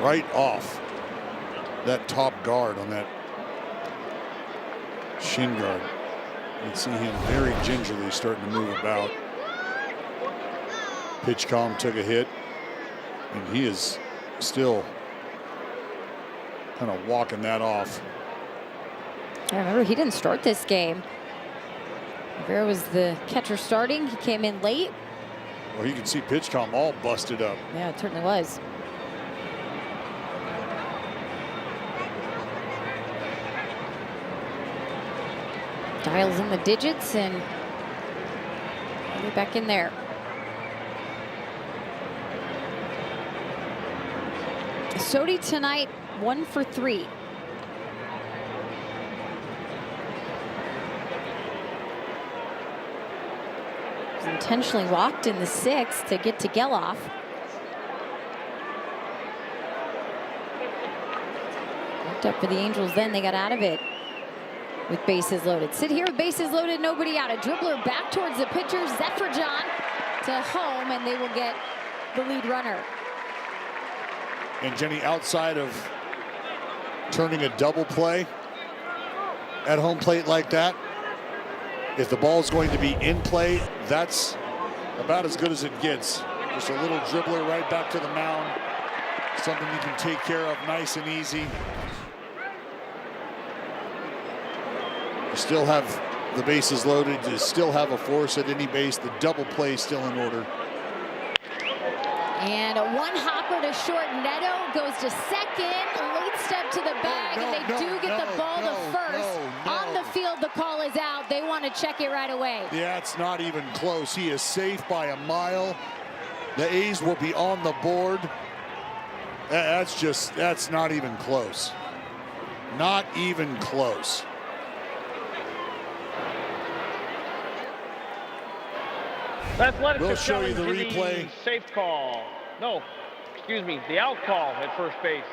Right off that top guard on that shin guard. You can see him very gingerly starting to move about. Pitch calm took a hit, and he is still kind of walking that off. I remember he didn't start this game. Rivera was the catcher starting. He came in late. Well, you can see pitch calm all busted up. Yeah, it certainly was. Dials in the digits and get back in there. Sodi tonight, 1 for 3. He's intentionally walked in the 6th to get to Geloff. Looked up for the Angels, then they got out of it with bases loaded. Sit here with bases loaded, nobody out. A dribbler back towards the pitcher, Zephyr-John to home, and they will get the lead runner. And Jenny, outside of turning a double play at home plate like that, if the ball's going to be in play, that's about as good as it gets. Just a little dribbler right back to the mound. Something you can take care of nice and easy. You still have the bases loaded. You still have a force at any base. The double play still in order. And a one hopper to short. Neto goes to second. Late step to the bag, and they do get the ball to first. On the field, the call is out. They want to check it right away. Yeah, it's not even close. He is safe by a mile. The A's will be on the board. That's not even close. Not even close. Athletics We'll are show you the challenging replay. Safe call. No, excuse me, the out call at first base.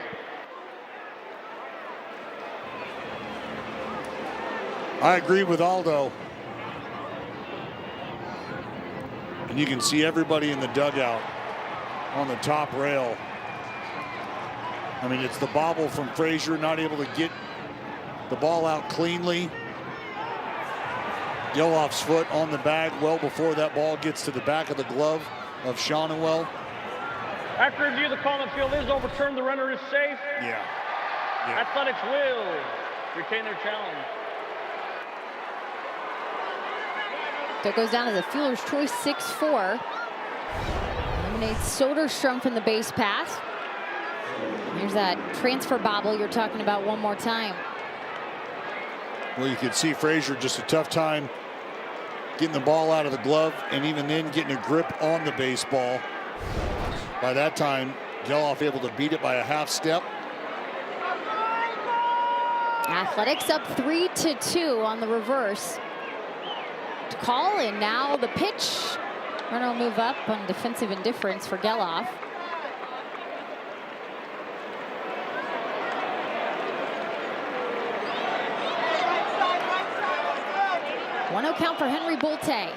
I agree with Aldo. And you can see everybody in the dugout on the top rail. I mean, it's the bobble from Frazier, not able to get the ball out cleanly. Geloff's foot on the bag well before that ball gets to the back of the glove of Shonwell. After review, the call on the field is overturned. The runner is safe. Yeah. Athletics will retain their challenge. So it goes down as a fielder's choice, 6-4. Eliminates Soderstrom from the base path. Here's that transfer bobble you're talking about one more time. Well, you can see Frazier just a tough time getting the ball out of the glove, and even then getting a grip on the baseball. By that time, Geloff able to beat it by a half step. Athletics up 3-2 on the reverse. Call, and now the pitch. Runner will move up on defensive indifference for Geloff. 1-0 count for Henry Bolte. I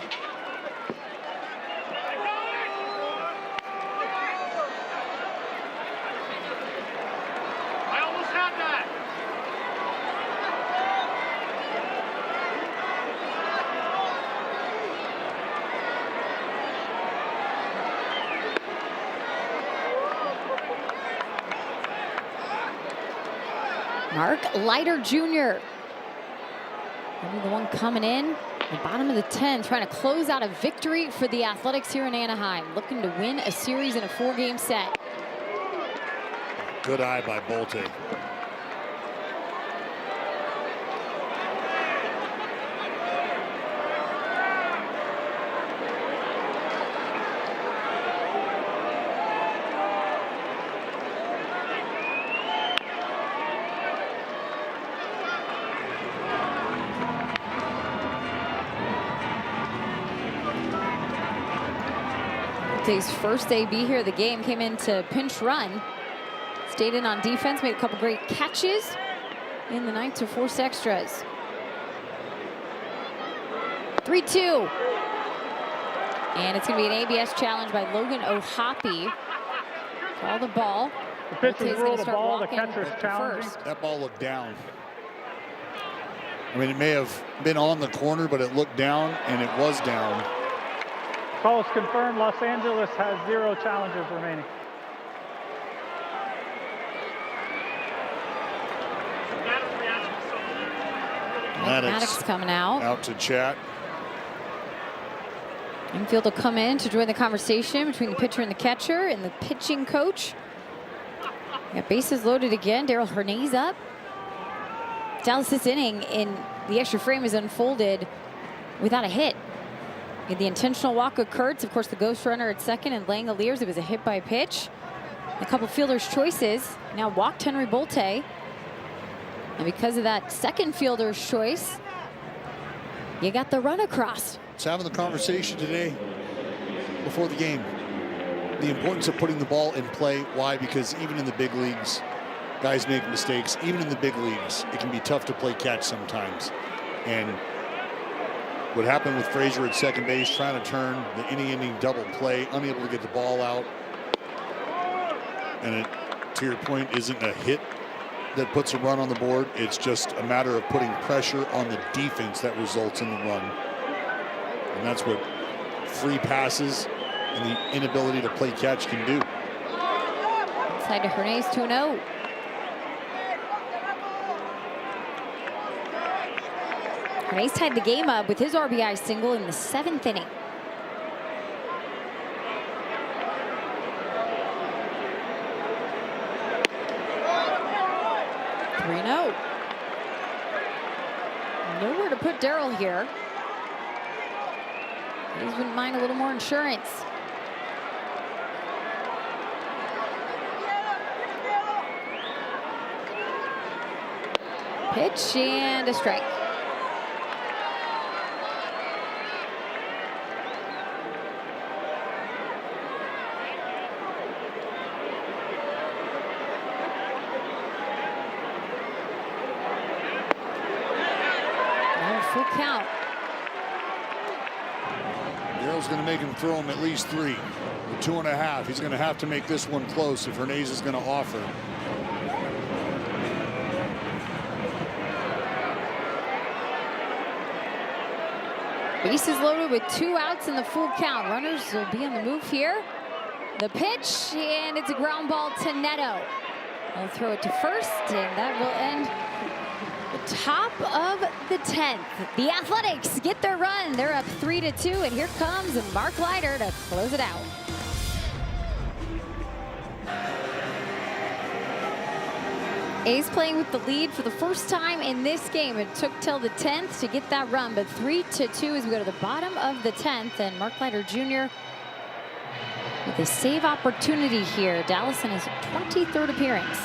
almost had that. Mark Leiter Jr. Maybe the one coming in. The bottom of the 10, trying to close out a victory for the Athletics here in Anaheim. Looking to win a series in a 4-game set. Good eye by Bolte. His first AB here of the game, came in to pinch run. Stayed in on defense, made a couple great catches in the 9th to force extras. 3-2. And it's going to be an ABS challenge by Logan O'Hoppe. Call the ball. The pitch is ruled a ball, the walking catcher's to challenging. first. That ball looked down. I mean, it may have been on the corner, but it looked down, and it was down. Call is confirmed. Los Angeles has 0 challenges remaining. Maddox coming out. Out to chat. Infield will come in to join the conversation between the pitcher and the catcher and the pitching coach. Got bases loaded again. Daryl Hernandez up. Dallas this inning in the extra frame is unfolded without a hit. The intentional walk of Kurtz, of course, the ghost runner at second, and Langoliers. It was a hit by pitch. A couple fielders' choices. Now walked Henry Bolte. And because of that second fielder's choice, you got the run across. It's having the conversation today before the game. The importance of putting the ball in play. Why? Because even in the big leagues, guys make mistakes. Even in the big leagues, it can be tough to play catch sometimes. And what happened with Frazier at second base, trying to turn the inning double play, unable to get the ball out. And it, to your point, isn't a hit that puts a run on the board. It's just a matter of putting pressure on the defense that results in the run. And that's what free passes and the inability to play catch can do. Inside to Hernandez, 2-0. Hernandez tied the game up with his RBI single in the 7th inning. Nowhere to put Darryl here. He wouldn't mind a little more insurance. Pitch and a strike. Full count. Darrell's going to make him throw him at least 3. 2.5. He's going to have to make this one close if Hernandez is going to offer. Bases loaded with 2 outs in the full count. Runners will be on the move here. The pitch, and it's a ground ball to Neto. He'll throw it to first, and that will end the top of the 10th. The Athletics get their run. They're up 3-2, and here comes Mark Leiter to close it out. A's playing with the lead for the first time in this game. It took till the 10th to get that run, but 3-2 as we go to the bottom of the 10th, and Mark Leiter Jr. with a save opportunity here. Dallas in his 23rd appearance.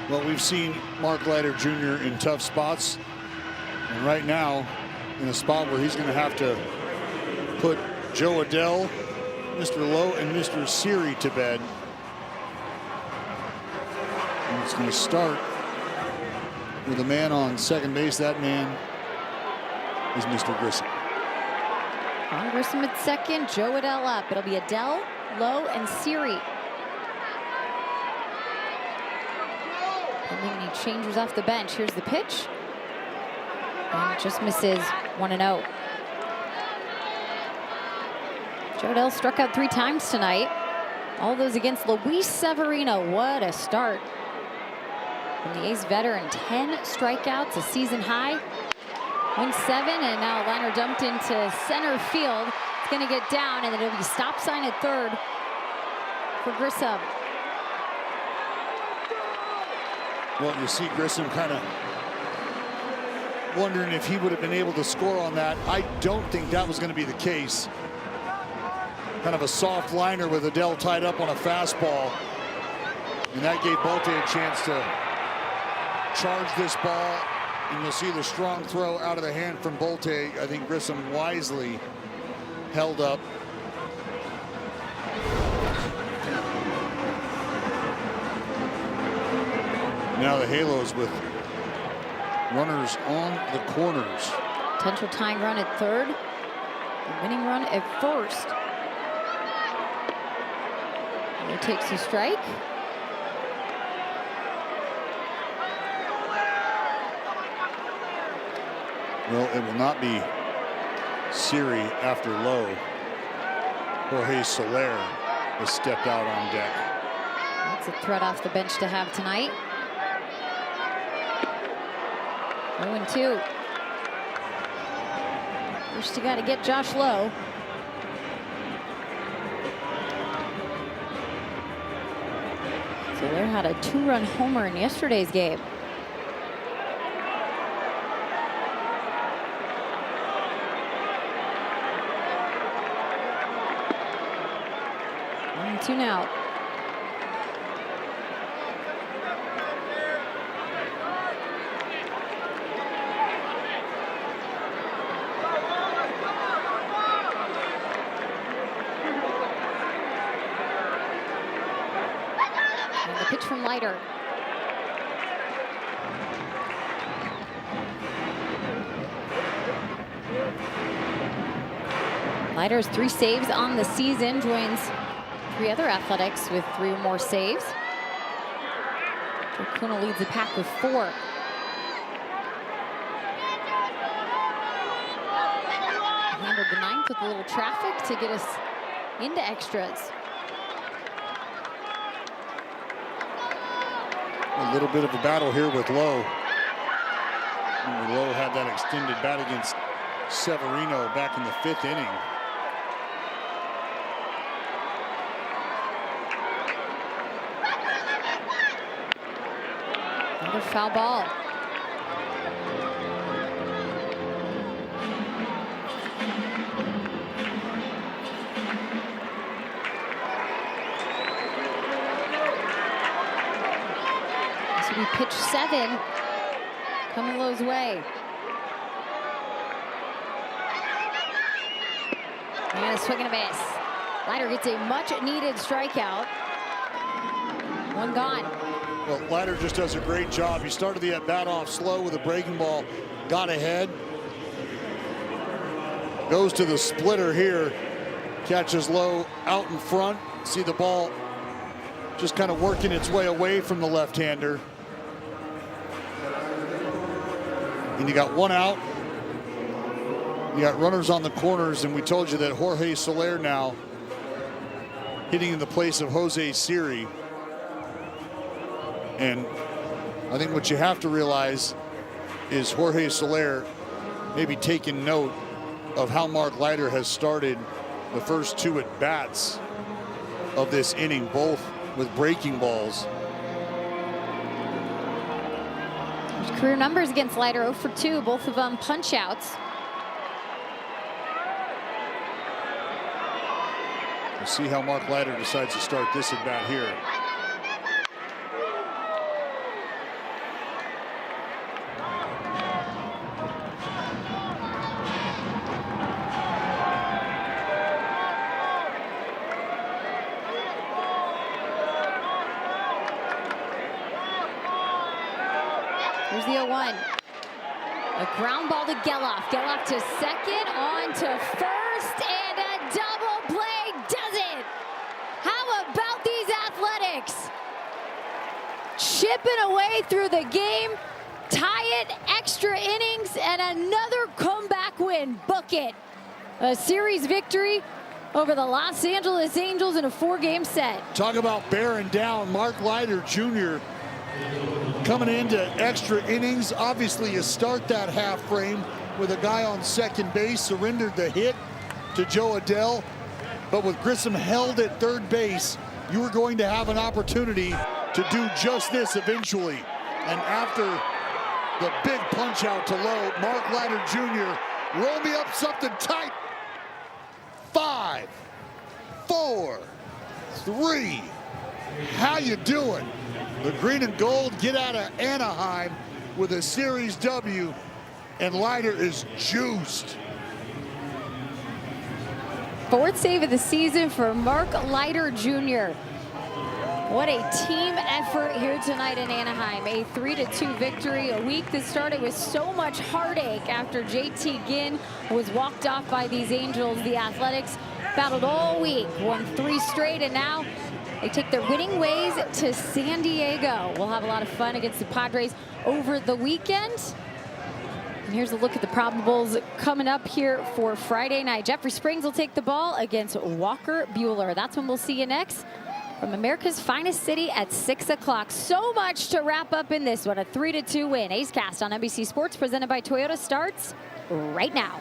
Well, we've seen Mark Leiter Jr. in tough spots, and right now in a spot where he's going to have to put Joe Adell, Mr. Lowe, and Mr. Siri to bed. And it's going to start with a man on second base. That man is Mr. Grissom. On Grissom at second, Joe Adell up. It'll be Adell, Lowe, and Siri. Any changes off the bench. Here's the pitch. And it just misses 1-0. Joe Adell struck out 3 times tonight. All those against Luis Severino. What a start. And the A's veteran, 10 strikeouts, a season high. 1-7, and now a liner dumped into center field. It's going to get down, and then it'll be stop sign at third for Grissom. Well, you see Grissom kind of wondering if he would have been able to score on that. I don't think that was going to be the case. Kind of a soft liner with Adell tied up on a fastball. And that gave Bolte a chance to charge this ball. And you'll see the strong throw out of the hand from Bolte. I think Grissom wisely held up. Now the Halos with runners on the corners. Potential tying run at third. The winning run at first. He takes a strike. Well, it will not be Siri after Lowe. Jorge Soler has stepped out on deck. That's a threat off the bench to have tonight. 0-2. First, you got to get Josh Lowe. Soler had a 2-run homer in yesterday's game. Two now. And the pitch from Leiter. Leiter's 3 saves on the season, joins 3 other Athletics with 3 or more saves. Kuna leads the pack with 4. Handled the 9th with a little traffic to get us into extras. A little bit of a battle here with Lowe. Remember, Lowe had that extended bat against Severino back in the 5th inning. Another foul ball. This will be pitch 7 coming Lowe's way. And a swing and a miss. Leiter gets a much-needed strikeout. 1 gone. Well, Leiter just does a great job. He started the at-bat off slow with a breaking ball, got ahead, goes to the splitter here, catches Lowe out in front. See the ball just kind of working its way away from the left-hander. And you got 1 out. You got runners on the corners, and we told you that Jorge Soler now hitting in the place of Jose Siri. And I think what you have to realize is Jorge Soler maybe taking note of how Mark Leiter has started the first 2 at-bats of this inning, both with breaking balls. There's career numbers against Leiter, 0 for 2, both of them punch-outs. We'll see how Mark Leiter decides to start this at-bat here. Here's the 0-1. A ground ball to Geloff. Geloff to second, on to first, and a double play does it. How about these Athletics? Chipping away through the game, tie it, extra innings, and another comeback win. Book it. A series victory over the Los Angeles Angels in a 4-game set. Talk about bearing down. Mark Leiter Jr. coming into extra innings. Obviously, you start that half frame with a guy on second base, surrendered the hit to Joe Adell. But with Grissom held at third base, you were going to have an opportunity to do just this eventually. And after the big punch out to Lowe, Mark Leiter Jr. roll me up something tight. 5, 4, 3. How you doing? The green and gold get out of Anaheim with a series W, and Leiter is juiced. 4th save of the season for Mark Leiter Jr. What a team effort here tonight in Anaheim. A 3-2 victory. A week that started with so much heartache after JT Ginn was walked off by these Angels. The Athletics battled all week, won 3 straight, and now they take their winning ways to San Diego. We'll have a lot of fun against the Padres over the weekend. And here's a look at the probables coming up here for Friday night. Jeffrey Springs will take the ball against Walker Buehler. That's when we'll see you next from America's finest city at 6 o'clock. So much to wrap up in this one. A 3-2 win. A's Cast on NBC Sports presented by Toyota starts right now.